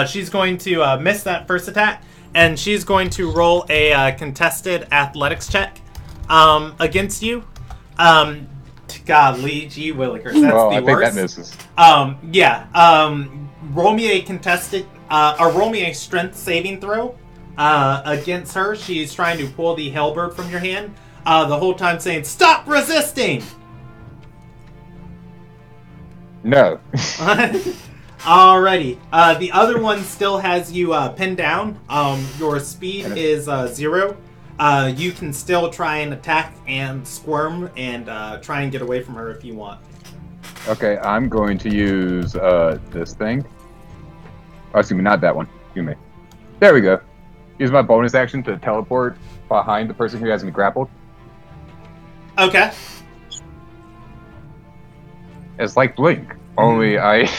She's going to miss that first attack, and she's going to roll a contested athletics check against you. Golly gee willikers, that's the I worst. think that misses. roll me a contested, or roll me a strength saving throw against her. She's trying to pull the halberd from your hand, the whole time saying, "Stop resisting!" No. Alrighty. The other one still has you pinned down. Your speed is 0. You can still try and attack and squirm and try and get away from her if you want. Okay, I'm going to use this thing. Oh, excuse me, not that one. Excuse me. There we go. Use my bonus action to teleport behind the person who has me grappled. Okay. It's like Blink, only I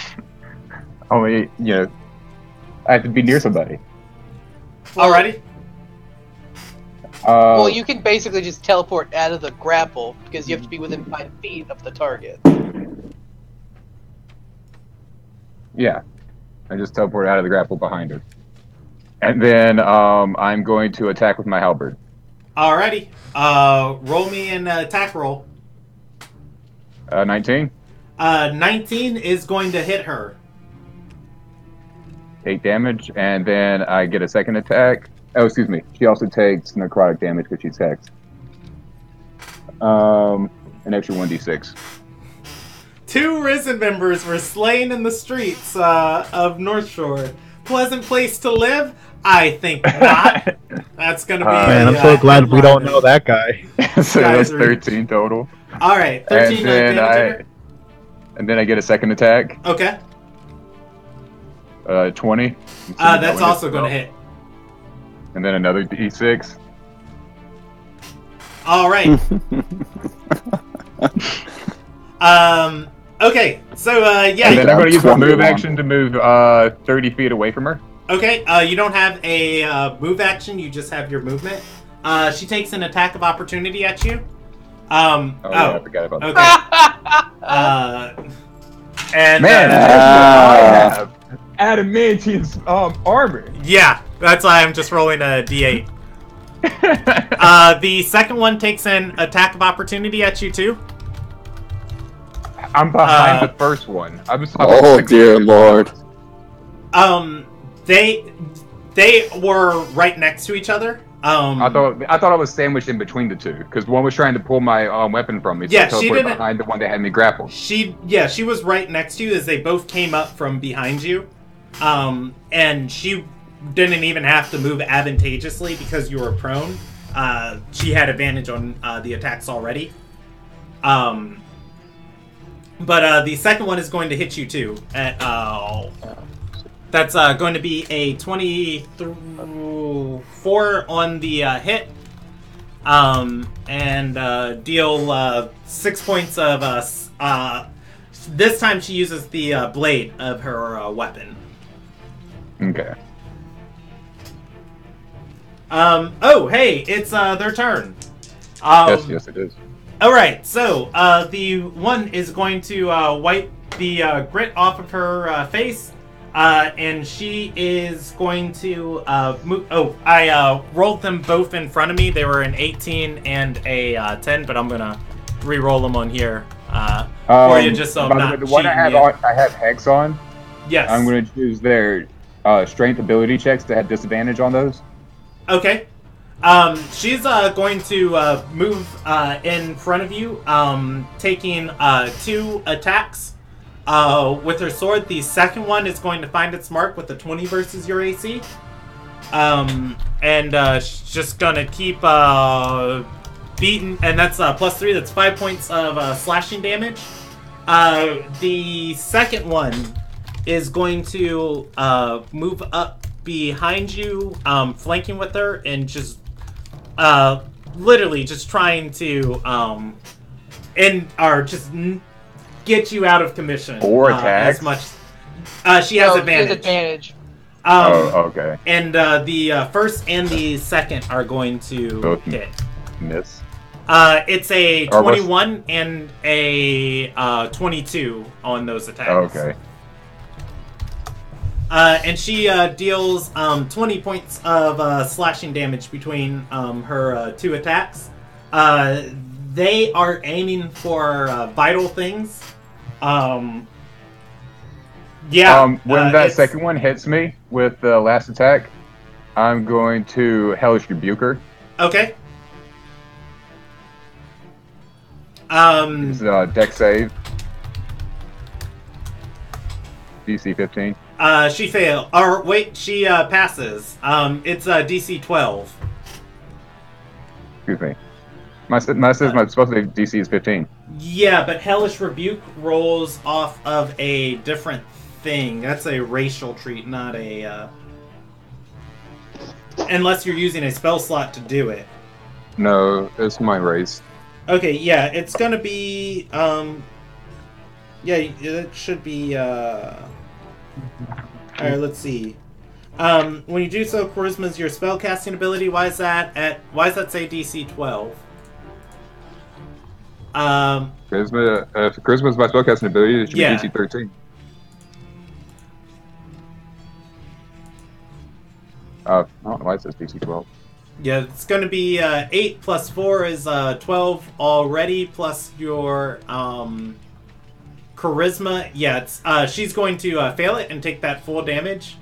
have to be near somebody. Alrighty. Well, you can basically just teleport out of the grapple because you have to be within 5 feet of the target. Yeah, I just teleport out of the grapple behind her, and then I'm going to attack with my halberd. Alrighty. Roll me an attack roll. 19. 19 is going to hit her. 8 damage, and then I get a second attack. Oh, excuse me. She also takes necrotic damage because she's hexed. An extra 1d6. 2 Risen members were slain in the streets of North Shore. Pleasant place to live? I think not. That's gonna be. Man, I'm so glad we don't know that guy. So that's 13 total. All right, 13 damage. And then I get a second attack. Okay. 20. That's also going to hit. And then another d6. All right. Okay. So yeah. And then I'm going to use my move action to move 30 feet away from her. Okay. You don't have a move action. You just have your movement. She takes an attack of opportunity at you. Yeah, I forgot about okay. that. And man, I have adamantium armor. Yeah, that's why I'm just rolling a d8. The second one takes an attack of opportunity at you too. I'm behind the first one. Oh dear lord. They were right next to each other. I thought I was sandwiched in between the two because one was trying to pull my weapon from me. So yeah, I she didn't. Behind the one that had me grappled. She was right next to you as they both came up from behind you, and she didn't even have to move advantageously because you were prone. She had advantage on the attacks already. But the second one is going to hit you too. That's going to be a 24 on the hit, and deal 6 points of. This time she uses the blade of her weapon. Okay. Oh, hey, it's their turn. Yes, it is. All right, so the one is going to wipe the grit off of her face. And she is going to move. Oh, I rolled them both in front of me. They were an 18 and a 10, but I'm gonna re-roll them on here for you, just so I'm not the one cheating I have Hex on. Yes. I'm gonna choose their strength ability checks to have disadvantage on those. Okay. She's going to move in front of you, taking 2 attacks. With her sword. The second one is going to find its mark with a 20 versus your AC. And she's just gonna keep beating, and that's +3. That's 5 points of slashing damage. The second one is going to move up behind you, flanking with her, and just literally just trying to get you out of commission. 4 attacks? As much. She has advantage. Okay. And the first and the second are going to both hit. Miss. It's a 21 and a 22 on those attacks. Okay. And she deals 20 points of slashing damage between her 2 attacks. They are aiming for vital things. Yeah. When that it's- second one hits me with the last attack, I'm going to Hellish Rebuke her. Okay. It's deck save. DC 15. She failed. Or wait, she passes. It's DC 12. Excuse me. My supposed to be DC is 15. Yeah, but Hellish Rebuke rolls off of a different thing. That's a racial trait, not a. Unless you're using a spell slot to do it. No, it's my race. Okay, yeah, it's gonna be. Yeah, it should be. Alright, let's see. When you do so, Charisma is your spellcasting ability. Why does that say DC 12? Charisma, if Charisma is my spellcasting ability, it should be DC 13. I don't know why it says DC 12. Yeah, it's going to be 8 plus 4 is 12 already, plus your charisma. Yeah, it's she's going to fail it and take that full damage.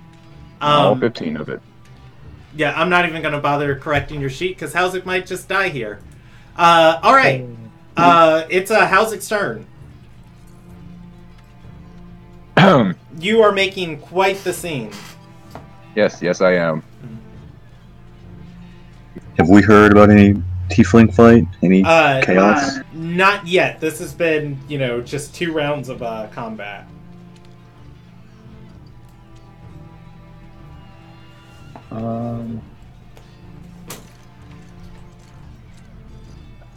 All 15 of it. Yeah, I'm not even going to bother correcting your sheet because Hauzik might just die here. All right. It's Hauzik's turn. You are making quite the scene. Yes, I am. Have we heard about any tiefling fight? Any chaos? Not yet. This has been, just 2 rounds of combat.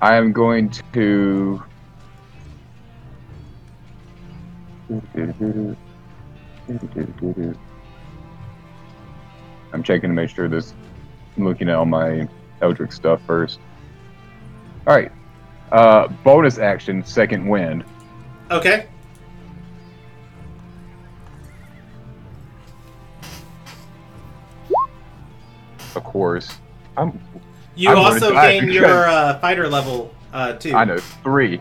I am going to. I'm checking to make sure this. I'm looking at all my Eldritch stuff first. Alright. Bonus action, second wind. Okay. Of course. You I'm also gonna die gain because- your fighter level, too. I know, 3.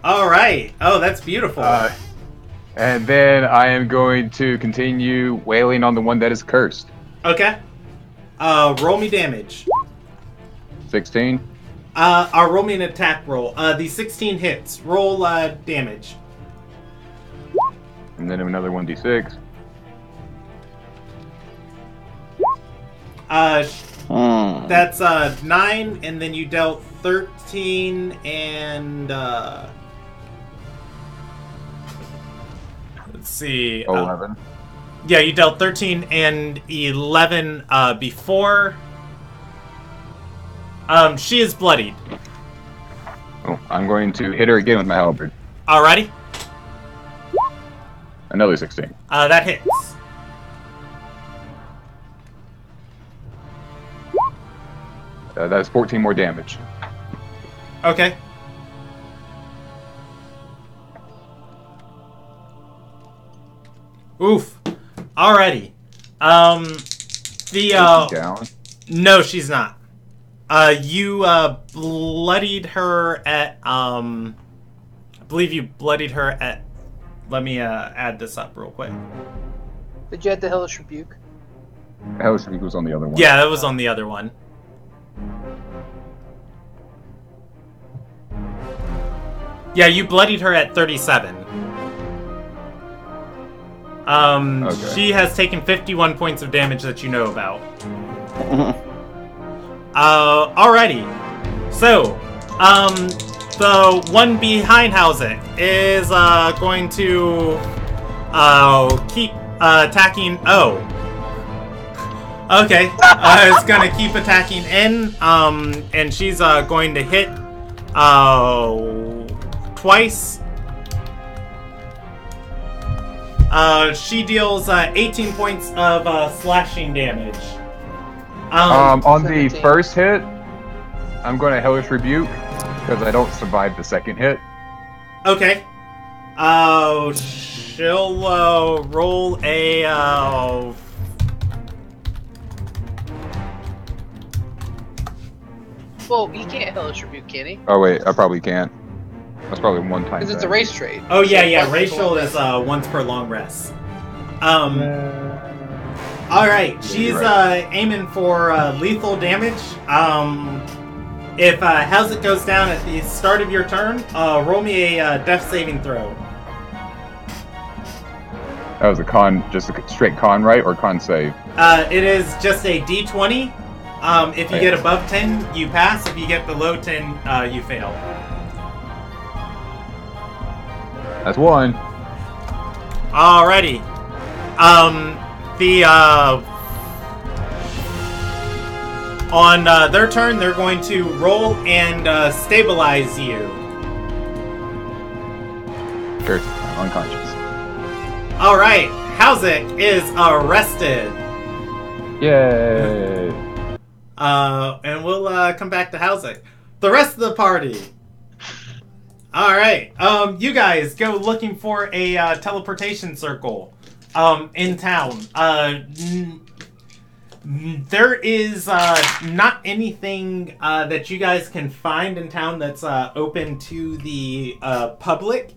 Alright. Oh, that's beautiful. And then I am going to continue wailing on the one that is cursed. Okay. Roll me damage. 16. Roll me an attack roll. The 16 hits. Roll damage. And then another 1d6. That's 9, and then you dealt 13 and let's see. 11. Yeah, you dealt 13 and 11 before. She is bloodied. Oh, I'm going to hit her again with my halberd. Alrighty. Another 16. That hits. That's 14 more damage. Okay. Oof. Alrighty. Down. No, she's not. You bloodied her at I believe you bloodied her at. Let me add this up real quick. Did you add the Hellish Rebuke? Hellish Rebuke was on the other one. Yeah, that was on the other one. Yeah, you bloodied her at 37. Okay. She has taken 51 points of damage that you know about. Alrighty. So, the one behind Hauzik is going to keep attacking O. Okay. It's gonna keep attacking N. And she's going to hit twice. She deals 18 points of slashing damage. On the 17. first hit, I'm going to Hellish Rebuke because I don't survive the second hit. Okay. She'll roll a Well, he can't Hellish Rebuke, can he? Oh wait, I probably can't. That's probably one time. Because it's a race trade. Oh yeah, So yeah. once Racial per is once per long rest. Uh, All right, she's right. aiming for lethal damage. If how's it goes down at the start of your turn, roll me a death saving throw. That was a con, just a straight con, right? Or con save? It is just a D20. If you get above 10, you pass. If you get below 10, you fail. That's one. Alrighty. On their turn, they're going to roll and stabilize you. Sure, I'm unconscious. Alright, Howzik is arrested. Yay! And we'll come back to Howzik. The rest of the party. Alright, you guys go looking for a teleportation circle in town. There is not anything that you guys can find in town that's open to the public.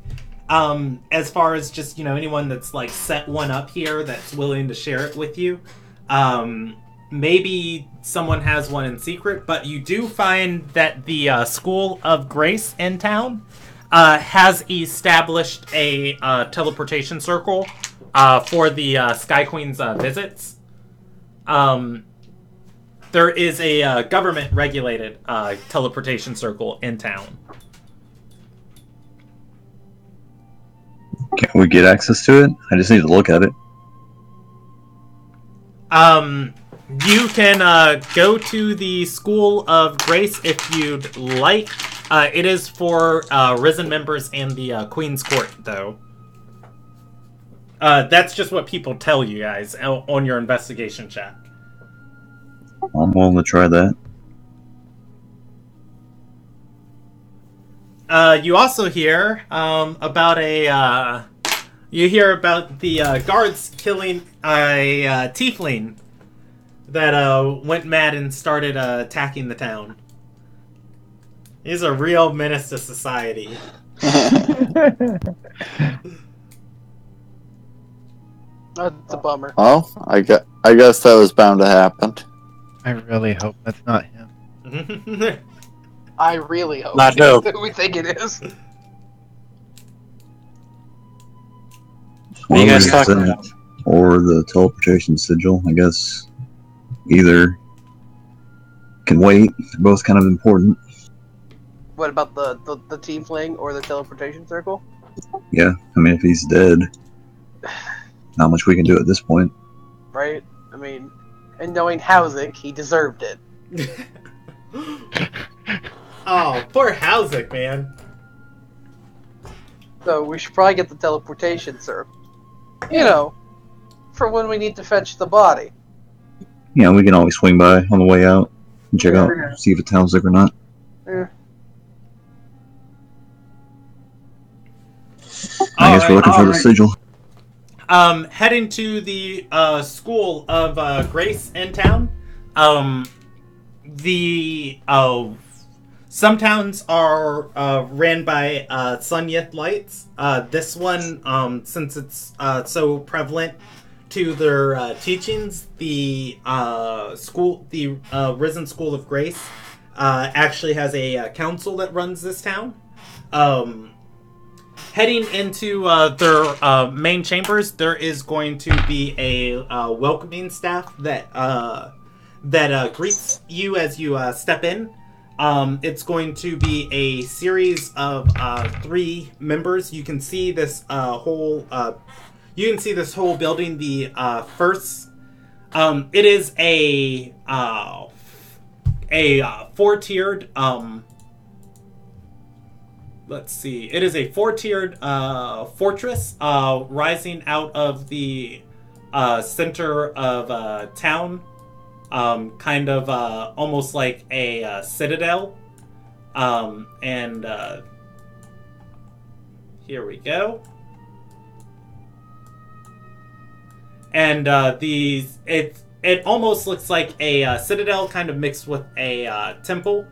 As far as just, anyone that's like set one up here that's willing to share it with you. Maybe someone has one in secret, but you do find that the School of Grace in town has established a teleportation circle for the Sky Queen's visits. There is a government-regulated teleportation circle in town. Can we get access to it? I just need to look at it. You can go to the School of Grace if you'd like. It is for Risen members and the Queen's Court, though. That's just what people tell you guys on your investigation check. I'm willing to try that. You also hear about the guards killing a tiefling that went mad and started attacking the town. He's a real menace to society. That's a bummer. Well, I guess that was bound to happen. I really hope that's not him. I really hope Not who? we think it is. What are you guys Or talking that, about? or the teleportation sigil. I guess either can wait. They're both kind of important. What about the tiefling or the teleportation circle? Yeah, I mean, if he's dead, not much we can do at this point. Right? I mean, and knowing Howzik, he deserved it. Oh, poor Howzik, man. So we should probably get the teleportation circle. You know, for when we need to fetch the body. Yeah, we can always swing by on the way out and check out, see if it sounds sick or not. Yeah. I guess we're looking for the sigil. Heading to the School of Grace in town. Some towns are ran by Sunyith lights. This one, since it's so prevalent to their teachings, the Risen School of Grace actually has a council that runs this town. Heading into their main chambers, there is going to be a welcoming staff that greets you as you step in. It's going to be a series of 3 members. You can see this whole building. The first, it is a 4-tiered. Let's see. It is a 4-tiered fortress rising out of the center of town. Kind of almost like a citadel. And here we go. And it almost looks like a citadel kind of mixed with a temple.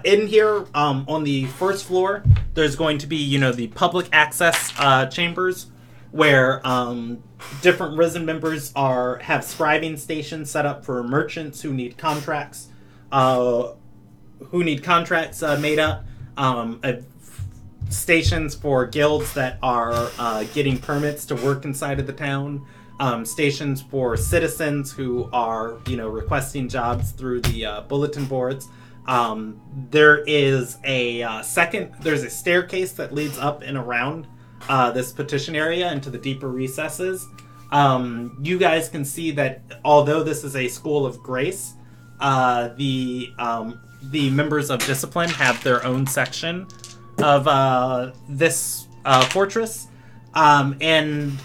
In here, on the first floor, there's going to be, the public access chambers where different Risen members have scribing stations set up for merchants who need contracts, made up, stations for guilds that are getting permits to work inside of the town, stations for citizens who are, requesting jobs through the bulletin boards. There is there's a staircase that leads up and around this petition area into the deeper recesses. You guys can see that although this is a school of grace, the members of discipline have their own section of this fortress. And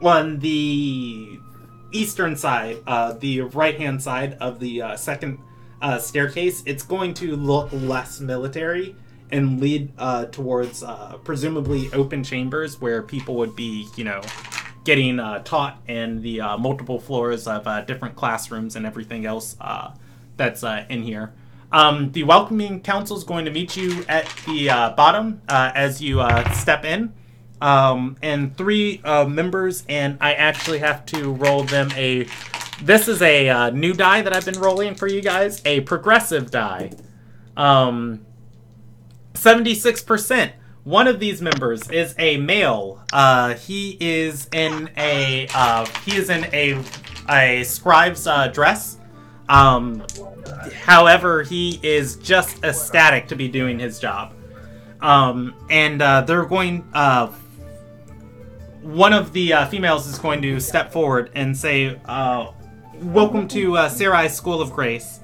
on the eastern side, the right-hand side of the second staircase, it's going to look less military and lead towards presumably open chambers where people would be, getting taught in the multiple floors of different classrooms and everything else that's in here. The welcoming council is going to meet you at the bottom as you step in. And 3 members, and I actually have to roll them this is a new die that I've been rolling for you guys, a progressive die. 76%. One of these members is a male. He is in a scribe's dress. However, he is just ecstatic to be doing his job. And they're going. One of the females is going to step forward and say, "Welcome to Sarai School of Grace.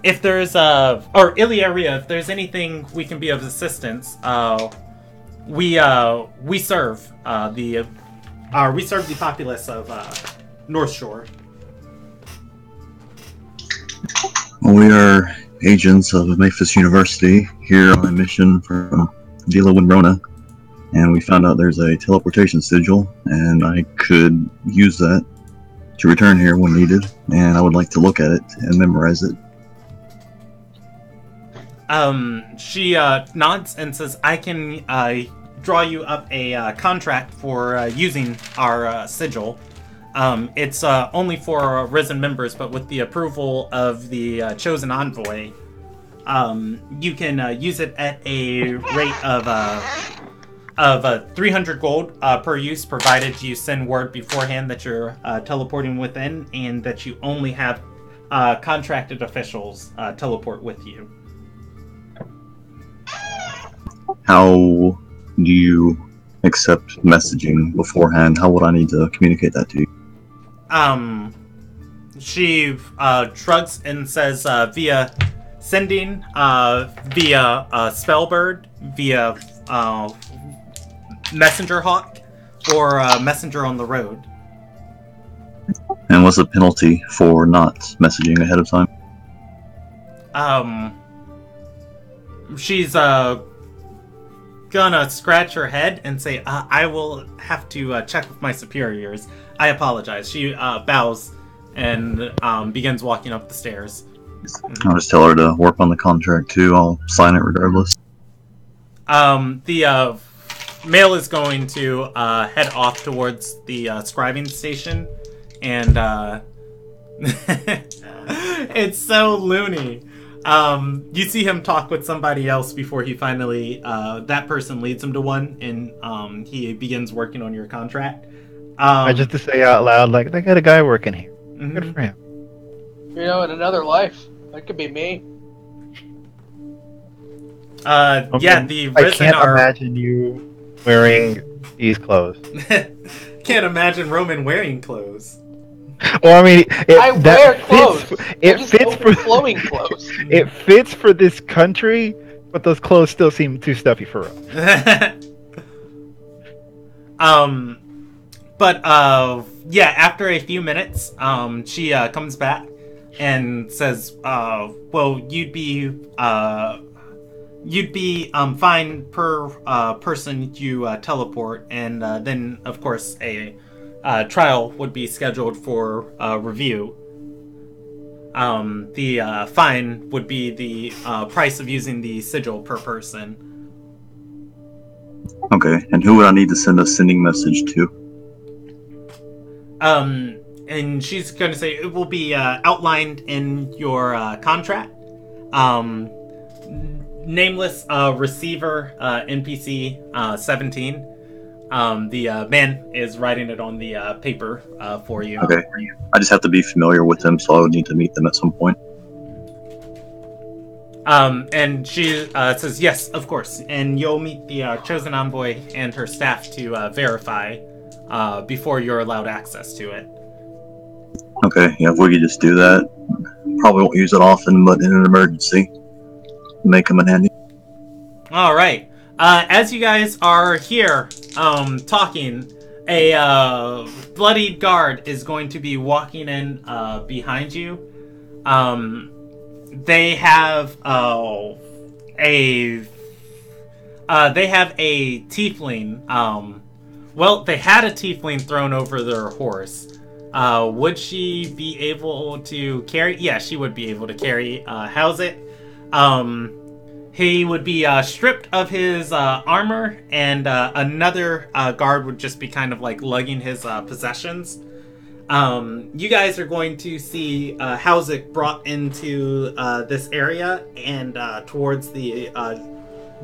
If there's or Illyria, if there's anything we can be of assistance, we serve the populace of North Shore." Well, we are agents of Memphis University here on a mission from Vila Winrona, and we found out there's a teleportation sigil, and I could use that to return here when needed, and I would like to look at it and memorize it. She nods and says, "I can draw you up a contract for using our sigil. It's only for Risen members, but with the approval of the chosen envoy, you can use it at a rate of 300 gold per use, provided you send word beforehand that you're teleporting within, and that you only have contracted officials teleport with you." How do you accept messaging beforehand? How would I need to communicate that to you? She shrugs and says via sending, via Spellbird, via Messenger Hawk, or Messenger on the road. And what's the penalty for not messaging ahead of time? She's gonna scratch her head and say, "I will have to check with my superiors. I apologize." She bows and begins walking up the stairs. I'll just tell her to work on the contract too. I'll sign it regardless. The male is going to head off towards the scribing station, and it's so loony. You see him talk with somebody else before he finally, that person leads him to one, and he begins working on your contract. Just to say out loud, like, they got a guy working here. Mm-hmm. Good for him. In another life, that could be me. Yeah, the I Risen can't are... imagine you wearing these clothes. Can't imagine Roman wearing clothes. Well, I mean, I wear clothes. It fits for flowing clothes. It fits for this country, but those clothes still seem too stuffy for us. Yeah, after a few minutes, she comes back and says, "Well, you'd be fine per person you teleport, and then of course a trial would be scheduled for review. The fine would be the price of using the sigil per person. Okay, and who would I need to send a sending message to? And she's going to say it will be outlined in your contract. Nameless receiver NPC 17. The man is writing it on the paper for you. Okay, I just have to be familiar with them, so I would need to meet them at some point. And she says, yes, of course. And you'll meet the chosen envoy and her staff to verify before you're allowed access to it. Okay, yeah, if we could just do that. Probably won't use it often, but in an emergency, may come in handy. All right. As you guys are here talking, a bloodied guard is going to be walking in behind you. They have a tiefling. Well, they had a tiefling thrown over their horse. Would she be able to carry? Yeah, she would be able to carry. How's it? He would be stripped of his armor, and another guard would just be kind of like lugging his possessions. You guys are going to see Hauzik brought into this area and towards the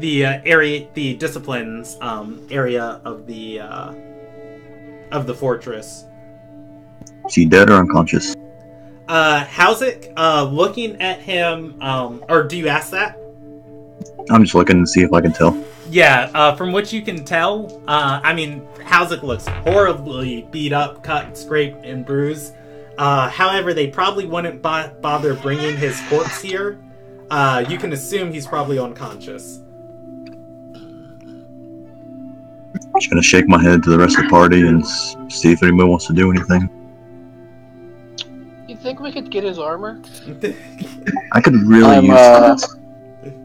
area, the disciplines area of the fortress. Is he dead or unconscious? Hauzik, looking at him, or do you ask that? I'm just looking to see if I can tell. Yeah, from what you can tell, I mean, Hauzik looks horribly beat up, cut, scraped, and bruised. However, they probably wouldn't bother bringing his corpse here. You can assume he's probably unconscious. I'm just gonna shake my head to the rest of the party and see if anybody wants to do anything. You think we could get his armor? I could really use that.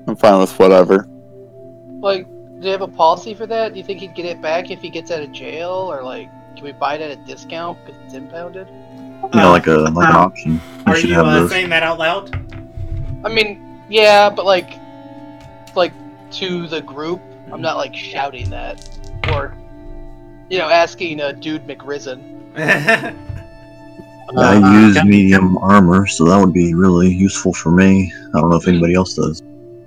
I'm fine with whatever. Like, do you have a policy for that? Do you think he'd get it back if he gets out of jail? Or, like, can we buy it at a discount because it's impounded? Yeah, like an option. We Are should you have those. saying that out loud? I mean, yeah, but, like, to the group, I'm not, like, shouting that. Or, asking Dude McRisen. I use medium armor, so that would be really useful for me. I don't know if anybody else does.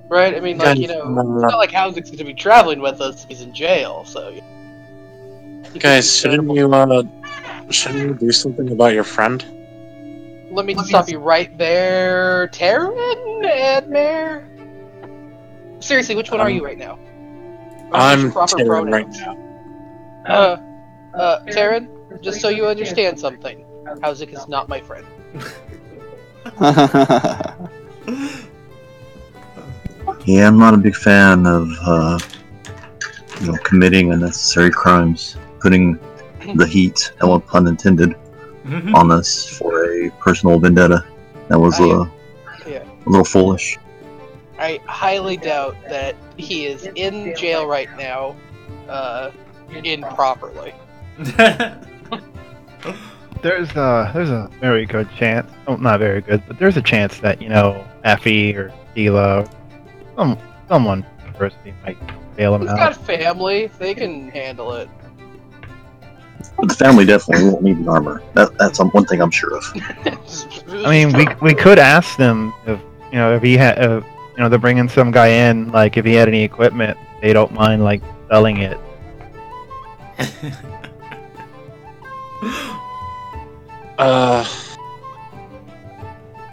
Right? I mean, like, it's not like Hauzik's going to be traveling with us if he's in jail, so... Guys, shouldn't you do something about your friend? Let me stop you right there. Taryn? Admir? Seriously, which one are you right now? I'm proper Taryn pronouns? right now. Taryn, just so you understand something, Hauzik is not my friend. Yeah, I'm not a big fan of, committing unnecessary crimes, putting the heat, no pun intended, on us for a personal vendetta. That was a little foolish. I highly doubt that he is in jail right now, improperly. There's a very good chance, not very good, but there's a chance that, Effie or Tila, someone from the university might bail him He's out. got family, they can handle it. But the family definitely won't need an armor. That's one thing I'm sure of. I mean, we could ask them if he had, they're bringing some guy in, like if he had any equipment, they don't mind like selling it.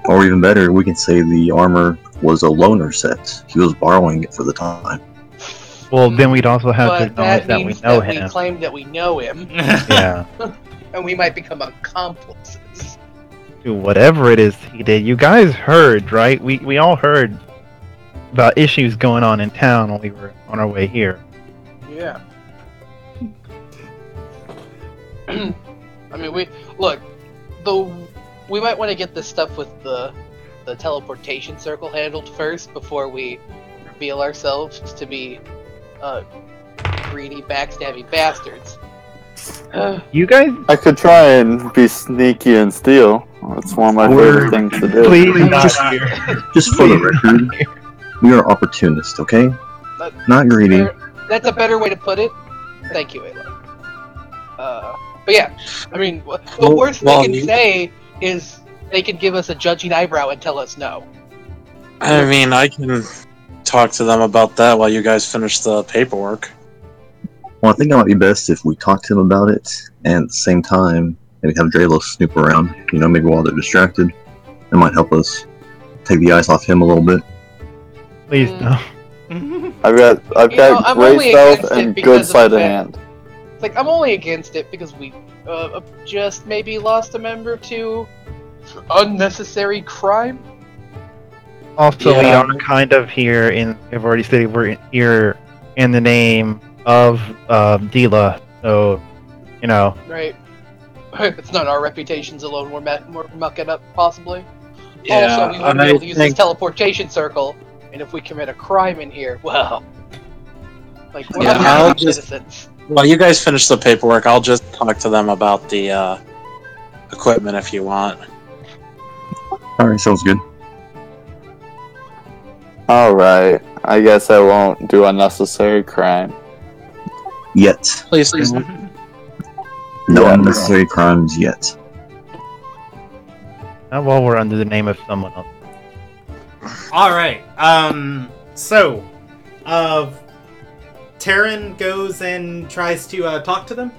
Or even better, we can say the armor was a loaner set. He was borrowing it for the time. Well, then we'd also have to But acknowledge that that we means know that him. we claim that we know him, Yeah. and we might become accomplices. To whatever it is he did. You guys heard, right? We all heard about issues going on in town when we were on our way here. Yeah. I mean, we might want to get this stuff with the teleportation circle handled first before we reveal ourselves to be greedy, backstabbing bastards. You guys, I could try and be sneaky and steal. It's one of my favorite things to do. Please, Just for the record, we are opportunists, okay? Not greedy. That's a better way to put it. Thank you, Ayla. But yeah, I mean, the worst they can say is they can give us a judging eyebrow and tell us no. I mean, I can talk to them about that while you guys finish the paperwork. Well, I think it might be best if we talk to them about it, and at the same time, maybe have Dralo snoop around. You know, maybe while they're distracted, it might help us take the eyes off him a little bit. Please no. I've got I'm great only stealth against it and because good of sleight the of fact- hand. It's like, I'm only against it because we just maybe lost a member to unnecessary crime. Also, we Yeah. are kind of here in. I've already stated we're here in the name of Dila. So, you know. Right. It's not our reputations alone we're mucking up, possibly. Yeah, Also, we wouldn't be I able to use this think- teleportation circle, and if we commit a crime in here, well... Like, we're Yeah, not I'll good just- citizens. While you guys finish the paperwork, I'll just talk to them about the equipment if you want. Alright, sounds good. Alright, I guess I won't do unnecessary crime. Yet. Please. No Yeah. unnecessary crimes yet. Not while we're under the name of someone else. Alright, so, Taryn goes and tries to talk to them?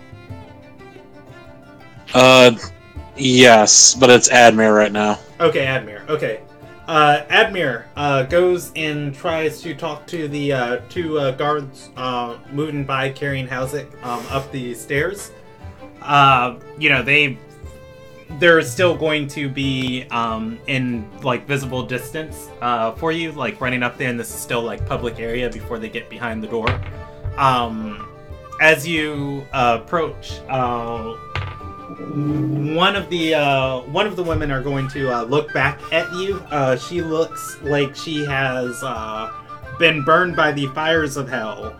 Yes, but it's Admir right now. Okay, Admir, okay. Admir goes and tries to talk to the two guards moving by carrying Housick up the stairs. You know, they're still going to be in like visible distance for you, like running up there, and this is still like public area before they get behind the door. As you approach, one of the women are going to look back at you. She looks like she has been burned by the fires of hell.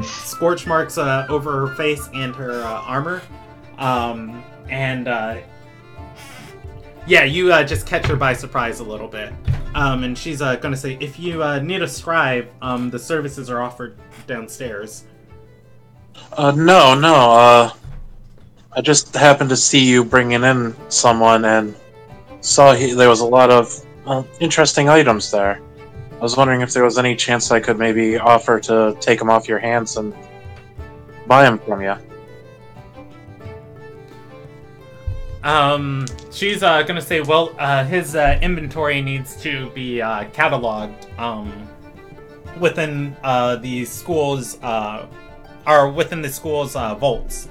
Scorch marks over her face and her armor. Yeah, you just catch her by surprise a little bit. And she's going to say, if you need a scribe, the services are offered downstairs. No. I just happened to see you bringing in someone and saw there was a lot of interesting items there. I was wondering if there was any chance I could maybe offer to take them off your hands and buy them from you. She's gonna say, well, his inventory needs to be cataloged within the school's or within the school's vaults.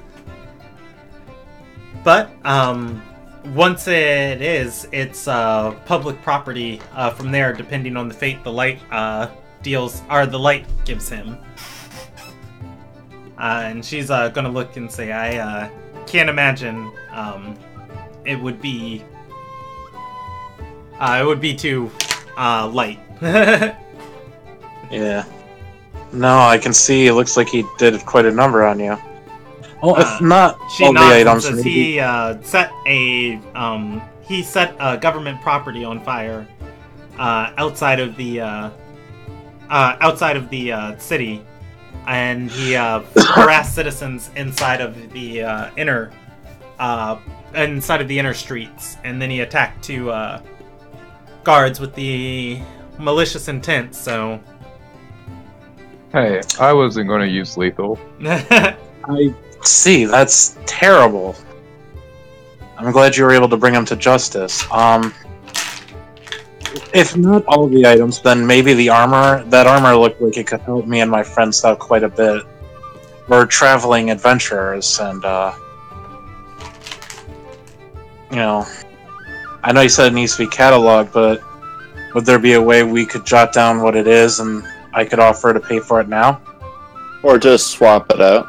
But once it is, it's public property from there, depending on the fate the light deals or the light gives him. And she's gonna look and say, I can't imagine it would be too light. Yeah. No, I can see. It looks like he did quite a number on you. Well, if not She all the nods and items, says maybe... he set government property on fire outside of the city, and he harassed citizens inside of the inner streets, and then he attacked two guards with the malicious intent. So, Hey, I wasn't going to use lethal. I see. That's terrible. I'm glad you were able to bring him to justice. If not all of the items, then maybe the armor. That armor looked like it could help me and my friends out quite a bit. We're traveling adventurers, and you know, I know you said it needs to be cataloged, but would there be a way we could jot down what it is and I could offer to pay for it now? Or just swap it out.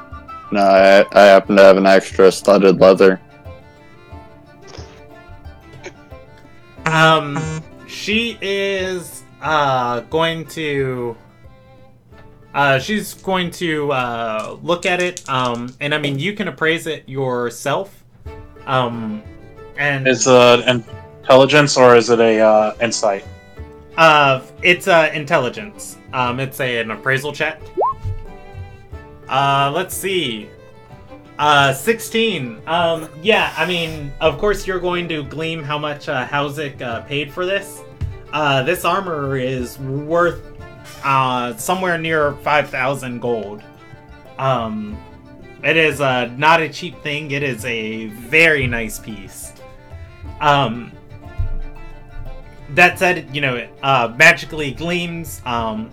No, I happen to have an extra studded leather. She is going to she's going to look at it, and I mean, you can appraise it yourself. And Is and intelligence or is it a insight? It's intelligence. It's an appraisal check. Let's see. 16. Yeah, I mean, of course you're going to glean how much Hauzik paid for this. This armor is worth somewhere near 5,000 gold. It is not a cheap thing. It is a very nice piece. That said, you know, it magically gleams.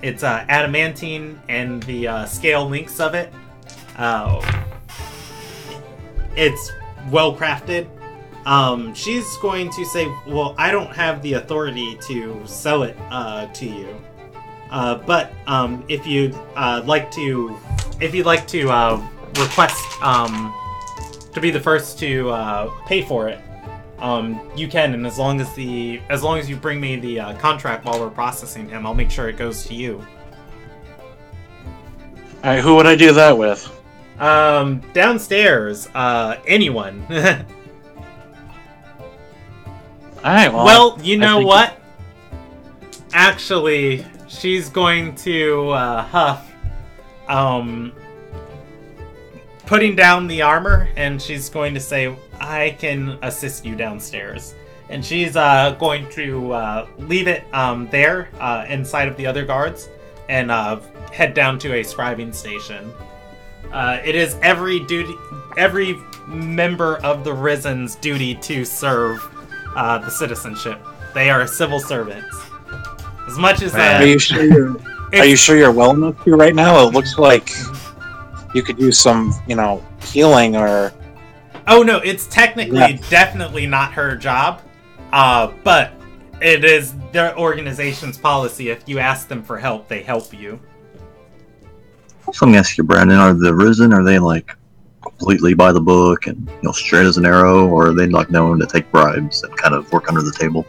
It's adamantine, and the scale links of it. It's well crafted. She's going to say, "Well, I don't have the authority to sell it to you, but if you'd like to request to be the first to pay for it." You can, and as long as you bring me the contract while we're processing him, I'll make sure it goes to you. Alright, who would I do that with? Downstairs, anyone. Alright, well, you know what? Actually, she's going to huff, putting down the armor, and she's going to say, "I can assist you downstairs." And she's going to leave it there inside of the other guards and head down to a scribing station. It is every member of the Risen's duty to serve the citizenship. They are civil servants. As much as Are you sure you're well enough to right now? It looks like you could use some, healing or... Oh no, it's technically definitely not her job, but it is their organization's policy. If you ask them for help, they help you. So let me ask you, Brandon, are the Risen, are they like completely by the book and straight as an arrow, or are they like known to take bribes and kind of work under the table?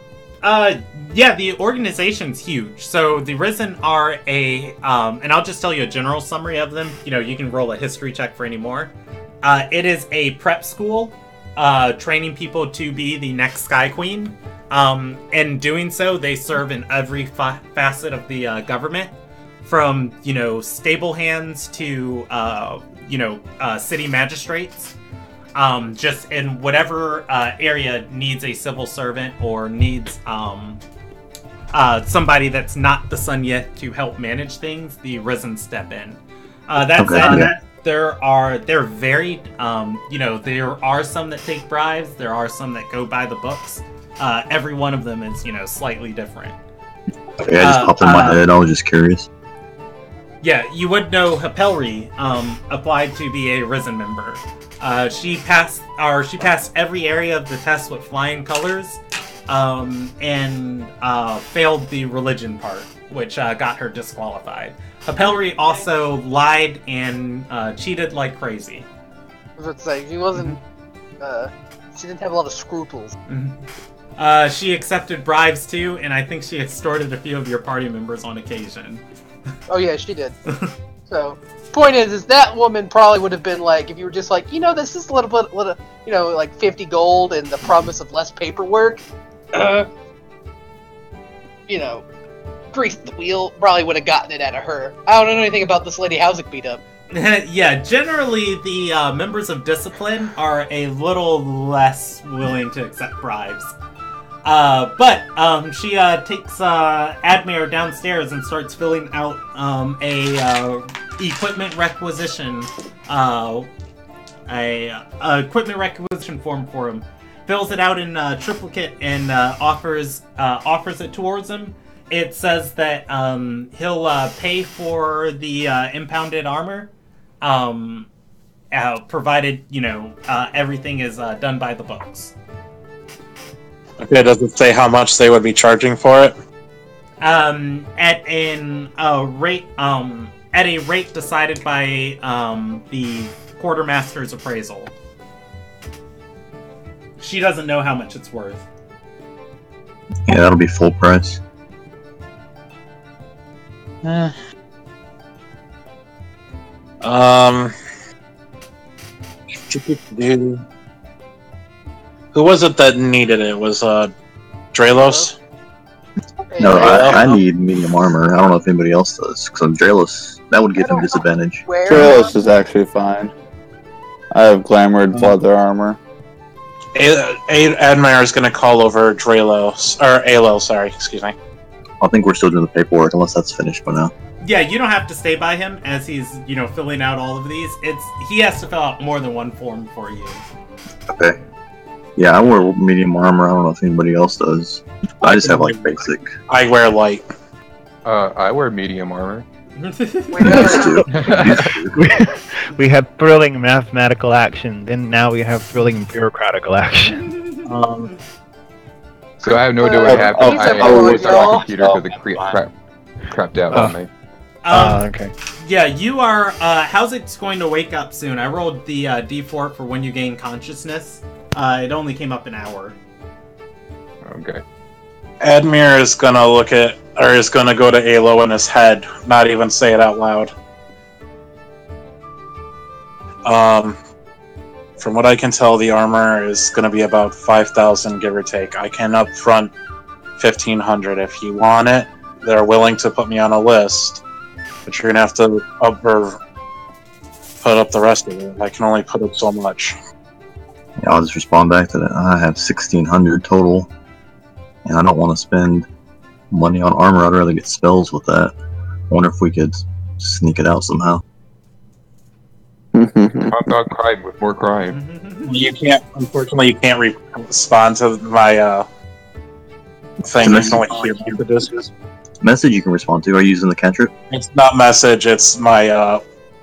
Yeah, the organization's huge. So the Risen are and I'll just tell you a general summary of them. You can roll a history check for any more. It is a prep school, training people to be the next Sky Queen. In doing so, they serve in every facet of the government, from stable hands to city magistrates. Just in whatever area needs a civil servant or needs somebody that's not the sun yet to help manage things, the Risen step in. That said, they're varied. There are some that take bribes. There are some that go by the books. Every one of them is slightly different. Okay, I just popped in my head. I was just curious. Yeah, you would know Hapelri applied to be a Risen member. She passed every area of the test with flying colors, and failed the religion part, which got her disqualified. Hapelri also lied and cheated like crazy. I was about to say, she wasn't. She didn't have a lot of scruples. Mm-hmm. She accepted bribes too, and I think she extorted a few of your party members on occasion. Oh yeah, she did. So, point is that woman probably would have been like, if you were just like, this is a little bit, like 50 gold and the promise of less paperwork, grease the wheel, probably would have gotten it out of her. I don't know anything about this lady Hauzik beat up. Yeah, generally the members of Discipline are a little less willing to accept bribes. But she takes Admir downstairs and starts filling out a equipment requisition, equipment requisition form for him. Fills it out in triplicate and offers it towards him. It says that he'll pay for the impounded armor, provided everything is done by the books. Okay, does it say how much they would be charging for it? At a rate decided by the quartermaster's appraisal. She doesn't know how much it's worth. Yeah, that'll be full price. Who was it that needed it? Was Dralos? No, I need medium armor. I don't know if anybody else does, because I'm Draelus. That would give him disadvantage. Trailus is actually fine. I have glamored leather armor. Admire is going to call over Dralos, or Alo, sorry, excuse me. I think we're still doing the paperwork, unless that's finished by now. Yeah, you don't have to stay by him as he's, filling out all of these. He has to fill out more than one form for you. Okay. Yeah, I wear medium armor. I don't know if anybody else does. I just have, like, basic. I wear light. I wear medium armor. We have thrilling mathematical action, then now we have thrilling bureaucratical action. So I have no idea what happened. I was on my computer because it crapped out on me. Okay. Yeah, you are. How's going to wake up soon? I rolled the D4 for when you gain consciousness. It only came up an hour. Okay. Admir is going to is going to go to Alo in his head, not even say it out loud. From what I can tell, the armor is going to be about 5,000, give or take. I can upfront 1,500 if you want it. They're willing to put me on a list, but you're going to have to put up the rest of it. I can only put up so much. Yeah, I'll just respond back to that. I have 1,600 total, and I don't want to spend money on armor. I'd rather get spells with that. I wonder if we could sneak it out somehow. Hot dog crime with more crime. You can't, unfortunately, you can't respond to my thing. You can only hear messages. Message you can respond to. Are you using the cantrip? It's not message, it's my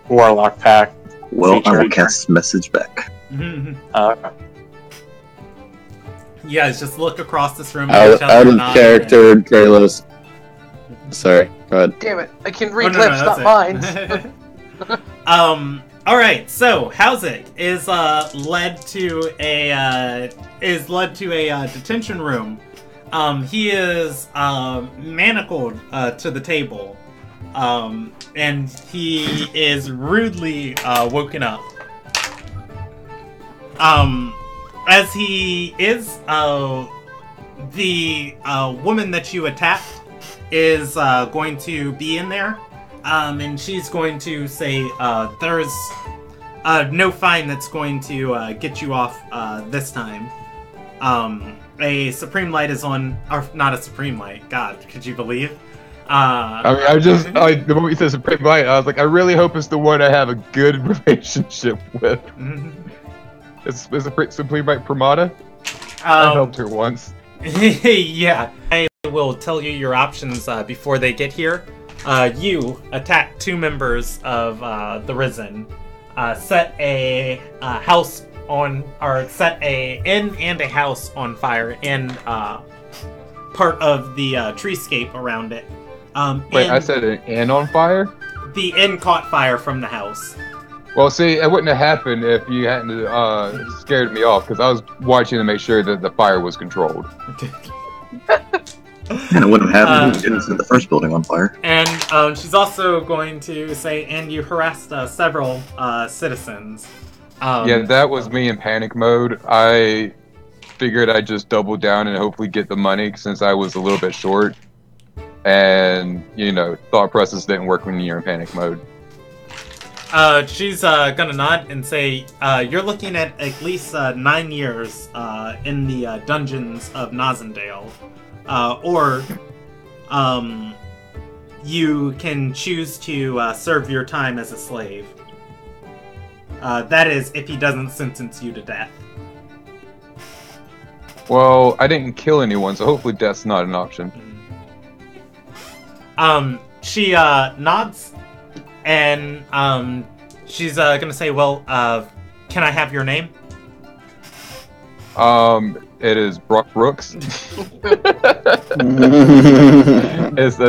Warlock pack. Well, feature. I will cast message back. You guys just look across this room. Out of character, Dralos. Sorry, go ahead. Damn it! I can read lips, not minds. Alright, so Hauzik is led to a detention room. He is manacled to the table. And he is rudely woken up. As he is, the woman that you attacked is going to be in there. And she's going to say, there's no fine that's going to get you off this time. A Supreme Light is on, or not a Supreme Light, God, could you believe? The moment you said Supreme Light, I was like, I really hope it's the one I have a good relationship with. Is it Supreme Light Pramada? I helped her once. Yeah, I will tell you your options before they get here. You attack two members of the Risen. Set a house on, or set a inn and a house on fire in part of the treescape around it. Wait, I said an inn on fire? The inn caught fire from the house. Well, see, it wouldn't have happened if you hadn't scared me off, because I was watching to make sure that the fire was controlled. And it wouldn't have happened if you didn't set the first building on fire. And she's also going to say, and you harassed several citizens. Yeah, that was me in panic mode. I figured I'd just double down and hopefully get the money since I was a little bit short. And, thought process didn't work when you're in panic mode. She's gonna nod and say, you're looking at least 9 years in the dungeons of Nazendale. Or you can choose to serve your time as a slave. That is, if he doesn't sentence you to death. Well, I didn't kill anyone, so hopefully death's not an option. She nods, and she's gonna say, well, can I have your name? It is Brock Brooks.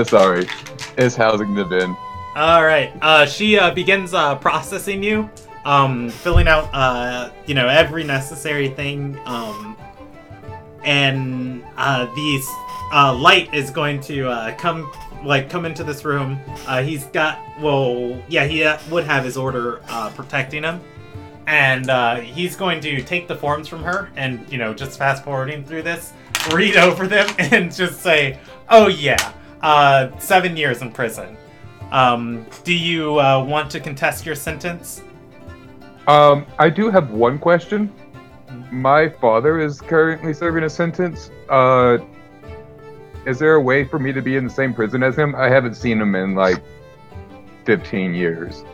Sorry. It's housing the bin. Alright, she begins processing you, filling out, every necessary thing, and the light is going to come into this room. He would have his order protecting him. And he's going to take the forms from her and, just fast forwarding through this. read over them and just say, "Oh yeah, 7 years in prison." Do you want to contest your sentence? I do have one question. My father is currently serving a sentence. Is there a way for me to be in the same prison as him? I haven't seen him in like 15 years.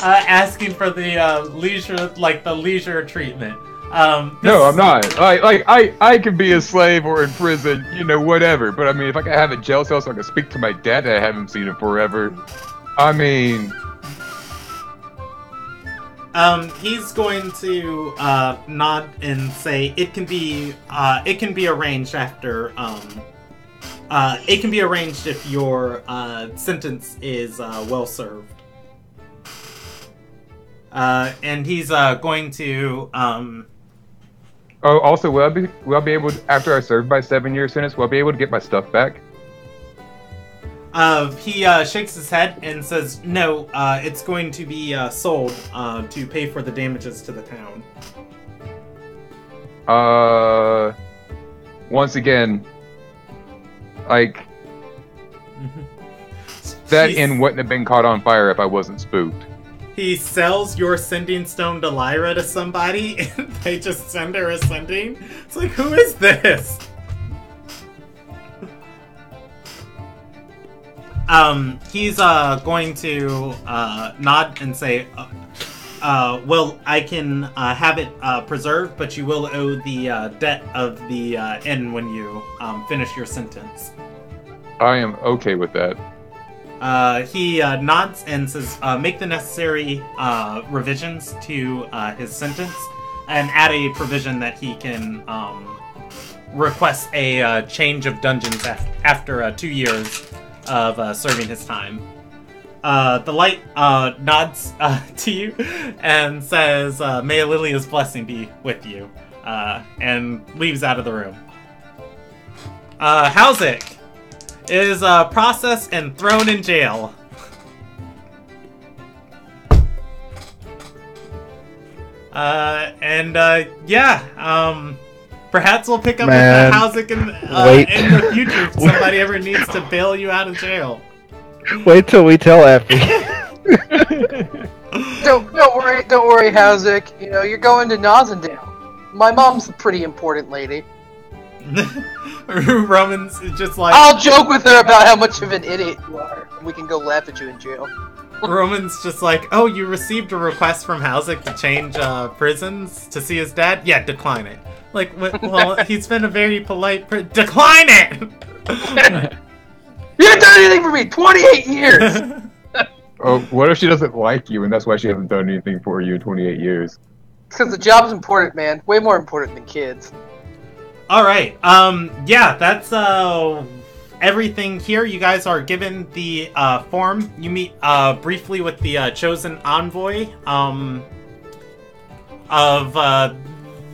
Asking for the leisure treatment. No, I'm not. I could be a slave or in prison, whatever. But I mean, if I could have a jail cell so I can speak to my dad that I haven't seen him forever, I mean. He's going to nod and say it can be arranged after it can be arranged if your sentence is well served. And he's going to Oh, also, will I be able to, after I serve my 7-year sentence, will I be able to get my stuff back? He shakes his head and says, "No, it's going to be sold to pay for the damages to the town." Once again, like that inn wouldn't have been caught on fire if I wasn't spooked. He sells your sending stone to Lyra to somebody, and they just send her a sending. It's like, who is this? He's going to nod and say, well, I can have it preserved, but you will owe the debt of the inn when you finish your sentence. I am okay with that. He nods and says, make the necessary revisions to his sentence, and add a provision that he can request a change of dungeons after 2 years of serving his time. The light nods to you and says, "May Alilia's blessing be with you," and leaves out of the room. Hauzik is processed and thrown in jail. Perhaps we'll pick up with the Hauzik in the future if somebody ever needs to bail you out of jail. Wait till we tell Effie. Don't worry, Hauzik. You're going to Nazendale. My mom's a pretty important lady. Roman's just like... I'll joke with her about how much of an idiot you are, and we can go laugh at you in jail. Roman's just like, oh, you received a request from Hauzik to change prisons to see his dad? Yeah, decline it. Like, well, he's been a very polite decline it! You haven't done anything for me! 28 years! Oh, what if she doesn't like you, and that's why she hasn't done anything for you in 28 years? Because the job's important, man. Way more important than kids. Alright, yeah, that's, everything here. You guys are given the, form. You meet, briefly with the, chosen envoy, of,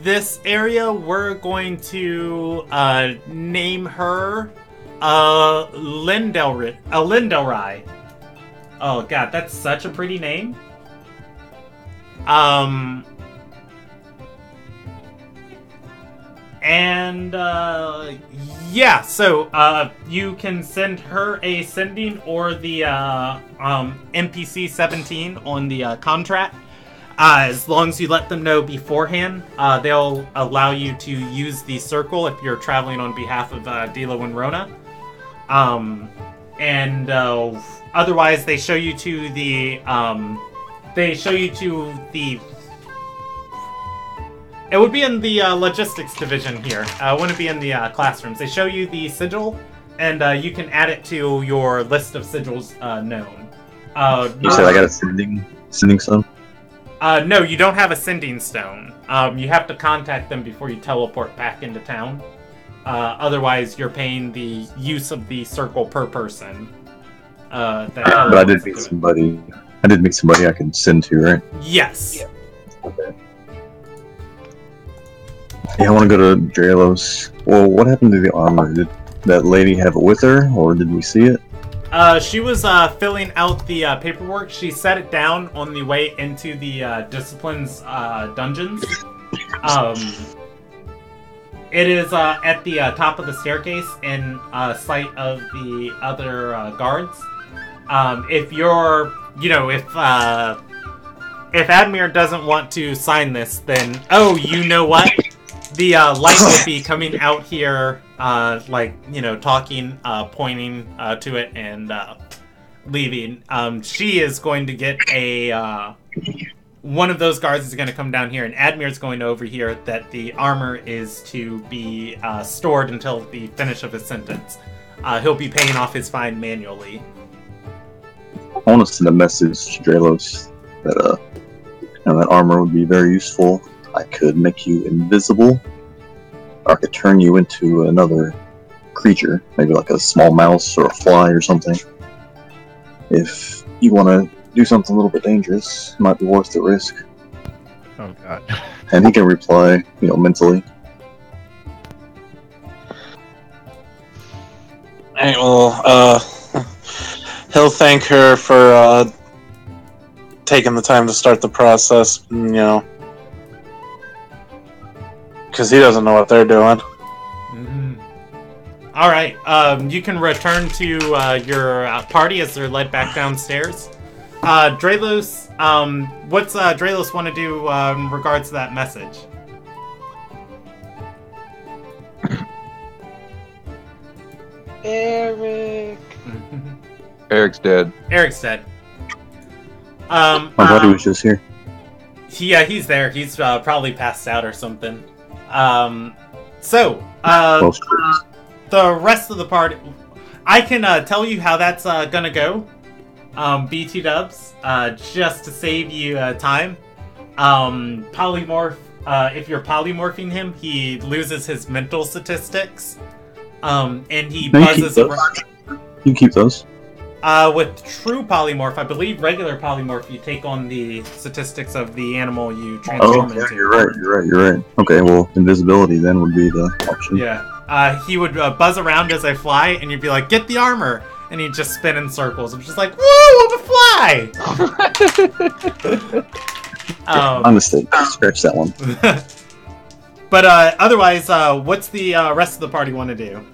this area. We're going to, name her, Lindelrai. Oh god, that's such a pretty name. Yeah, so, you can send her a sending or the, NPC 17 on the, contract. As long as you let them know beforehand, they'll allow you to use the circle if you're traveling on behalf of, Dilo and Rona. Otherwise, they show you to the, it would be in the logistics division here. It wouldn't be in the classrooms. They show you the sigil, and you can add it to your list of sigils known. You said I got a sending stone? No, you don't have a sending stone. You have to contact them before you teleport back into town. Otherwise, you're paying the use of the circle per person. But I did meet somebody. I can send to, right? Yes. Yeah. Okay. Yeah, I want to go to Dralos. Well, what happened to the armor? Did that lady have it with her, or did we see it? She was filling out the paperwork. She set it down on the way into the disciplines dungeons. It is at the top of the staircase in sight of the other guards. If you're, if Admir doesn't want to sign this, then you know what? The light will be coming out here, talking, pointing to it, and leaving. She is going to get a. One of those guards is going to come down here, and Admir's going over here that the armor is to be stored until the finish of his sentence. He'll be paying off his fine manually. I want to send a message to Dralos that that armor would be very useful. I could make you invisible, or I could turn you into another creature, maybe like a small mouse or a fly or something. If you want to do something a little bit dangerous, it might be worth the risk. Oh god. And he can reply, mentally. Hey, well, he'll thank her for taking the time to start the process, because he doesn't know what they're doing. Mm-hmm. All right, you can return to your party as they're led back downstairs. Dralos, what's Dralos want to do in regards to that message? Eric. Eric's dead. Eric's dead. My buddy was just here. Yeah, he's there. He's probably passed out or something. The rest of the party, I can tell you how that's gonna go. BT dubs, just to save you time. Polymorph, if you're polymorphing him, he loses his mental statistics. And he buzzes around. You can keep those. With true polymorph, I believe regular polymorph, you take on the statistics of the animal you transform into. You're right. Okay, well, invisibility then would be the option. Yeah. He would buzz around as I fly, and you'd be like, get the armor! And he'd just spin in circles. I'm just like, woo, I'm a fly! My mistake. Scratch that one. But otherwise, what's the rest of the party want to do?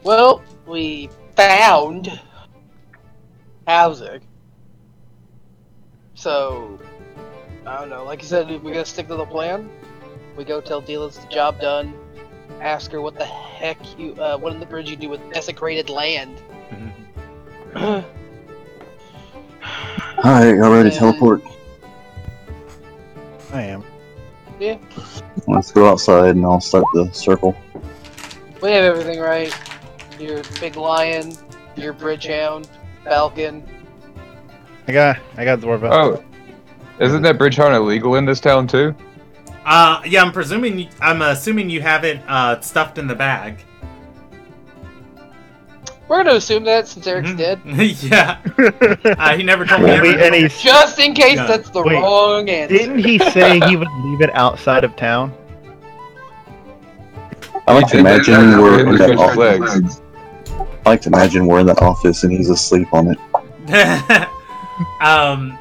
Well, we found Hauser. So, I don't know. Like you said, we're gonna stick to the plan. We go tell Deela's the job done. Ask her what the heck what in the bridge you do with desecrated land. Alright, y'all ready to teleport? I am. Yeah. Let's go outside and I'll start the circle. We have everything right. Your big lion, your bridge hound, falcon. I got Dwarva. Oh, isn't that bridge hound illegal in this town too? Yeah, I'm assuming you have it stuffed in the bag. We're gonna assume that since Eric's dead. Yeah. He never told me everything. Just in case that's the wrong answer. Didn't he say he would leave it outside of town? I like to imagine we're in that office. I like to imagine we're in that office and he's asleep on it. I'm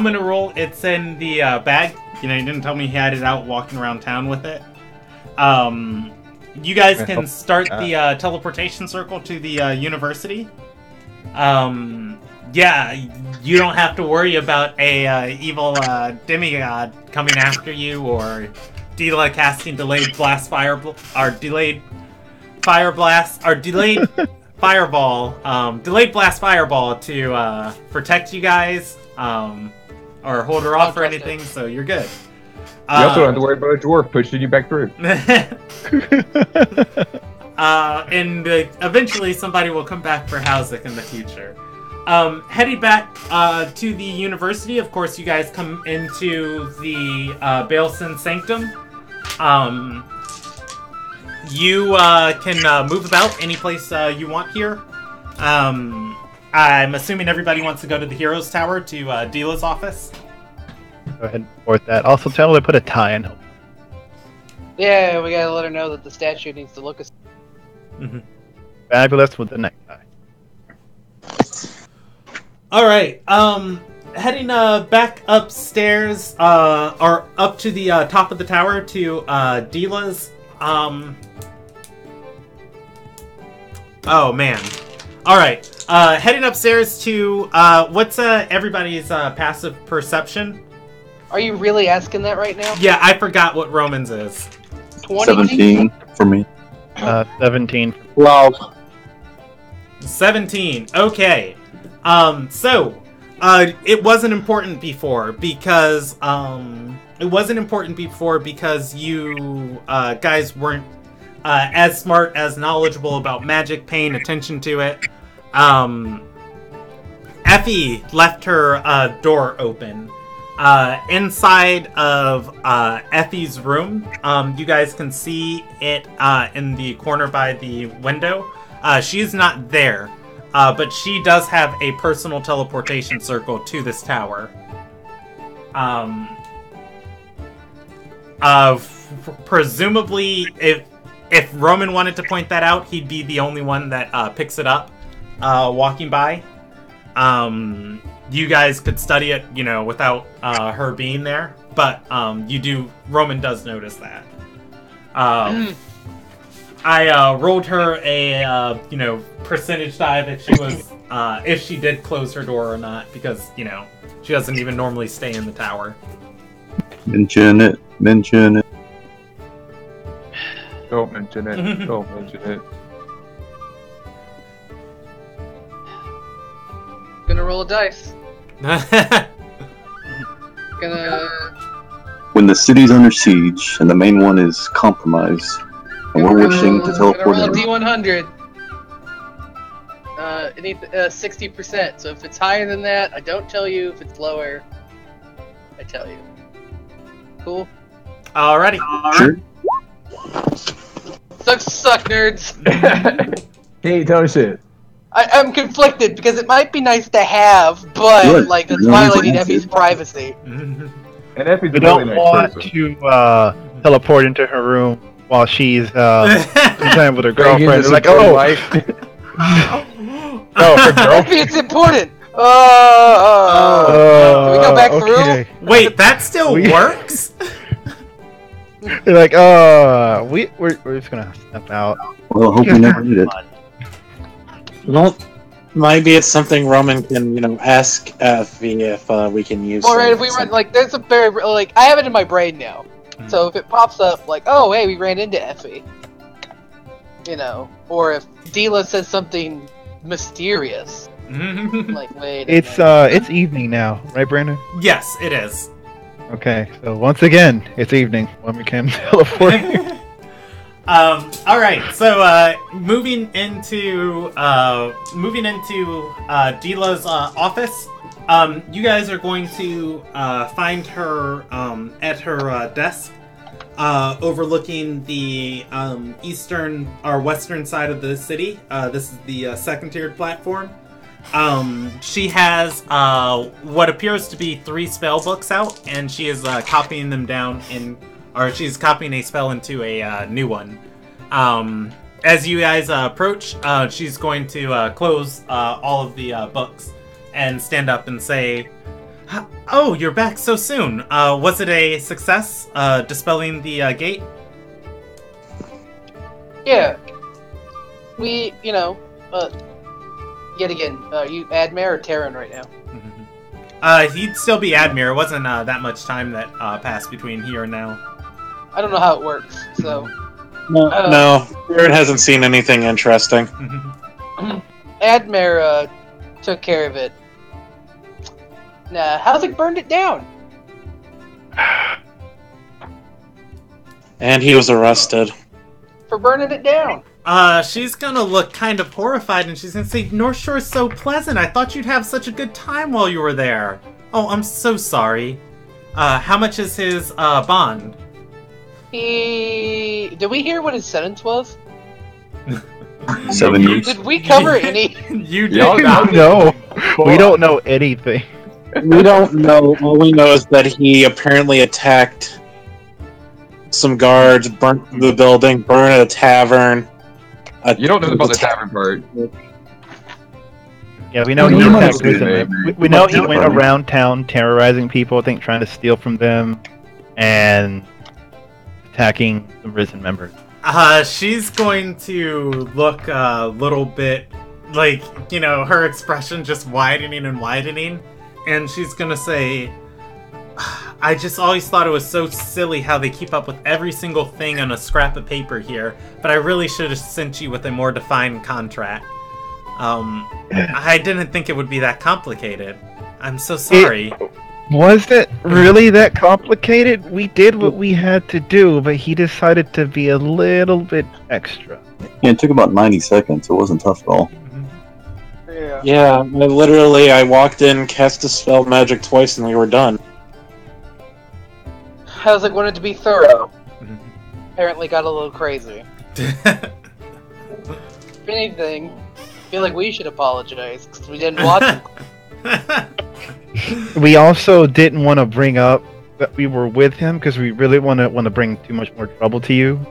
gonna roll. It's in the bag. He didn't tell me he had it out walking around town with it. You guys can start the teleportation circle to the university. You don't have to worry about a evil demigod coming after you, or Deela casting delayed fireball, delayed blast fireball to protect you guys, or hold her off or anything. So you're good. You also don't have to worry about a dwarf pushing you back through. And eventually somebody will come back for Hauser in the future. Heading back to the university, of course, you guys come into the Bailson Sanctum. You can move about any place you want here. I'm assuming everybody wants to go to the Heroes Tower to Deela's office. Go ahead and report that. Also tell her to put a tie in. Yeah, we gotta let her know that the statue needs to look Fabulous with the necktie. All right. Heading back upstairs, or up to the top of the tower to Dila's. Oh man. All right. Heading upstairs to what's everybody's passive perception? Are you really asking that right now? Yeah, I forgot what Roman's is. 20? 17 for me. 17. 12. 17. Okay. So it wasn't important before because you guys weren't as smart, as knowledgeable about magic, paying attention to it. Effie left her door open. Inside of Effie's room, you guys can see it in the corner by the window. She's not there, but she does have a personal teleportation circle to this tower. Presumably, if Roman wanted to point that out, he'd be the only one that picks it up walking by. You guys could study it, without her being there, but Roman does notice that. I rolled her a percentage dive if she did close her door or not, because she doesn't even normally stay in the tower. Mention it. Don't mention it. Don't mention it. Gonna roll a dice. Gonna. When the city's under siege and the main one is compromised, and we're wishing to teleport roll a in. D100. 60%. So if it's higher than that, I don't tell you. If it's lower, I tell you. Cool. Alrighty. Sure. Suck, nerds. Hey, tell shit. I'm conflicted because it might be nice to have, but Good. it's You're violating not Effie's privacy. And Effie's We a really don't nice want person. to teleport into her room while she's playing with her girlfriend. It's like, oh, no, her girlfriend. Effie, it's important. Can we go back okay. through? Wait, that still works? They're like, we're just gonna step out. Well, I hope we never need it. Well, maybe it's something Roman can, ask Effie if we can use. Alright, if we run, there's a very, I have it in my brain now. So if it pops up, oh, hey, we ran into Effie. Or if Dila says something mysterious. Wait. It's evening now, right, Brandon? Yes, it is. Okay, so once again, it's evening when we can teleport. All right. So, moving into Dila's office. You guys are going to find her at her desk, overlooking the eastern or western side of the city. This is the second-tiered platform. She has what appears to be 3 spell books out, and she is copying them down she's copying a spell into a new one. As you guys approach, she's going to close all of the books and stand up and say, "Oh, you're back so soon. Was it a success, dispelling the gate?" Yeah. We, yet again, you Admir or Terran right now? He'd still be Admir. It wasn't that much time that passed between here and now. I don't know how it works, so... No, Jared hasn't seen anything interesting. Admir took care of it. Nah, how's it burned it down? And he was arrested. For burning it down. She's gonna look kind of horrified, and she's gonna say, "North Shore's so pleasant. I thought you'd have such a good time while you were there. Oh, I'm so sorry. How much is his bond?" Did we hear what his sentence was? 7 years. Did we cover any? You did Y'all not. No, we don't know anything. We don't know. All we know is that he apparently attacked some guards, burnt the building, burned a tavern, You don't know about the tavern part. Yeah, we know Well, he you might attacked have prison. to- We know he Yeah, went probably. around town terrorizing people, I think trying to steal from them, and attacking the prison members. She's going to look a little bit like, her expression just widening and widening. And she's gonna say, I just always thought it was so silly how they keep up with every single thing on a scrap of paper here, but I really should have sent you with a more defined contract. I didn't think it would be that complicated. I'm so sorry. Was it really that complicated? We did what we had to do, but he decided to be a little bit extra. Yeah, it took about 90 seconds. It wasn't tough at all. Yeah. Yeah, I walked in, cast a spell magic twice, and we were done. I was like, wanted to be thorough. Apparently got a little crazy. If anything, I feel like we should apologize because we didn't watch it. We also didn't want to bring up that we were with him because we really want to bring too much more trouble to you.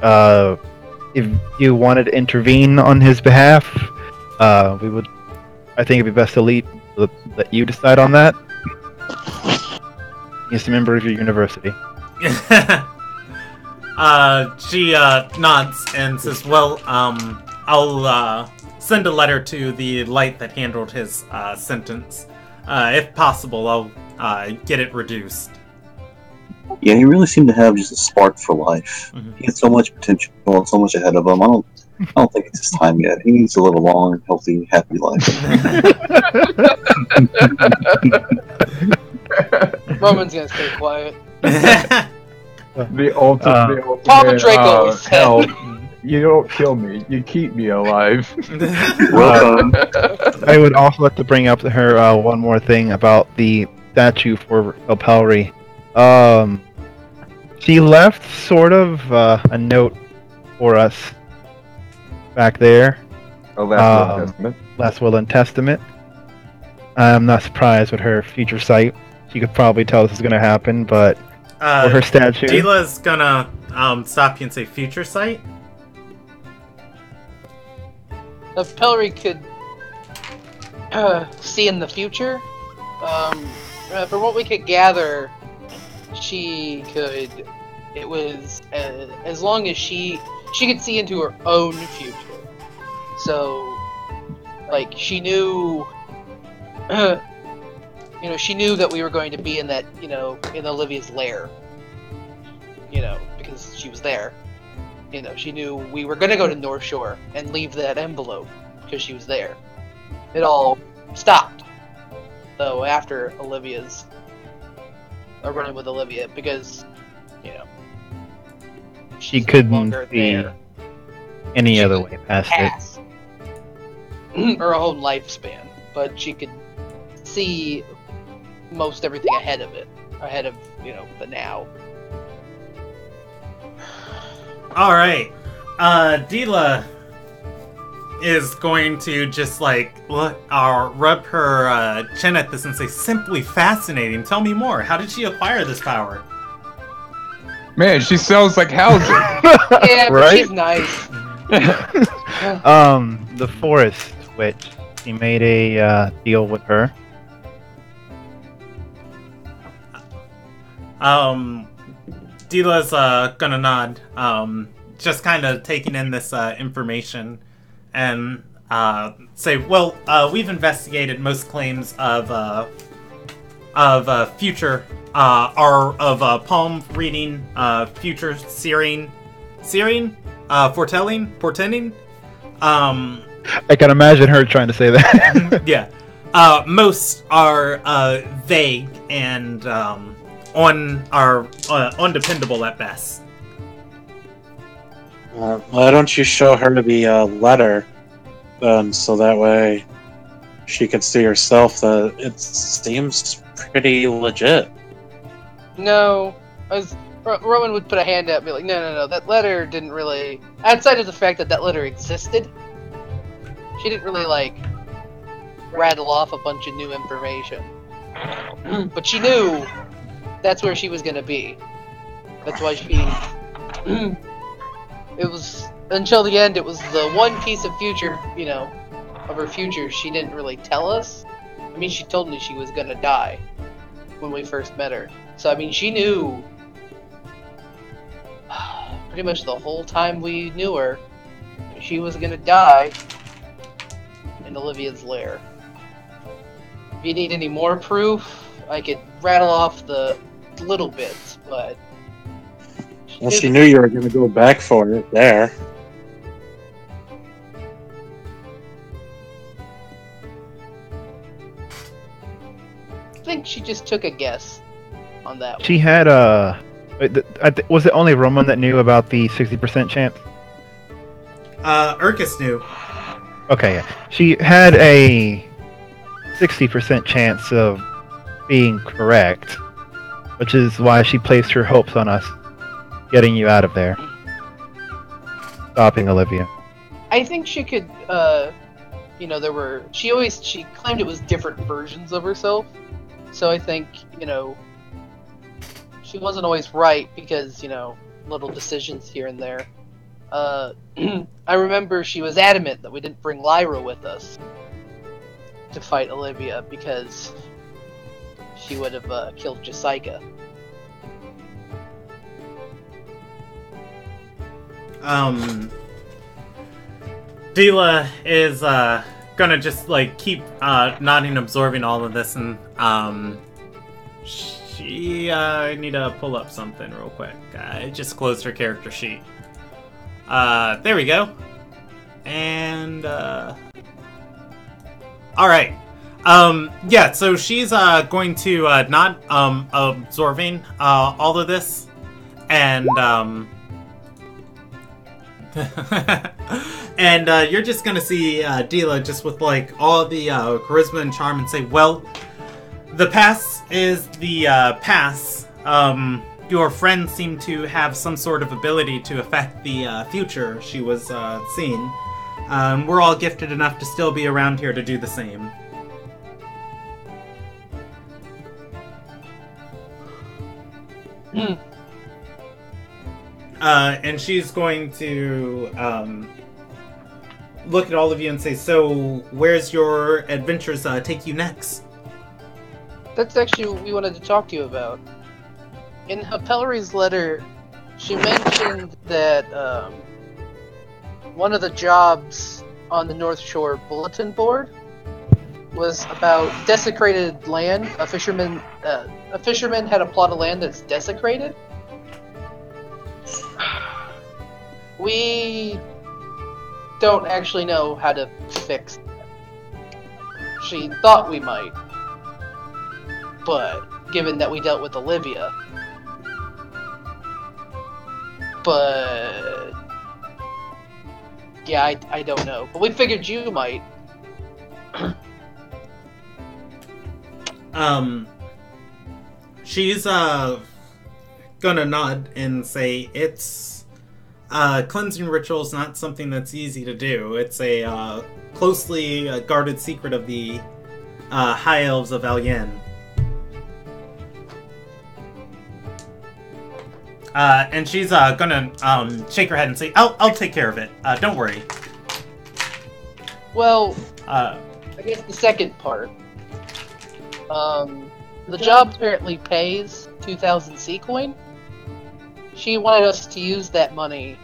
If you wanted to intervene on his behalf, we would. I think it'd be best to let you decide on that. He's a member of your university. She nods and says, well, I'll send a letter to the light that handled his sentence. If possible, I'll get it reduced. Yeah, he really seemed to have just a spark for life. Mhm. He had so much potential and so much ahead of him. I don't think it's his time yet. He needs a little long, healthy, happy life. Roman's gonna stay quiet. The ultimate. Papa Draco said. Hell, you don't kill me. You keep me alive. Well, I would also like to bring up to her one more thing about the statue for Pelry. She left sort of a note for us back there. Oh, last testament. Last will and testament. I'm not surprised with her future sight. She could probably tell this is going to happen, but for her statue. Dila's gonna stop you and say future sight. If Pelry could see in the future, from what we could gather, she could. It was as long as she could see into her own future. So, like, she knew, she knew that we were going to be in that, in Olivia's lair. Because she was there. She knew we were going to go to North Shore and leave that envelope because she was there. It all stopped, though, after Olivia's running with Olivia because, She she's no couldn't longer see there. any She other could way past it. Pass. Her own lifespan, but she could see most everything ahead of it, the now. All right, Dila is going to just rub her chin at this and say, "Simply fascinating. Tell me more. How did she acquire this power?" Man, she sells like houses. Yeah, but Right? she's nice. The forest witch. He made a deal with her. Dila's gonna nod, just kind of taking in this information, and say, "Well, we've investigated most claims of future, of palm reading, future seeing, portending. I can imagine her trying to say that. Yeah, most are vague and undependable at best." Why don't you show her the letter, so that way she could see herself that it seems pretty legit. No, Roman would put a hand out and be like, no, that letter didn't really... Outside of the fact that letter existed, she didn't really, rattle off a bunch of new information. But she knew that's where she was going to be. That's why she... until the end, it was the one piece of future, of her future she didn't really tell us. I mean, she told me she was gonna die when we first met her. So, I mean, she knew pretty much the whole time we knew her, she was gonna die in Olivia's lair. If you need any more proof, I could rattle off the little bits, but... Well, she knew you were going to go back for it there. I think she just took a guess on that one. She had was it only Roman that knew about the 60% chance? Urkus knew. Okay, yeah. She had a 60% chance of being correct, which is why she placed her hopes on us getting you out of there. Stopping Olivia. I think she could, she claimed it was different versions of herself. So I think, she wasn't always right because, little decisions here and there. I remember she was adamant that we didn't bring Lyra with us to fight Olivia because she would have killed Jessica. Dila is gonna just keep nodding, absorbing all of this, and I need to pull up something real quick. I just closed her character sheet. There we go. And all right. Yeah. So she's going to not absorbing all of this, and and you're just gonna see Dila just with all the charisma and charm and say, well, the past is the past. Your friends seem to have some sort of ability to affect the future, she was seeing. We're all gifted enough to still be around here to do the same. And she's going to look at all of you and say, so where's your adventures take you next? That's actually what we wanted to talk to you about. In Pellery's letter, she mentioned that one of the jobs on the North Shore bulletin board was about desecrated land. A fisherman had a plot of land that's desecrated. We don't actually know how to fix that. She thought we might, but given that we dealt with Olivia, but yeah, I don't know. But we figured you might. She's gonna nod and say, it's cleansing ritual is not something that's easy to do. It's a closely guarded secret of the High Elves of Alien. And she's gonna shake her head and say, I'll take care of it. Don't worry. Well, I guess the second part. The job apparently pays 2,000 sea coin. She wanted us to use that money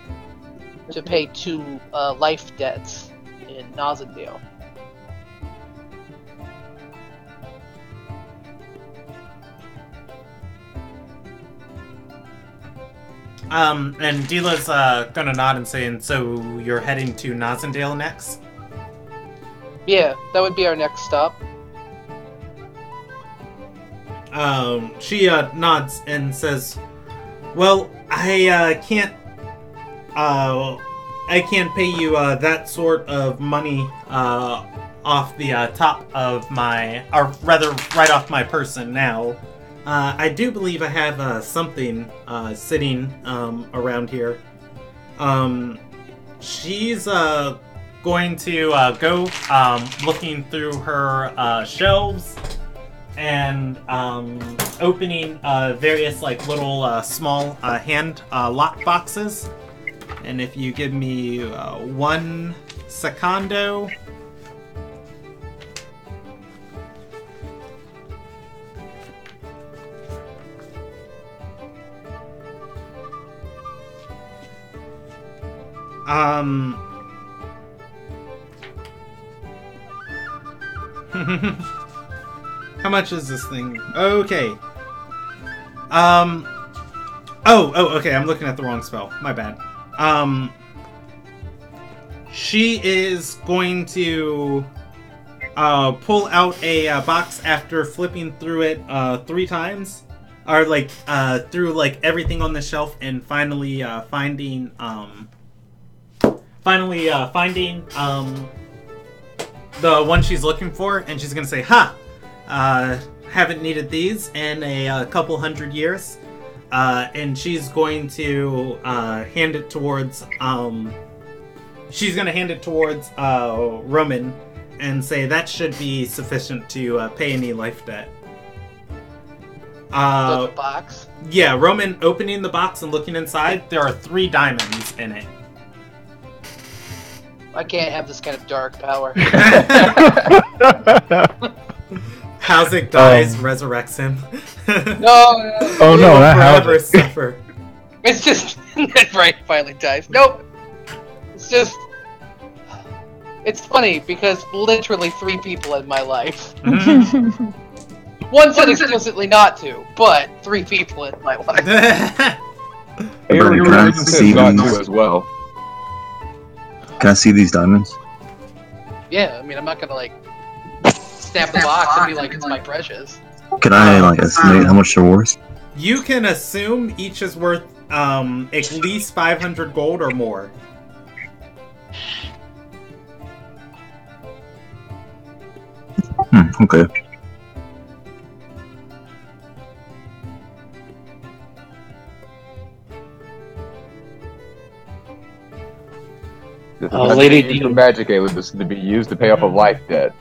to pay 2 life debts in Nazendale. And Dila's gonna nod and say, and so you're heading to Nazendale next? Yeah, that would be our next stop. She nods and says, well, I can't pay you that sort of money off the top of my, or rather, right off my person now. I do believe I have something sitting around here. She's going to go looking through her shelves and opening various little small hand lock boxes. And if you give me 1 secondo. How much is this thing? Okay. Okay, I'm looking at the wrong spell. My bad. She is going to pull out a box after flipping through it 3 times, or like through like everything on the shelf, and finally finding the one she's looking for, and she's gonna say, "Ha! Haven't needed these in a couple hundred years." And she's going to hand it towards Roman and say that should be sufficient to pay any life debt. The box? Yeah, Roman opening the box and looking inside, there are 3 diamonds in it. I can't have this kind of dark power. Housing dies, resurrects him. No. Oh no, that forever house. suffer. It's just right. Finally dies. Nope. It's just. It's funny because literally 3 people in my life. One said explicitly not to, but 3 people in my life. Bernie, can I see not these? to as well. Can I see these diamonds? Yeah, I mean, I'm not gonna like snap the box and be like, it's my precious. Can I like estimate how much they're worth? You can assume each is worth at least 500 gold or more. Okay. Lady for magic, Caleb, is to be used to pay off a life debt.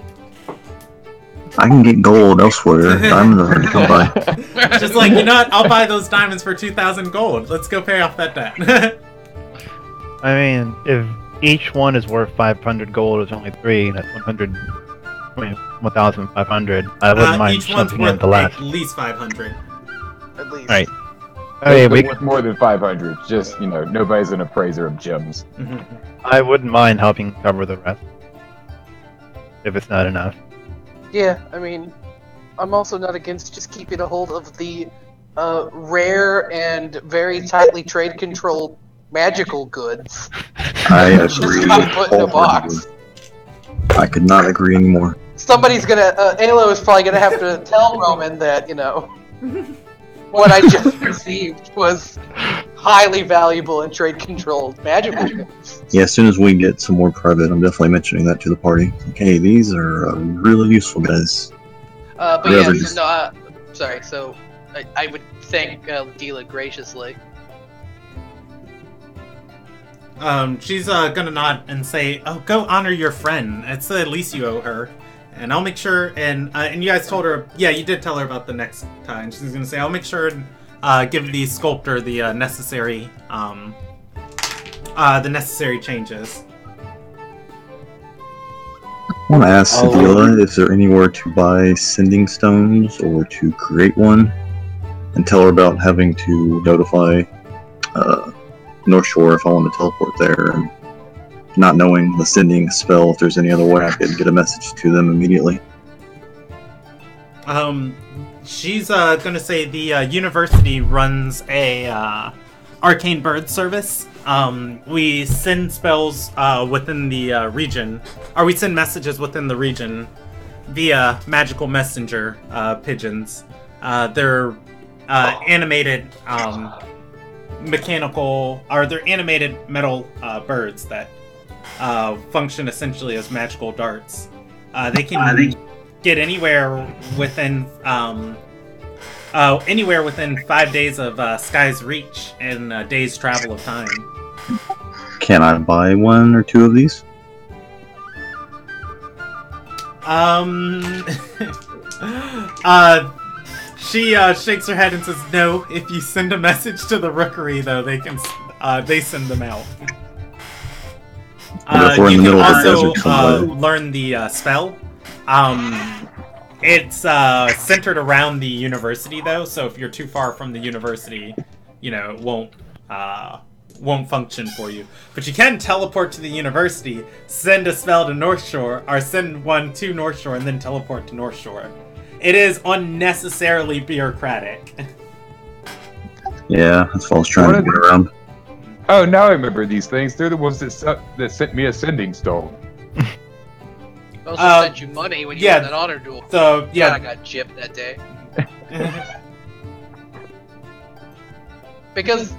I can get gold elsewhere. Diamonds are hard to come by. Just like, you know what? I'll buy those diamonds for 2,000 gold. Let's go pay off that debt. I mean, if each one is worth 500 gold, it's only 3. That's 100. I mean, 1,500. I wouldn't mind each one's jumping in worth the last. at least 500. At least. Right. Okay, It's we. worth more than 500. Just, nobody's an appraiser of gems. I wouldn't mind helping cover the rest. If it's not enough. Yeah, I mean, I'm also not against just keeping a hold of the rare and very tightly trade-controlled magical goods. I Just agree. not put in a box. I could not agree anymore. Somebody's gonna, Alo is probably gonna have to tell Roman that, what I just received was highly valuable and trade-controlled magical goods. Yeah, as soon as we get some more private, I'm definitely mentioning that to the party. Okay, these are really useful, guys. But Yeah, yeah, they're just- sorry, so I would thank Dila graciously. She's gonna nod and say, "Oh, go honor your friend. It's the least you owe her." And I'll make sure, and you guys told her, yeah, you did tell her about the next time. She's gonna say, "I'll make sure and give the sculptor the necessary changes." I want to ask Sedila, is there anywhere to buy sending stones or to create one? And tell her about having to notify North Shore if I want to teleport there, and not knowing the sending spell, if there's any other way I could get a message to them immediately. She's gonna say the university runs a arcane bird service. We send spells within the region, or we send messages within the region via magical messenger pigeons. They're animated mechanical, or they're animated metal birds that function essentially as magical darts. They can get anywhere within 5 days of Sky's reach and a day's travel of time. Can I buy 1 or 2 of these? She shakes her head and says, "No. If you send a message to the rookery, though, they send them out." Therefore, in You the can middle of the also desert somewhere. learn the spell. It's centered around the university, though, so if you're too far from the university, it won't function for you. But you can teleport to the university, send a spell to North Shore, or send one to North Shore, and then teleport to North Shore. It is unnecessarily bureaucratic. Yeah, that's what I was trying to get around. Oh, now I remember these things. They're the ones that sent me a sending stone. I also sent you money when you won that honor duel. So, yeah. God, I got gypped that day. Because,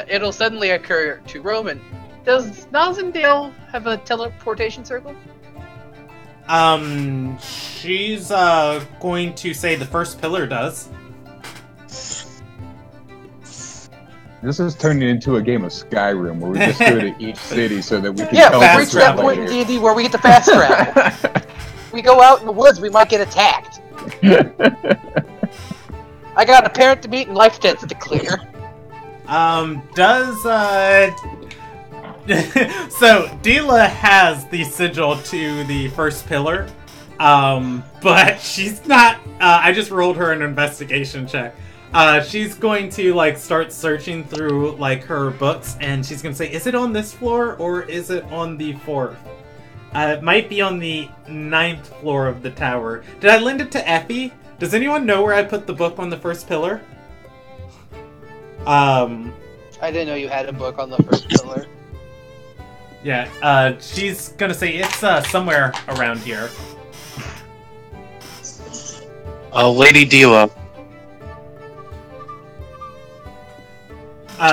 it'll suddenly occur to Roman. Does Nazendale have a teleportation circle? She's going to say the first pillar does. This is turning into a game of Skyrim where we just go to each city so that we can Yeah, teleport we reach that point in later. D&D where we get to fast travel. We go out in the woods, we might get attacked. I got a parent to meet and life debts to clear. So, Dila has the sigil to the first pillar, but she's not, I just rolled her an investigation check. She's going to, start searching through, her books, and she's gonna say, is it on this floor, or is it on the 4th? It might be on the 9th floor of the tower. Did I lend it to Effie? Does anyone know where I put the book on the first pillar? I didn't know you had a book on the first pillar. Yeah, she's gonna say it's somewhere around here. Lady Dila.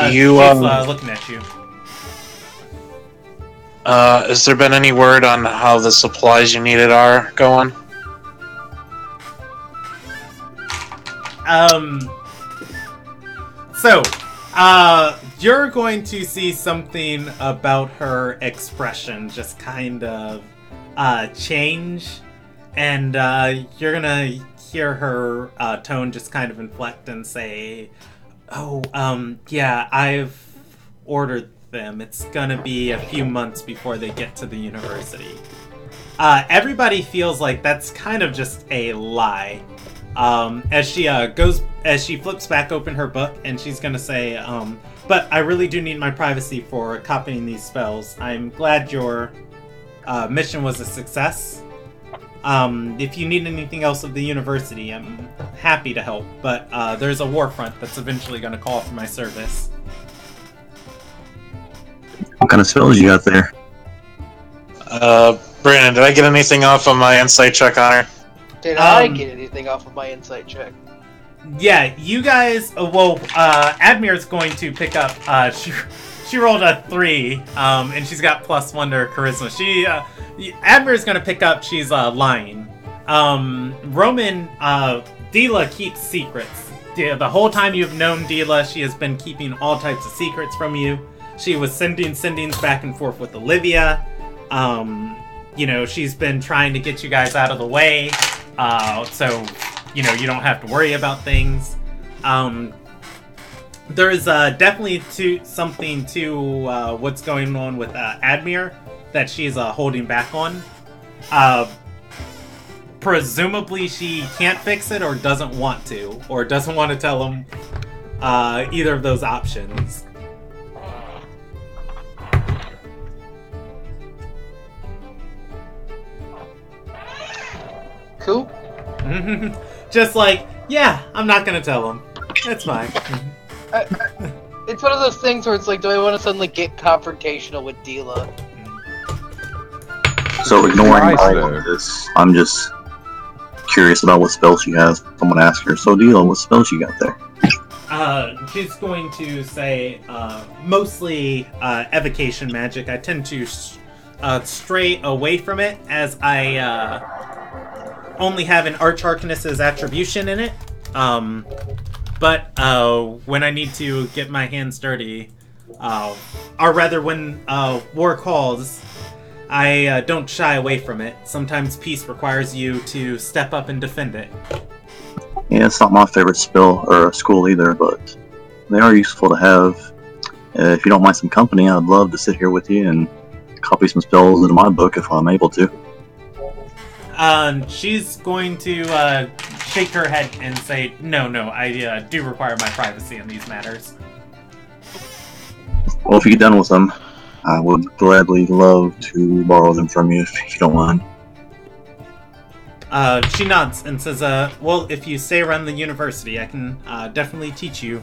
She's looking at you. Has there been any word on how the supplies you needed are going? You're going to see something about her expression just kind of change, and you're gonna hear her tone just kind of inflect and say, yeah, I've ordered them. It's gonna be a few months before they get to the university. Everybody feels like that's kind of just a lie. As she flips back open her book, and she's gonna say, but I really do need my privacy for copying these spells. I'm glad your mission was a success. If you need anything else of the university, I'm happy to help, but there's a war front that's eventually gonna call for my service. What kind of spells you got there? Brandon, did I get anything off of my insight check on her? Did I get anything off of my insight check? Yeah, you guys. Admir's going to pick up. She rolled a 3, and she's got +1 to her charisma. Admir's going to pick up. She's lying. Roman, Dila keeps secrets. The whole time you've known Dila, she has been keeping all types of secrets from you. She was sending sendings back and forth with Olivia. She's been trying to get you guys out of the way. So you don't have to worry about things. There is definitely something to what's going on with Admir that she's holding back on. Presumably she can't fix it or doesn't want to tell him either of those options. Cool. Just yeah, I'm not gonna tell him. It's fine. It's one of those things where it's like, do I want to suddenly get confrontational with Dila? So ignoring Nice, all though. of this, I'm just curious about what spells she has. Someone ask her, so Dila, what spells you got there? She's going to say mostly evocation magic. I tend to stray away from it as I only have an Arch-Arcanist's attribution in it. But when I need to get my hands dirty, or rather when war calls, I don't shy away from it. Sometimes peace requires you to step up and defend it. Yeah, it's not my favorite spell or school either, but they are useful to have. If you don't mind some company, I'd love to sit here with you and copy some spells into my book if I'm able to. She's going to shake her head and say, no, I do require my privacy in these matters. Well, if you get done with them, I would gladly love to borrow them from you if you don't mind. She nods and says, well, if you stay around the university, I can definitely teach you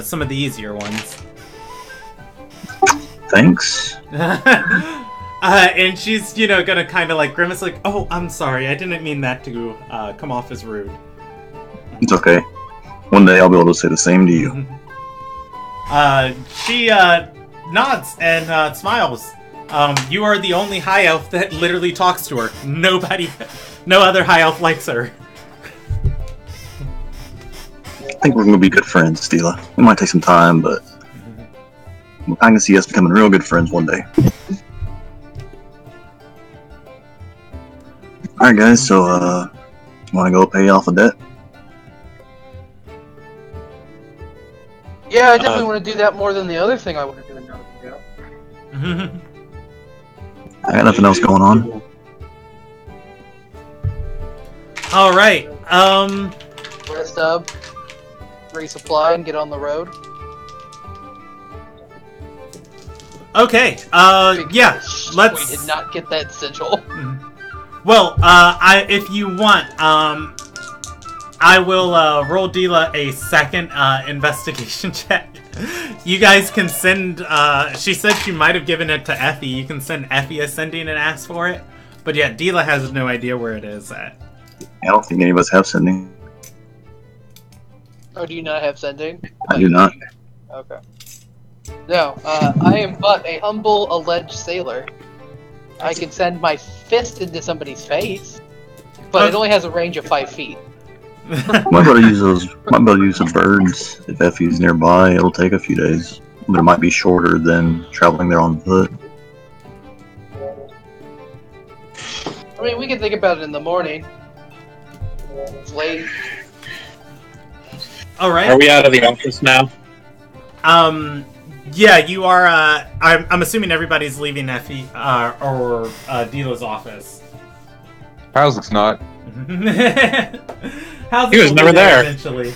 some of the easier ones. Thanks. And she's, gonna kind of like grimace like, oh, I'm sorry, I didn't mean that to come off as rude. It's okay. One day I'll be able to say the same to you. She nods and smiles. You are the only high elf that literally talks to her. No other high elf likes her. I think we're going to be good friends, Stila. It might take some time, but I can see us becoming real good friends one day. Alright guys, so want to go pay off a debt? Yeah, I definitely want to do that more than the other thing I want to do now. I got nothing else going on. Alright, Rest up, resupply, and get on the road. okay, yeah, let's... We did not get that sigil. Well, if you want, I will roll Dila a second investigation check. You guys can send, she said she might have given it to Effie. You can send Effie a sending and ask for it. But yeah, Dila has no idea where it is at. I don't think any of us have sending. Oh, do you not have sending? I do not. Okay. No, I am but a humble alleged sailor. I can send my fist into somebody's face, but it only has a range of 5 feet. Might be able to use those. Might be able to use the birds if Effie's nearby. It'll take a few days, but it might be shorter than traveling there on foot. I mean, we can think about it in the morning. It's late. Alright. Are we out of the office now? Yeah, you are, I'm assuming everybody's leaving Effie, or Dila's office. How's not? How's He was never there. Eventually.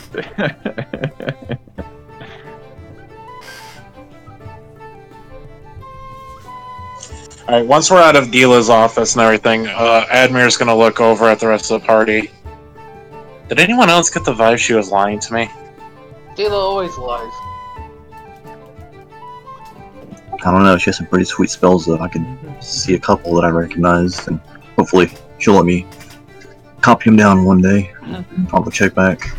Alright, once we're out of Dila's office and everything, Admir's gonna look over at the rest of the party. Did anyone else get the vibe she was lying to me? Dila always lies. I don't know. She has some pretty sweet spells though. I can see a couple that I recognized, and hopefully she'll let me copy them down one day. I'll go check back.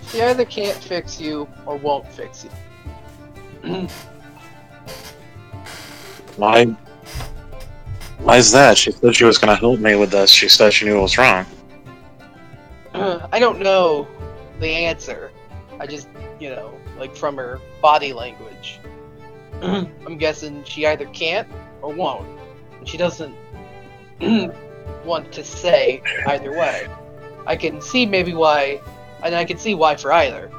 She either can't fix you or won't fix you. Why is that? She said she was gonna help me with this. She said she knew it was wrong. I don't know the answer. I just, like from her body language. I'm guessing she either can't or won't. And she doesn't want to say either way. I can see maybe why, and I can see why for either.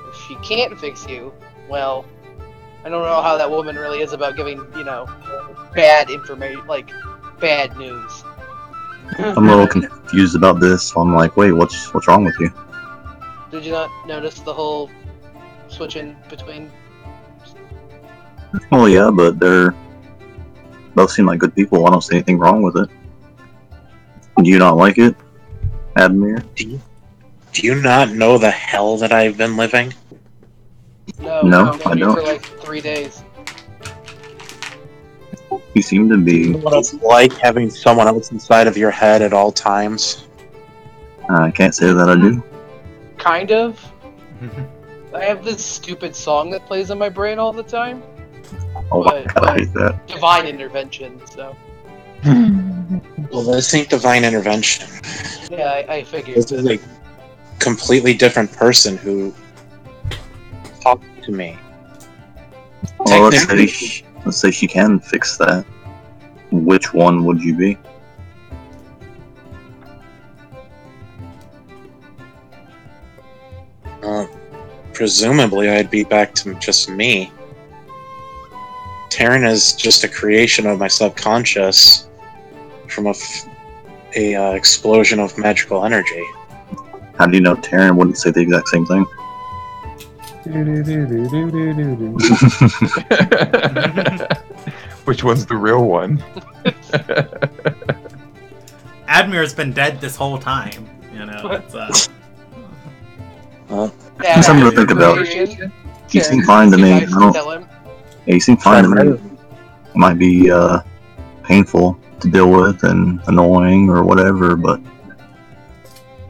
If she can't fix you, well, I don't know how that woman really is about giving, bad information, like bad news. I'm a little confused about this. So I'm like, wait, what's wrong with you? Did you not notice the whole switching between? Well, yeah, but they're both seem like good people. I don't see anything wrong with it. Do you not like it, Admir? Do you not know the hell that I've been living? No, I don't. For like 3 days. You seem to be. What it's like having someone else inside of your head at all times? I can't say that I do. Kind of. I have this stupid song that plays in my brain all the time. Oh, I hate that. Divine intervention, so. Well, this ain't divine intervention. Yeah, I figured. This is a completely different person who talked to me. Well, let's say she can fix that. Which one would you be? Presumably, I'd be back to just me. Terran is just a creation of my subconscious from a explosion of magical energy. How do you know Terran wouldn't say the exact same thing? Which one's the real one? Admir's been dead this whole time. You know, it's Something to think about. He seemed fine to me. I don't. Yeah, he seemed fine to me. It might be painful to deal with and annoying or whatever, but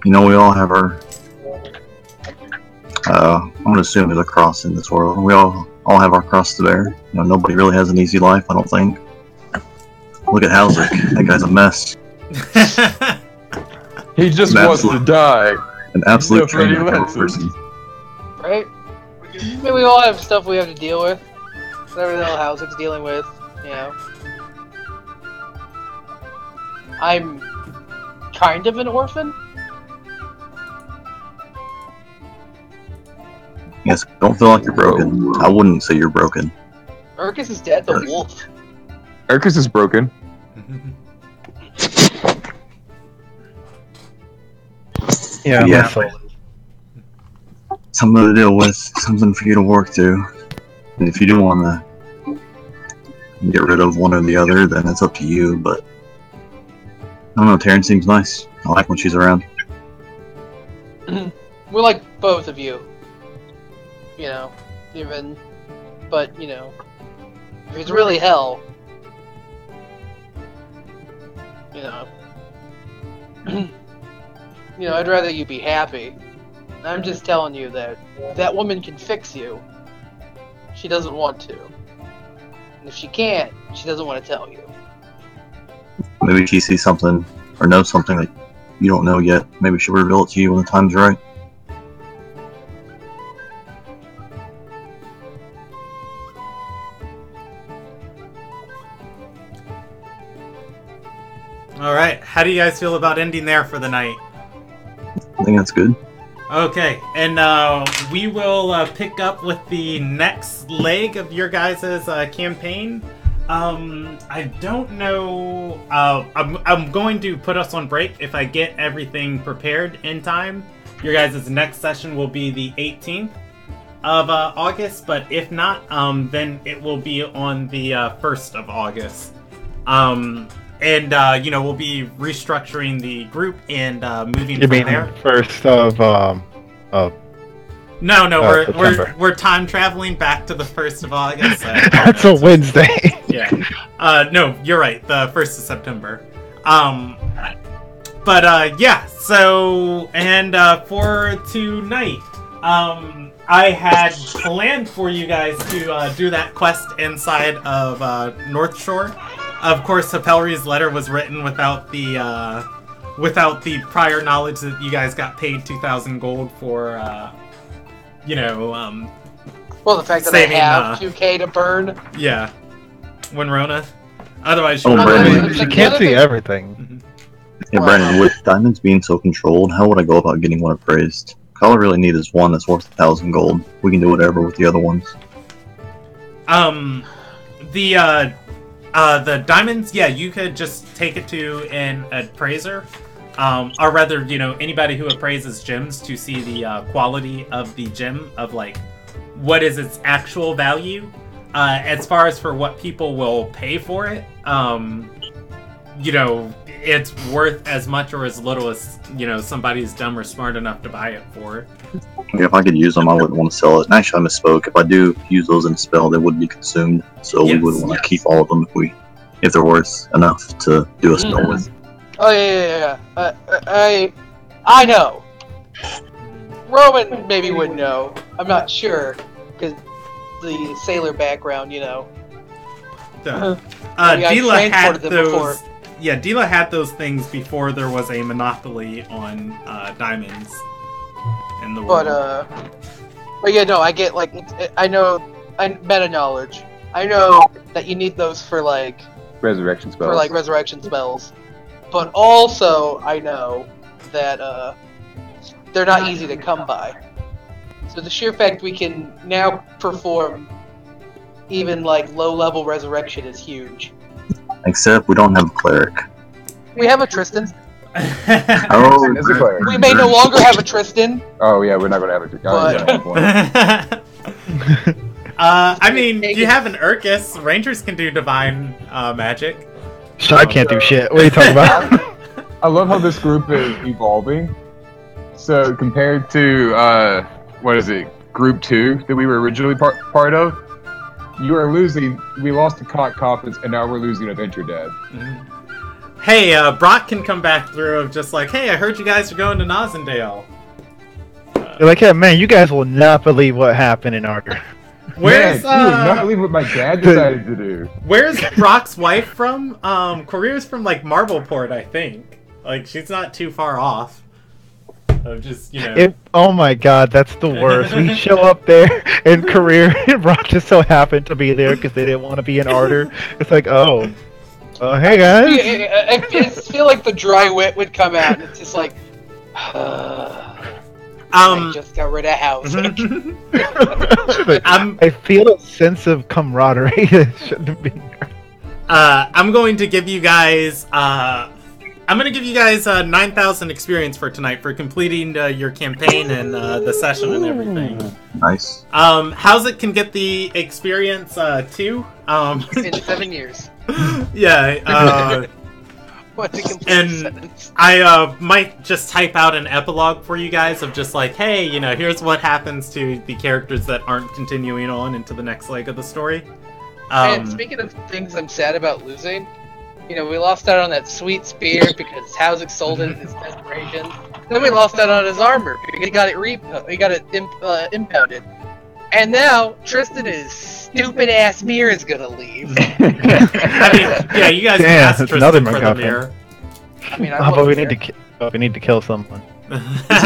you know, we all have our. I'm gonna assume there's a cross in this world. We all have our cross to bear. You know, nobody really has an easy life, I don't think. Look at Hauser. That guy's a mess. He just wants to die. An absolute train wreck person. Right? I mean, we all have stuff we have to deal with. Whatever the hell Hauser's dealing with, you know. I'm kind of an orphan. Yes, don't feel like you're broken. I wouldn't say you're broken. Urkus is dead, the wolf. Urkus is broken. Yeah. Something to deal with, something for you to work through. And if you do want to get rid of one or the other, then it's up to you, but I don't know, Taryn seems nice. I like when she's around. We like both of you. You know, even, but, you know, if it's really hell, you know, you know, I'd rather you be happy. I'm just telling you that that woman can fix you. She doesn't want to. And if she can't, she doesn't want to tell you. Maybe she sees something, or knows something that you don't know yet. Maybe she'll reveal it to you when the time's right. Alright, how do you guys feel about ending there for the night? I think that's good. Okay, and we will pick up with the next leg of your guys' campaign. I don't know. I'm going to put us on break if I get everything prepared in time. Your guys' next session will be the 18th of August, but if not, then it will be on the 1st of August. And, you know, we'll be restructuring the group and moving You from mean there. first of No, September. we're time traveling back to the 1st of August. That's a Wednesday. Yeah. No, you're right. The 1st of September. But yeah. So, and for tonight, I had planned for you guys to do that quest inside of North Shore. Of course, Hapelri's letter was written without the prior knowledge that you guys got paid 2,000 gold for, you know, Well, the fact that saving, I have 2K to burn. yeah, Winrona. Otherwise, Oh, you Brandon. You can't see everything. Yeah, Brandon, with diamonds being so controlled, how would I go about getting one appraised? All I really need is one that's worth 1,000 gold. We can do whatever with the other ones. The diamonds, yeah, you could just take it to an appraiser. Or rather, you know, anybody who appraises gems to see the quality of the gem, of like, what is its actual value. As far as for what people will pay for it, you know, it's worth as much or as little as, you know, somebody's dumb or smart enough to buy it for. Yeah, if I could use them, I wouldn't want to sell it. And actually, I misspoke. If I do use those in a spell, they would be consumed. So we would want to keep all of them if they're worth enough to do a spell with. Oh yeah. I know. Roman maybe would know. I'm not sure because the sailor background, you know. Dila had them those. before. Yeah, Dila had those things before there was a monopoly on diamonds in the world. But yeah, no, I get like I know, meta knowledge. I know that you need those for like Resurrection spells. for like resurrection spells, but also I know that they're not easy to come by. So the sheer fact we can now perform even like low-level resurrection is huge. Except we don't have a cleric. We have a Tristan. Oh, It's a cleric. We may no longer have a Tristan. Oh yeah, we're not gonna have it. I mean, you have an Urkus. Rangers can do divine magic. I can't do shit. What are you talking about? I love how this group is evolving. So compared to what is it, Group 2 that we were originally part of, you are losing. We lost the confidence, and now we're losing Adventure Dad. Hey, Brock can come back through of just like, hey, I heard you guys are going to Nosendale. They're like, yeah, man, you guys will not believe what happened in Archer. Where's you would not believe what my dad decided to do. Where's Brock's wife from? Career's from like Marbleport, I think. Like she's not too far off. Of just Oh my god, that's the worst. We show up there in Career, and Brock just so happened to be there because they didn't want to be in Arter. It's like, hey guys. I feel like the dry wit would come out, and it's just like, I just got rid of Hauser. I feel a sense of camaraderie that shouldn't be there. I'm going to give you guys 9,000 experience for tonight for completing your campaign and the session and everything. Nice. How's it can get the experience too? In 7 years. Yeah. What's a complete And sentence? I might just type out an epilogue for you guys of just like, hey, here's what happens to the characters that aren't continuing on into the next leg of the story. And speaking of things I'm sad about losing, we lost out on that sweet spear because Hauser sold it in his desperation. Then we lost out on his armor because he got it impounded. And now Tristan's stupid ass mirror is gonna leave. I mean, yeah, you guys can ask Tristan for the mirror. I mean, but we need to kill someone.